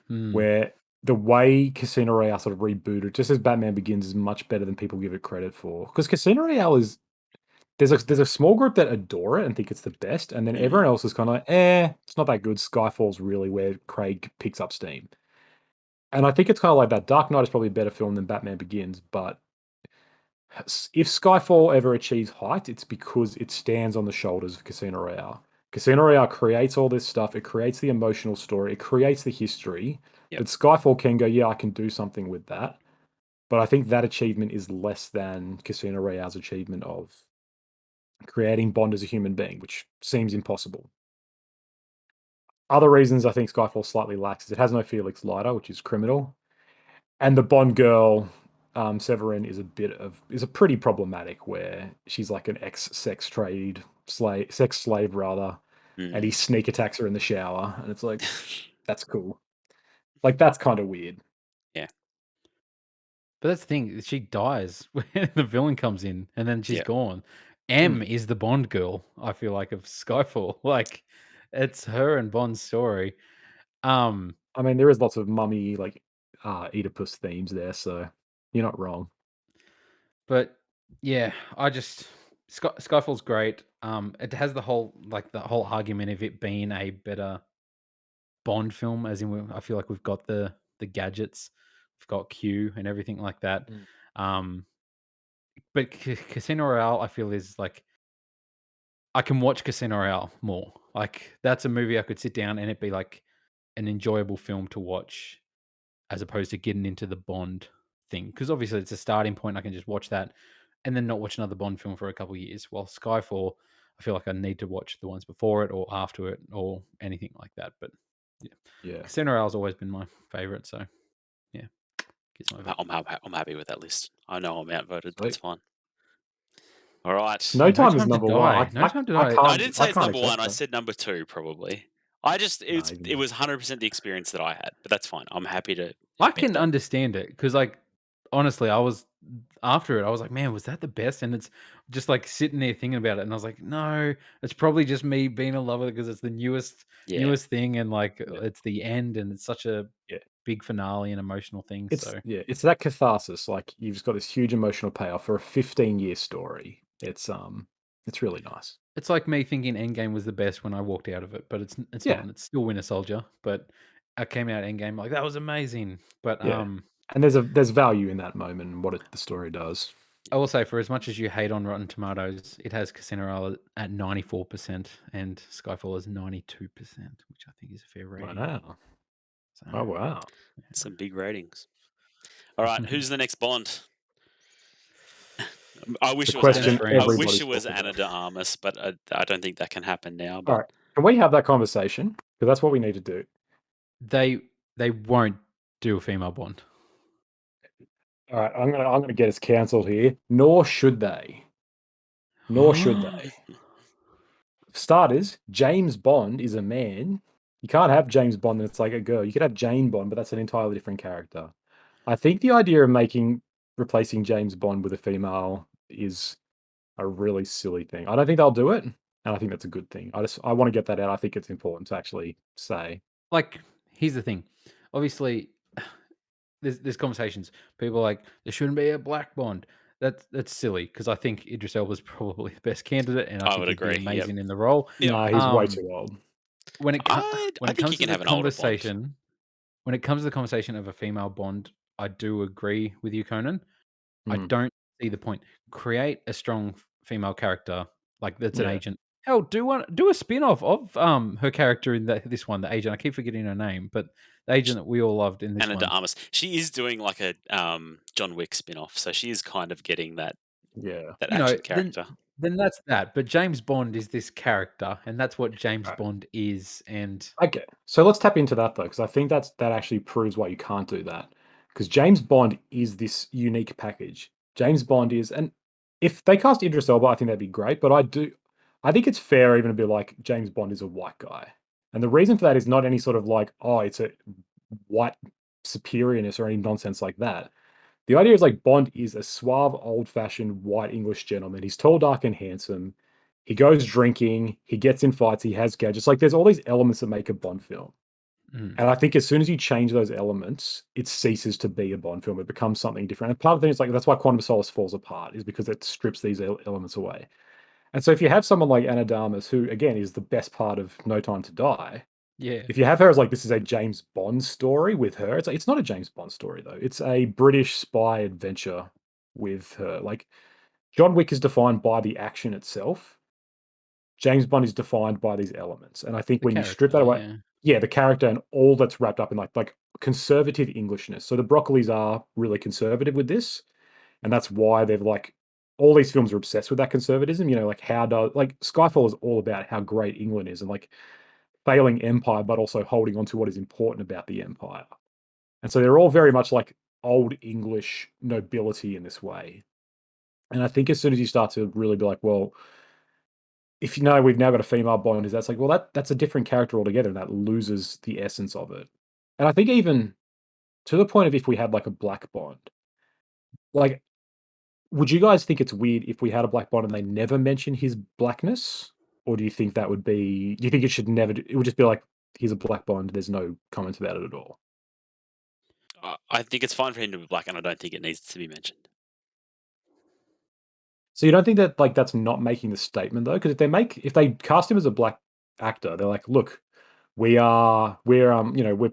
Hmm. where the way Casino Royale sort of rebooted, just as Batman Begins, is much better than people give it credit for. Because Casino Royale is there's a small group that adore it and think it's the best, and then mm, everyone else is kind of like, it's not that good. Skyfall's really where Craig picks up steam, and I think it's kind of like that. Dark Knight is probably a better film than Batman Begins, but if Skyfall ever achieves height, it's because it stands on the shoulders of Casino Royale. Casino Royale creates all this stuff. It creates the emotional story. It creates the history. yep. But Skyfall can go, yeah, I can do something with that. But I think that achievement is less than Casino Royale's achievement of creating Bond as a human being, which seems impossible. Other reasons I think Skyfall slightly lacks is it has no Felix Leiter, which is criminal, and the Bond girl, Severin, is a pretty problematic where she's like an sex slave rather, and he Mm. sneak attacks her in the shower, and it's like that's cool. Like that's kind of weird. Yeah. But that's the thing. She dies when the villain comes in, and then she's Yeah. gone. M Mm. is the Bond girl. I feel like of Skyfall. Like it's her and Bond's story. Um, I mean, there is lots of mummy like Oedipus themes there, so you're not wrong. But yeah, I just Skyfall's great. It has the whole argument of it being a better Bond film, as in I feel like we've got the gadgets, we've got Q and everything like that. Mm. Um, but Casino Royale, I feel is like I can watch Casino Royale more. Like that's a movie I could sit down and it be like an enjoyable film to watch as opposed to getting into the Bond thing. Because obviously it's a starting point. I can just watch that and then not watch another Bond film for a couple of years. While Skyfall, I feel like I need to watch the ones before it or after it or anything like that. But yeah, Yeah. Casino Royale's always been my favorite. So yeah, gets my vote. I'm happy with that list. I know I'm outvoted. That's Sweet. fine. All right. No No Time is Time to number one. Die. No Time to Die. I didn't I say it's can't number one. accept I that. said number two, probably. No, It was 100% the experience that I had, but that's fine. I'm happy to I admit can that. understand it because like honestly, I was after it, I was like, "Man, was that the best?" And it's just, like, sitting there thinking about it, and I was like, "No, it's probably just me being in love with it because it's the Yeah. newest thing, and, like, Yeah, it's the end, and it's such a yeah. big finale and emotional thing." It's So, yeah, it's that catharsis. Like you've just got this huge emotional payoff for a 15-year story. It's really nice. it's like me thinking Endgame was the best when I walked out of it, but it's Yeah, not. It's still Winter Soldier, but I came out Endgame like, "That was amazing." But, yeah. And there's value in that moment and what the story does. I will say for as much as you hate on Rotten Tomatoes, it has Casino Royale at 94% and Skyfall is 92%, which I think is a fair rating. Wow. So, Oh wow. Some big ratings. All right, who's the next Bond? I It's a wish it was Dennis Anna. question I Farina. wish everybody's it was talking Anna about. de Armas, but I don't think that can happen now. All But right. Can we have that conversation? Because that's what we need to do. They won't do a female Bond. All right. I'm gonna get us cancelled here. Nor should they. Nor should they. Starters, James Bond is a man. You can't have James Bond and it's like a girl. You could have Jane Bond, but that's an entirely different character. I think the idea of replacing James Bond with a female is a really silly thing. I don't think they'll do it, and I think that's a good thing. I want to get that out. I think it's important to actually say. Like, here's the thing. Obviously, there's conversations. People are like, there shouldn't be a black Bond. That's silly because I think Idris Elba's probably the best candidate, and I I think would he'd be agree. Yep. amazing in the role. Yep. Nah, he's way Um, too old. when I it think you comes to can the have an older Bond. conversation when it comes to the conversation of a female Bond, I do agree with you, Conan. I Mm, don't see the point. Create a strong female character like that's an yeah, agent. Hell, do a spin-off of her character in this one, the agent. I keep forgetting her name, but the agent that we all loved in this Anna de one. Armas. She is doing like a John Wick spin-off, so she is kind of getting yeah. that You know, action character. then that's that. But James Bond is this character, and that's what James Right. Bond is. And Okay, so let's tap into that though, because I think that actually proves why you can't do that. Because James Bond is this unique package. James Bond is, and if they cast Idris Elba, I think that'd be great. But I think it's fair even to be like James Bond is a white guy, and the reason for that is not any sort of like, oh, it's a white superiorness or any nonsense like that. The idea is like Bond is a suave, old-fashioned white English gentleman. He's tall, dark, and handsome. He goes drinking. He gets in fights. He has gadgets. Like there's all these elements that make a Bond film. mm, And I think as soon as you change those elements, it ceases to be a Bond film. It becomes something different. And part of the thing is like that's why Quantum of Solace falls apart, is because it strips these elements away. And so if you have someone like Anna Darmus, who again is the best part of No Time to Die, yeah, if you have her as like this is a James Bond story with her, it's like it's not a James Bond story though. It's a British spy adventure with her. Like John Wick is defined by the action itself. James Bond is defined by these elements. And I think the when you strip character, that away, yeah, yeah, the character and all that's wrapped up in like conservative Englishness. So the Broccolis are really conservative with this, and that's why they've like all these films are obsessed with that conservatism. You know, like how does like Skyfall is all about how great England is and like failing empire, but also holding on to what is important about the empire. And so they're all very much like old English nobility in this way. And I think as soon as you start to really be like, well, if you know we've now got a female Bond, is that's like, well, that's a different character altogether, and that loses the essence of it. And I think even to the point of if we had like a black Bond, like, would you guys think it's weird if we had a black Bond and they never mention his blackness? Or do you think that would be do you think it should never it would just be like, he's a black Bond, there's no comment about it at all? I think it's fine for him to be black, and I don't think it needs to be mentioned. So you don't think that like that's not making the statement though? Because if they cast him as a black actor, they're like, look, we're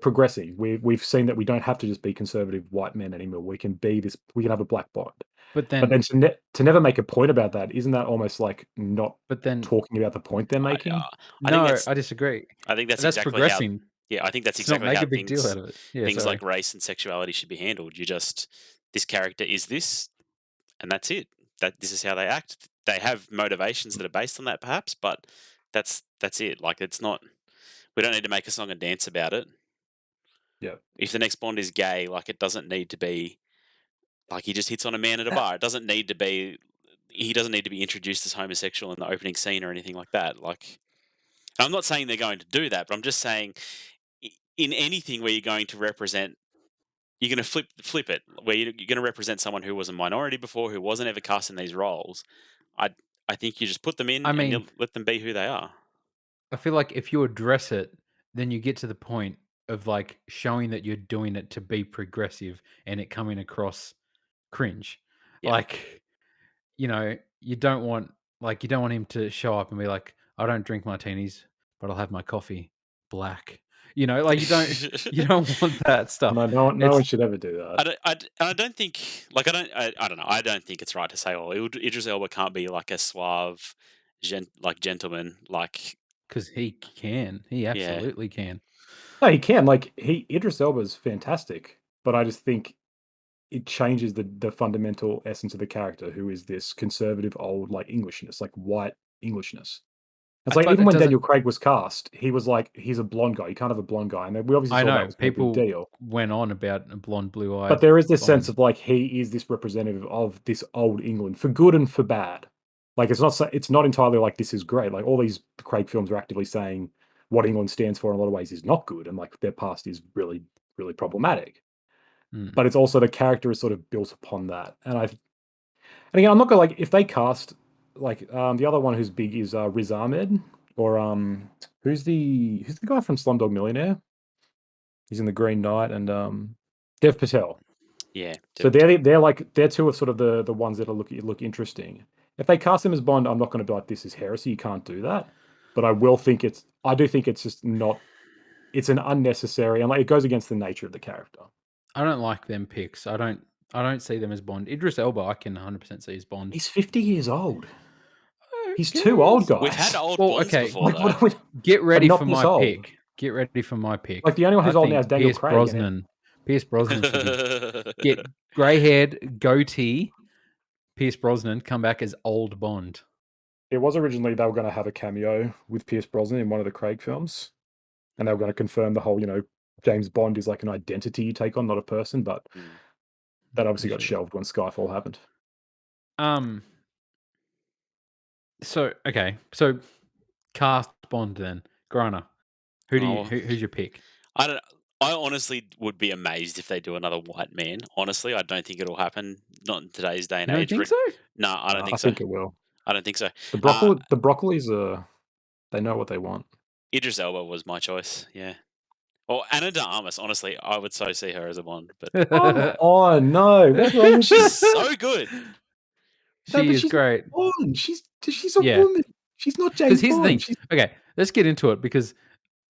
progressing. We've seen that we don't have to just be conservative white men anymore. We can have a black Bond. but But then then to never make a point about that, isn't that almost like not but then talking about the point they're I, making? I think no, that's I disagree. I think that's That's exactly how. progressing. Yeah, I think that's Let's not exactly make how a big deal things out of it. Yeah, things sorry. like race and sexuality should be handled. You just this character is this, and that's it. That this is how they act. They have motivations that are based on that, perhaps, but that's it. Like it's not. We don't need to make a song and dance about it. Yeah. If the next Bond is gay, like it doesn't need to be like he just hits on a man at a bar. It doesn't need to be. He doesn't need to be introduced as homosexual in the opening scene or anything like that. Like I'm not saying they're going to do that, but I'm just saying in anything where you're going to represent you're gonna flip it, where you're gonna represent someone who was a minority before, who wasn't ever cast in these roles. I I think you just put them in I and mean, you let them be who they are. I feel like if you address it, then you get to the point of like showing that you're doing it to be progressive and it coming across cringe. Yeah. Like, you don't want you don't want him to show up and be like, I don't drink martinis, but I'll have my coffee black. Like you don't want that stuff. No, no one It's should ever do that. I don't think, like, I don't know. I don't think it's right to say, "Oh, Idris Elba can't be like a suave, gentleman." Like, because he can. He yeah, absolutely can. No, he can. Like Idris Elba's fantastic, but I just think it changes the fundamental essence of the character, who is this conservative old like Englishness, like white Englishness. It's like But even it when doesn't. Daniel Craig was cast, he was like, he's a blonde guy. You can't have a blonde guy, and then we obviously I saw that know was no big people deal. went on about a blonde, But blue-eyed there is this sense Bond. of like he is this representative of this old England for good and for bad. Like it's not entirely like this is great. Like all these Craig films are actively saying what England stands for in a lot of ways is not good, and like their past is really really problematic. Mm. But it's also the character is sort of built upon that. And again, I'm not gonna like if they cast like the other one who's big is Riz Ahmed or who's the guy from Slumdog Millionaire? He's in The Green Knight and Dev Patel. yeah. So they're two of sort of the ones that look interesting. If they cast him as Bond, I'm not going to be like this is heresy. You can't do that. But I do think it's just not. It's an unnecessary and like it goes against the nature of the character. I don't like them picks. I don't see them as Bond. Idris Elba, I can 100% see as Bond. He's 50 years old. I He's too old, guess. We've had guys. old Well, Bonds okay. before, Like though. what? Get But ready not for this my old. pick. Get ready for my pick. Like the only one I who's old now is think Daniel Craig, and Pierce Brosnan should be get grey haired goatee. Pierce Brosnan come back as old Bond. it was originally they were going to have a cameo with Pierce Brosnan in one of the Craig films, and they were going to confirm the whole James Bond is like an identity you take on, not a person. But Mm. that They obviously got should have. shelved when Skyfall happened. So okay. So cast Bond then. Grana. Oh, Who's your pick? I don't. I honestly would be amazed if they do another white man. Honestly, I don't think it'll happen. Not in today's day and You don't age. think so? No, I don't I think so. think it will. I don't think so. The Uh, broccolis they know what they want. Idris Elba was my choice. Yeah. Or Anna de Armas. Honestly, I would so see her as a Bond. But Come on, no, what's wrong with she's you? so good. No, She but is she's not great. Bond. She's a Yeah. woman. She's not Because James here's the Bond. thing. Okay, let's get into it because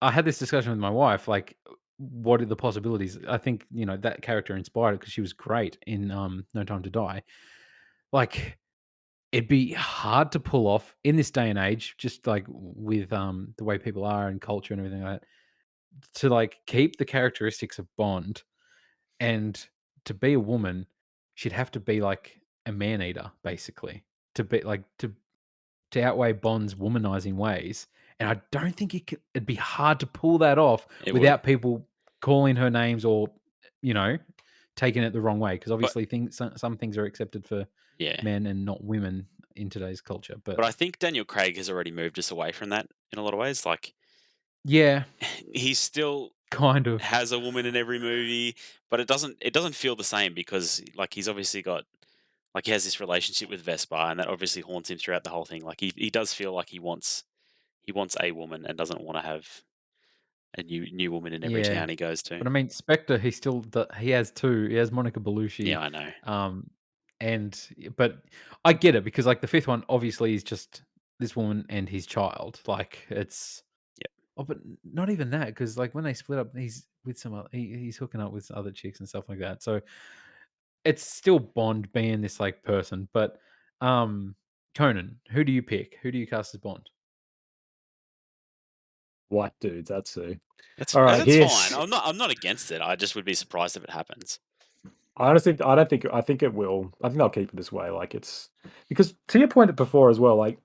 I had this discussion with my wife. Like, what are the possibilities? I think that character inspired it because she was great in No Time to Die. Like, it'd be hard to pull off in this day and age, just like with the way people are and culture and everything like that, to like keep the characteristics of Bond and to be a woman, she'd have to be like a man eater, basically, to be like to outweigh Bond's womanizing ways. And I don't think it'd be hard to pull that off It would. without people calling her names or, you know, taking it the wrong way. Because But obviously, some things are accepted for yeah. men and not women in today's culture. But But I think Daniel Craig has already moved us away from that in a lot of ways. Like, yeah, he still kind of. has a woman in every movie, but it doesn't feel the same because like he's obviously got, like, he has this relationship with Vespa, and that obviously haunts him throughout the whole thing. Like, he does feel like he wants a woman and doesn't want to have a new woman in every Yeah. town he goes to. But I mean, Spectre, he has two. He has Monica Bellucci. Yeah, I know. Um, but I get it because like the fifth one obviously is just this woman and his child. Like it's Yeah, but not even that because like when they split up, he's with some other, he's hooking up with other chicks and stuff like that. So it's still Bond being this like person. But Conan, who do you pick? Who do you cast as Bond? White dudes. That's who. that's All right, that's fine. here's. I'm not against it. I just would be surprised if it happens. I honestly, I don't think. I think it will. I think they'll keep it this way. Like it's because to your point before as well. Like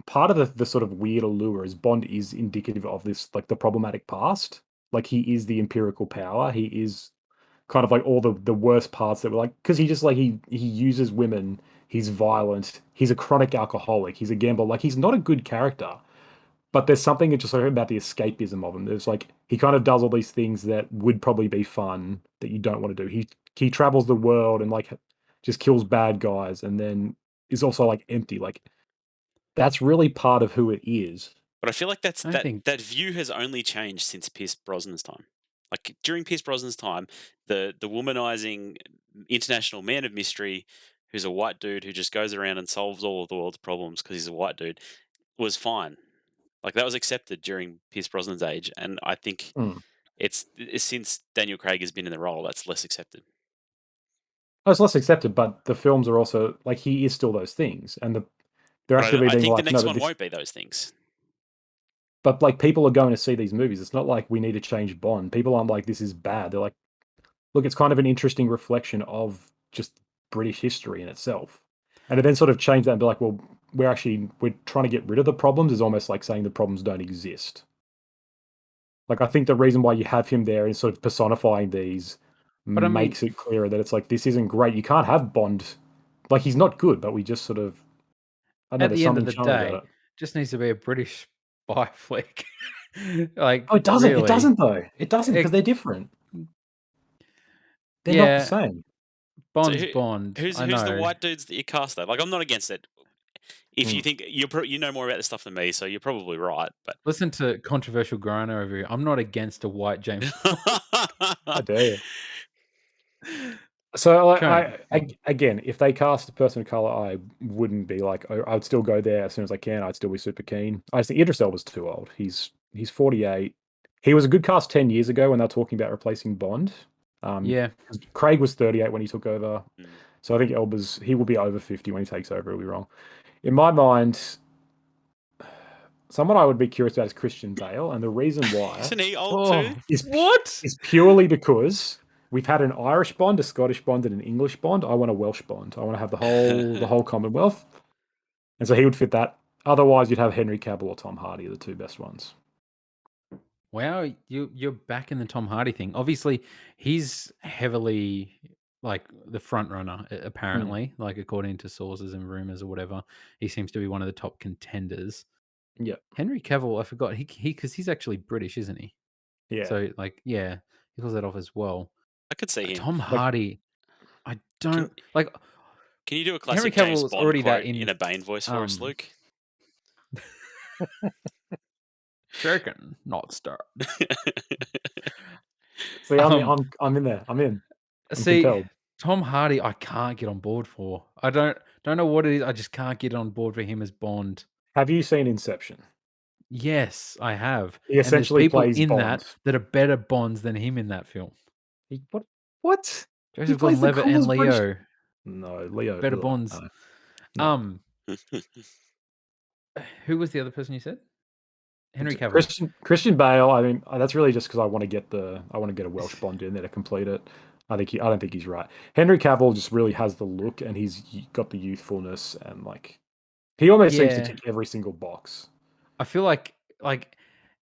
part of the sort of weird allure is Bond is indicative of this like the problematic past. Like he is the empirical power. He is kind of like all the worst parts that were like because he just like he uses women. He's violent. He's a chronic alcoholic. He's a gambler. Like he's not a good character. but there's something just like about the escapism of him. There's like he kind of does all these things that would probably be fun that you don't want to do. He travels the world and like just kills bad guys, and then is also like empty. Like that's really part of who it is. But I feel like I don't think. that view has only changed since Pierce Brosnan's time. Like during Pierce Brosnan's time, the womanizing international man of mystery, who's a white dude who just goes around and solves all of the world's problems because he's a white dude, was fine. Like that was accepted during Pierce Brosnan's age, and I think Mm. it's since Daniel Craig has been in the role that's less accepted. Oh, it's less accepted, but the films are also like he is still those things, and they're But actually I being think the like, no, next but one this, won't be those things. but like people are going to see these movies. It's not like we need to change Bond. People aren't like this is bad. They're like, look, it's kind of an interesting reflection of just British history in itself. And to then sort of change that and be like, well, we're trying to get rid of the problems is almost like saying the problems don't exist. Like I think the reason why you have him there and sort of personifying these But I mean, makes it clearer that it's like this isn't great. You can't have Bond like he's not good, but we just sort of I don't know, at there's the end of something the charming about day, it. just needs to be a British spy flick. Like Oh, it doesn't. It really, doesn't though. It doesn't because it, they're different. They're not the yeah. same. So Bond's Bond. I who's the know. white dudes that you cast though? Like I'm not against it. If you Mm. think you know more about this stuff than me, so you're probably right. But Listen to controversial Griner over here. I'm not against a white James Bond. I dare you. So Current. again, if they cast a person of color, I wouldn't be like I would still go there as soon as I can. I'd still be super keen. I just think Idris Elba's too old. He's 48. He was a good cast 10 years ago when they were talking about replacing Bond. Yeah. 'Cause Craig was 38 when he took over. Mm. So I think he will be over 50 when he takes over. He'll be wrong. In my mind, someone I would be curious about is Christian Bale, and the reason why Isn't he old too? Oh, is what? is purely because we've had an Irish Bond, a Scottish Bond, and an English Bond. I want a Welsh Bond. I want to have the whole Commonwealth, and so he would fit that. Otherwise, you'd have Henry Cavill or Tom Hardy, are the two best ones. Wow, you're back in the Tom Hardy thing. Obviously, he's heavily like the front runner, Mm, apparently, like according to sources and rumors or whatever. He seems to be one of the top contenders. yeah, Henry Cavill, I forgot he because he's actually British, isn't he? yeah. So like, yeah, he pulls that off as well. I could see him. Tom Like Hardy, I Can don't like. can you do a Henry classic James Cavill is Bond already that quote in in a Bane voice for us, Luke? shaken, not stirred. see, Um, I'm in there. I'm in. I'm See, compelled. Tom Hardy, I can't get on board for. I don't know what it is. I just can't get on board for him as Bond. Have you seen Inception? Yes, I have, He and there's essentially people plays in Bond. that are better Bonds than him in that film. What? What? He Joseph plays the Gordon-Levitt and coolest British. Leo, No, Leo. better Ugh, Bonds. no, no. Um, who was the other person you said? Henry Cavill. Christian Bale. I mean, that's really just because I want to get a Welsh Bond in there to complete it. I don't think he's right. Henry Cavill just really has the look, and he's got the youthfulness, and like he almost seems to Yeah, tick every single box. I feel like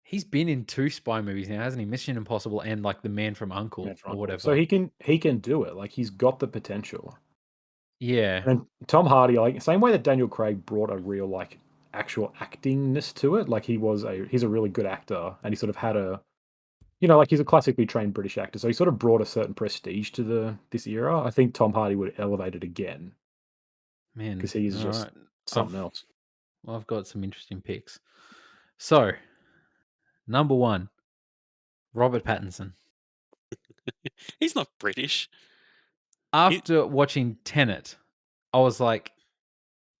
he's been in 2 spy movies now, hasn't he? Mission Impossible and like The Man from Man U.N.C.L.E. for or Uncle. So whatever. he can do it. Like he's got the potential. Yeah, And Tom Hardy, like same way that Daniel Craig brought a real like actual actingness to it. Like he's a really good actor, and he sort of had a like he's a classically trained British actor, so he sort of brought a certain prestige to this era. I think Tom Hardy would elevate it again man. because he's All just right, something else. I've got some interesting picks. So, number 1, Robert Pattinson. He's not British. He After watching Tenet, I was like,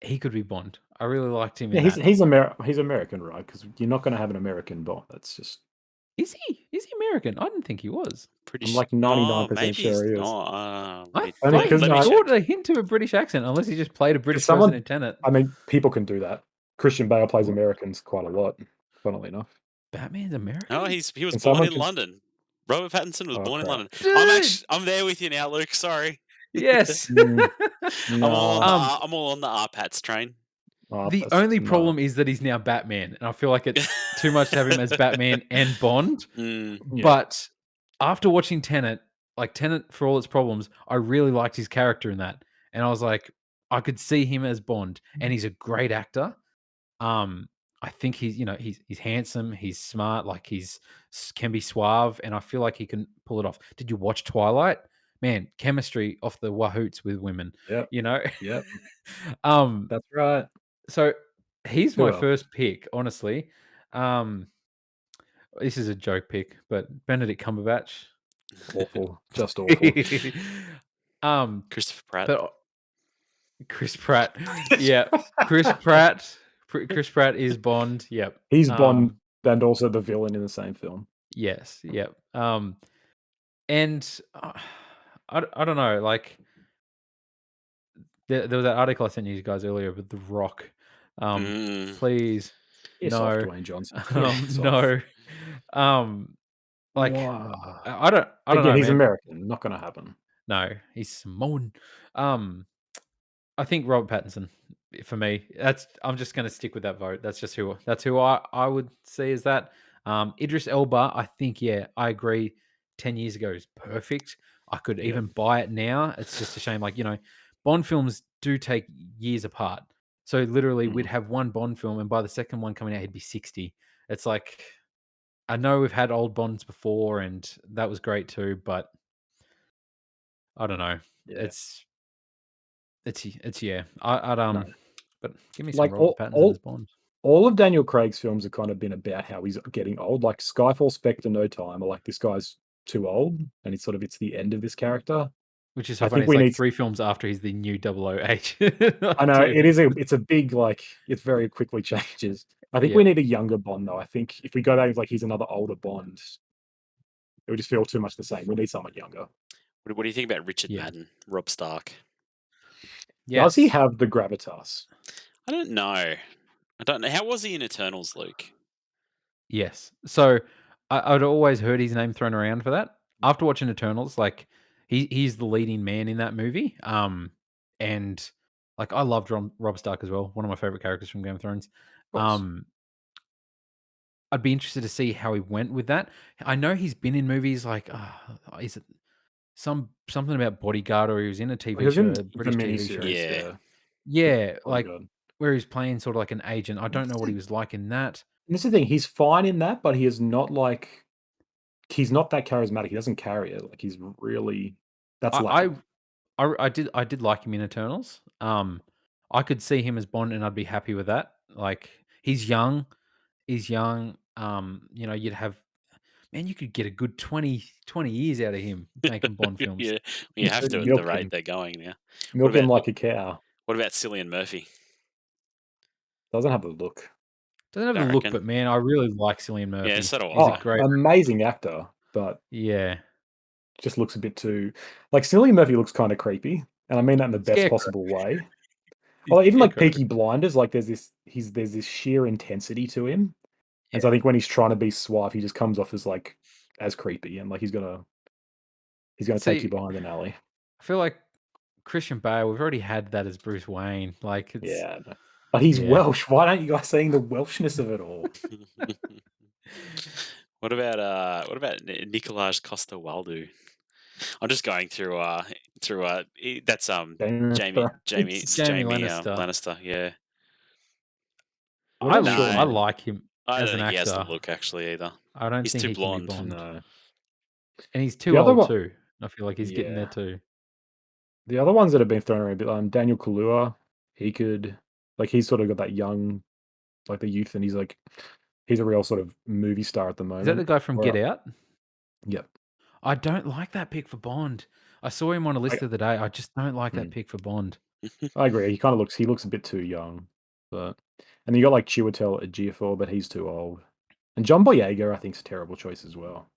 he could be Bond. I really liked him Yeah, in he's that. he's he's American, right? Because you're not going to have an American Bond. That's just Is he? Is he American? I didn't think he was. I'm British. like Oh, 99% maybe he's sure he is. not. I Only thought because he Let me no, brought check. a hint of a British accent, unless he just played a because British person someone. in Tenet. I mean, people can do that. Christian Bale plays What? Americans quite a lot, funnily enough. Batman's Oh, American? he was And born someone in can. London. Robert Pattinson was Oh born in crap! London. Dude! I'm there with you now, Luke. Sorry. Yes. Mm, no, I'm all on the R-Pats train. oh, The that's only no. problem is that he's now Batman, and I feel like it's too much to have him as Batman and Bond. Mm. Yeah, But after watching Tenet, like Tenet for all its problems, I really liked his character in that. And I was like, I could see him as Bond, and he's a great actor. Um, I think he's, he's handsome, he's smart, like can be suave, and I feel like he can pull it off. Did you watch Twilight? Man, chemistry off the wahoots with women, Yep. you know? Yep. um, That's right. so he's my Who else? first pick, honestly. Um, this is a joke pick, but Benedict Cumberbatch. Awful. Just awful. um, Christopher Pratt. but Chris Pratt, yeah, Chris Pratt, Chris Pratt is Bond. Yep. He's Bond and also the villain in the same film. Yes. Yep. And I don't know. Like there was that article I sent you guys earlier with The Rock. Mm. Please, Piss off, no, Dwayne Johnson. Piss off. no. Um, like Wow. I don't Again, know, he's man. American. Not gonna happen. No, he's Samoan. Um, I think Robert Pattinson for me. I'm just going to stick with that vote. That's who I would see as that. Idris Elba, I think, yeah, I agree. 10 years ago is perfect. I could Yep. even buy it now. It's just a shame, like Bond films do take years apart. So literally, we'd have one Bond film, and by the second one coming out, he'd be 60. It's like I know we've had old Bonds before, and that was great too, but I don't know. Yeah. It's yeah. I'd No. but give me some Like Robert Pattinson as Bond. all of Daniel Craig's films have kind of been about how he's getting old. Like Skyfall, Spectre, No Time are like this guy's too old, and it's the end of this character. Which is so I funny. think It's we like need. 3 films after he's the new 008. I Like, know dude. it's a big like it very quickly changes. I think Yeah. we need a younger Bond though. I think if we go back like he's another older Bond, it would just feel too much the same. We need someone younger. What do you think about Richard Yeah. Madden, Rob Stark? Does he Yes. have the gravitas? I don't know. I don't know. How was he in Eternals, Luke? Yes. So, I'd always heard his name thrown around for that. After watching Eternals, like, he's the leading man in that movie, and, like, I loved Rob Stark as well, one of my favorite characters from Game of Thrones. Of course. Um, I'd be interested to see how he went with that. I know he's been in movies like, is it something about Bodyguard, or he was in a He TV was show, in a the British TV show. miniseries, Yeah. yeah. Yeah, like Bodyguard. where he's playing sort of like an agent. I don't know what he was like in that. And this is the thing, he's fine in that, but he is not like he's not that charismatic. He doesn't carry it. Like he's really that's I lacking. I did like him in Eternals. I could see him as Bond, and I'd be happy with that. Like he's young, you'd have man, you could get a good 20 years out of him making Bond films. Yeah, you have to at the Milk rate him. they're going now. What Milk him about like a cow. Cillian Murphy? Doesn't have the look. Doesn't have the Don't look, reckon. but man, I really like Cillian Yeah, Murphy. so do He's a Oh, I. great amazing actor, but yeah. just looks a bit too like Cillian Murphy looks kind of creepy, and I mean that in the best Scarecrow. possible way. He's Or even like Scarecrow. Peaky Blinders, like there's this sheer intensity to him. And so I Yeah. think when he's trying to be suave, he just comes off as like as creepy and like he's gonna take you See, behind an alley. I feel like Christian Bale, we've already had that as Bruce Wayne. Like it's Yeah, no. But he's yeah. Welsh. Why aren't you guys seeing the Welshness of it all? What about Nikolaj Coster-Waldau? I'm just going that's Game of It's Thrones. Jamie Jamie Lannister. Lannister. Yeah. We're I not l sure, I No, man. like him I as don't an think he has the actor. look actually either. I don't He's think too he can be blonde. Bond. No. And he's The too other old one too. I feel like he's getting there yeah. too. The other ones that have been thrown around a bit, Daniel Kaluuya, he could like he's sort of got that young like the youth and he's a real sort of movie star at the Is that the moment. guy from Get Or Out? yep. I don't like that pick for Bond. I saw him on a I list the other day. I just don't like that mm, pick for Bond. I agree. He looks a bit too young. But and then you got like Chiwetel Ejiofor, but he's too old. And John Boyega, I think, is a terrible choice as well.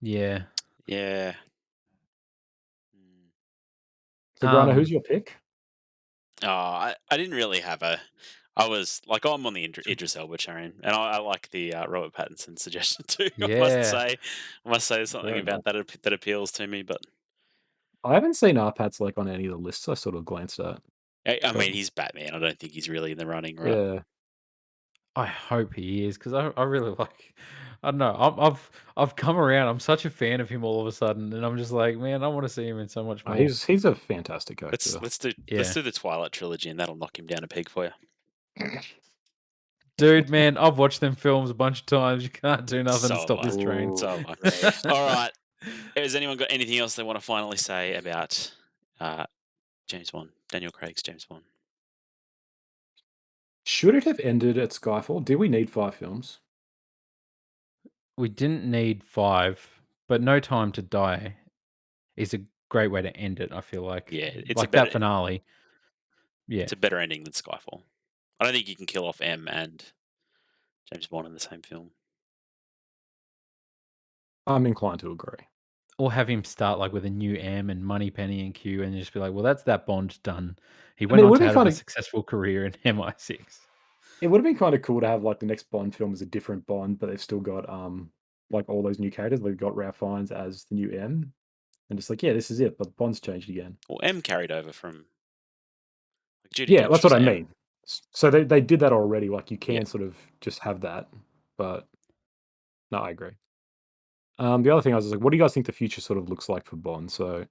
Yeah. Yeah. Mm. So Grana, who's Um, your pick? Oh, I didn't really have a. I was like, I'm on the Idris Elba train, and I like the Robert Pattinson suggestion too. yeah. I must say, there's something Fair about enough. that appeals to me. But I haven't seen Arpats like on any of the lists I sort of glanced at. I But mean, he's Batman. I don't think he's really in the running, right? yeah. I hope he is because I really like. I don't know. I've come around. I'm such a fan of him all of a sudden, and I'm just like, man, I want to see him in so much more. He's a fantastic actor. Let's Yeah. do the Twilight trilogy, and that'll knock him down a peg for you. Dude, man, I've watched them films a bunch of times. You can't do nothing to So have stop I. this train. Ooh, So have I. great. All right. Has anyone got anything else they want to finally say about James Bond, Daniel Craig's James Bond? Should it have ended at Skyfall? Did we need 5 films? We didn't need 5, but No Time to Die is a great way to end it, I feel like. Yeah, Like that finale. Yeah. it's a better ending than Skyfall. I don't think you can kill off M and James Bond in the same film. I'm inclined to agree. Or have him start, like, with a new M and Moneypenny and Q and just be like, "Well, that's that Bond done. He I went mean, on to have a successful career in MI6." it would have been kinda cool to have, like, the next Bond film is a different Bond, but they've still got, like, all those new characters. They've got Ralph Fiennes as the new M, and just like, "Yeah, this is it," but Bond's changed again. Well, M carried over from like Judy Yeah, Dench that's was what I M. mean. So they did that already, like, you Yeah. can sort of just have that, but no, I agree. The other thing I was just like, what do you guys think the future sort of looks like for Bond? So,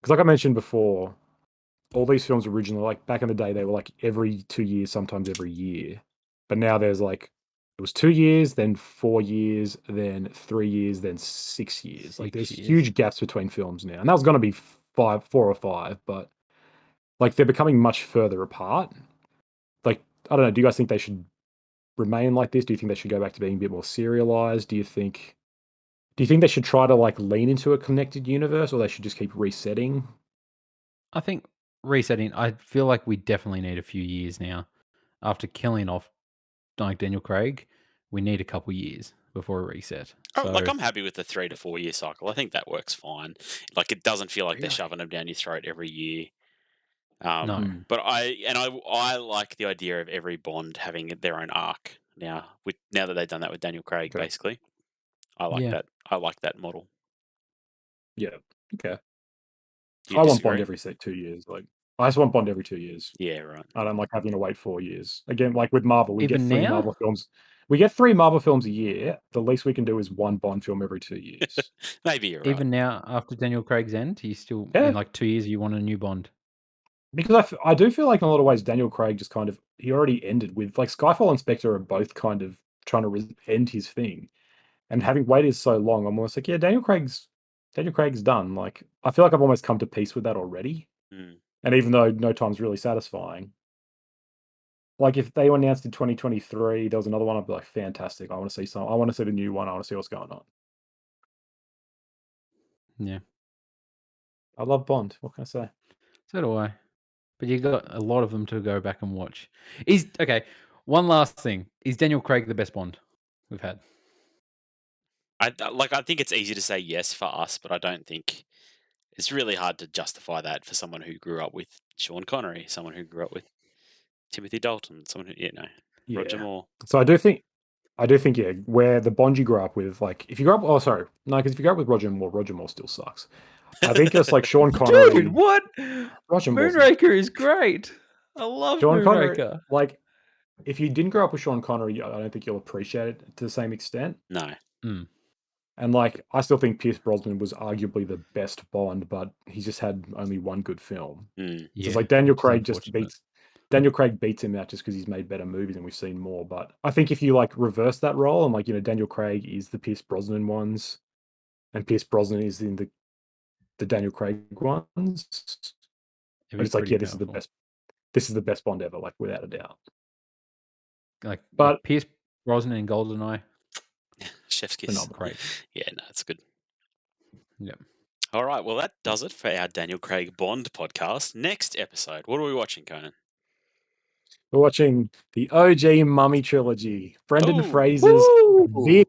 because like I mentioned before, all these films originally, like back in the day, they were like every 2 years, sometimes every year. But now there's like it was 2 years, then 4 years, then 3 years, then 6 years. Like 6 there's years. huge gaps between films now. And that was gonna be 4 or 5, but like they're becoming much further apart. Like, I don't know, do you guys think they should remain like this? Do you think they should go back to being a bit more serialized? Do you think they should try to like lean into a connected universe or they should just keep resetting? I think resetting I feel like we definitely need a few years now. After killing off, like, Daniel Craig, we need a couple years before a reset. Oh, like So I'm happy with the 3 to 4 year cycle. I think that works fine. Like it doesn't feel like they're Really? shoving them down your throat every year. no. Hmm, But I like the idea of every Bond having their own arc now. Now that they've done that with Daniel Craig, okay. basically, I like Yeah. that. I like that model. Yeah. Okay. Do you I want Bond disagree? every 2 years. Like, I just want Bond every 2 years. Yeah, right. I don't like having to wait 4 years. Again, like with Marvel, we get Even 3 now? Marvel films. We get 3 Marvel films a year. The least we can do is 1 Bond film every 2 years. Maybe you're right. Even now after Daniel Craig's end, you still in, Yeah, like, 2 years, you want a new Bond? because I do feel like in a lot of ways Daniel Craig just kind of he already ended with like Skyfall and Spectre are both kind of trying to end his thing. And having waited so long, I'm almost like, yeah, Daniel Craig's done. Like, I feel like I've almost come to peace with that already. Mm. And even though No Time's really satisfying, like if they announced in 2023, there was another one, I'd be like, fantastic. I want to see the new one. I want to see what's going on. Yeah. I love Bond. What can I say? So do I. But you got a lot of them to go back and watch. Is okay, one last thing. Is Daniel Craig the best Bond we've had? I think it's easy to say yes for us, but I don't think it's really hard to justify that for someone who grew up with Sean Connery, someone who grew up with Timothy Dalton, someone who Roger Yeah. Moore. So I do think, yeah, where the Bond you grew up with, like if you grew up, oh sorry, no, because if you grew up with Roger Moore still sucks. I think it's like Sean Dude, Connery. what? Roger Moore's Moonraker is great. I love Sean Connery. Moonraker. Like if you didn't grow up with Sean Connery, I don't think you'll appreciate it to the same extent. No. Mm, And like I still think Pierce Brosnan was arguably the best Bond, but he's just had only one good film. Mm. So it's yeah, like Daniel which is Craig just unfortunate. beats Daniel Craig beats him out just because he's made better movies and we've seen more. But I think if you like reverse that role and like Daniel Craig is the Pierce Brosnan ones and Pierce Brosnan is in the Daniel Craig ones, It'd but be it's like pretty yeah, powerful. this is the best Bond ever, like without a doubt. Like But Pierce Brosnan in GoldenEye, Chef's kiss. phenomenal. great. Yeah, no, it's good. Yeah. All right, well, that does it for our Daniel Craig Bond podcast. Next episode, what are we watching, Conan? We're watching the OG Mummy trilogy, Brendan Oh, Fraser's Woo!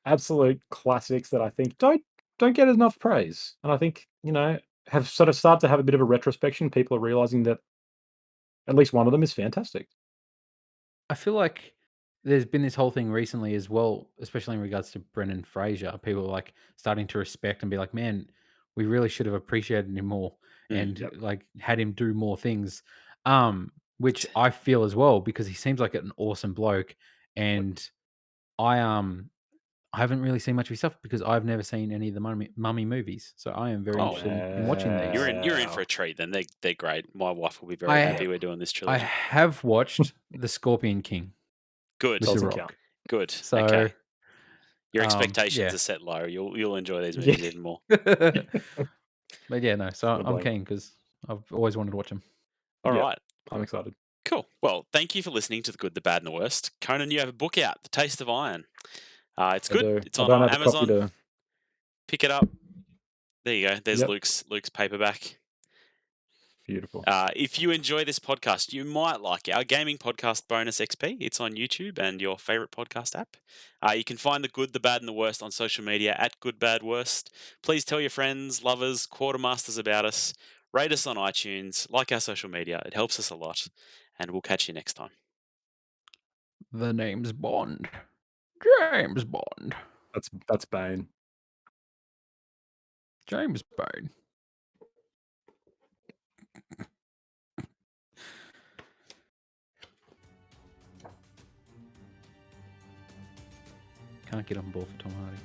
absolute classics that I think don't get enough praise. And I think, have sort of started to have a bit of a retrospection. People are realizing that at least one of them is fantastic. I feel like there's been this whole thing recently as well, especially in regards to Brendan Fraser. People are like starting to respect and be like, man, we really should have appreciated him more mm, and Yep. like had him do more things. Which I feel as well because he seems like an awesome bloke. Yep. And I I haven't really seen much of his stuff because I've never seen any of the Mummy movies. So I am very Oh, interested in watching these. you're in for Wow. a treat. Then they're great. My wife will be very I happy we're doing this I trilogy. have watched The Scorpion King Good, with The Doesn't count. Rock. good. So, Okay, your expectations yeah. are set low. You'll enjoy these Yeah. movies even more. But yeah, no. So Don't I'm blame. keen because I've always wanted to watch them. All Yeah, right. I'm excited. Cool. Well, thank you for listening to The Good, the Bad, and the Worst. Conan, you have a book out, The Taste of Iron. It's I good. do. It's I on don't have a copy Amazon. to. Pick it up. There you go. There's Yep. Luke's paperback. Beautiful. If you enjoy this podcast, you might like our gaming podcast bonus XP. It's on YouTube and your favorite podcast app. You can find The Good, the Bad, and the Worst on social media at Good, Bad, Worst. Please tell your friends, lovers, quartermasters about us. Rate us on iTunes. Like our social media. It helps us a lot. And we'll catch you next time. The name's Bond. James Bond. That's Bane. James Bond. Can't get on board for Tom Hardy.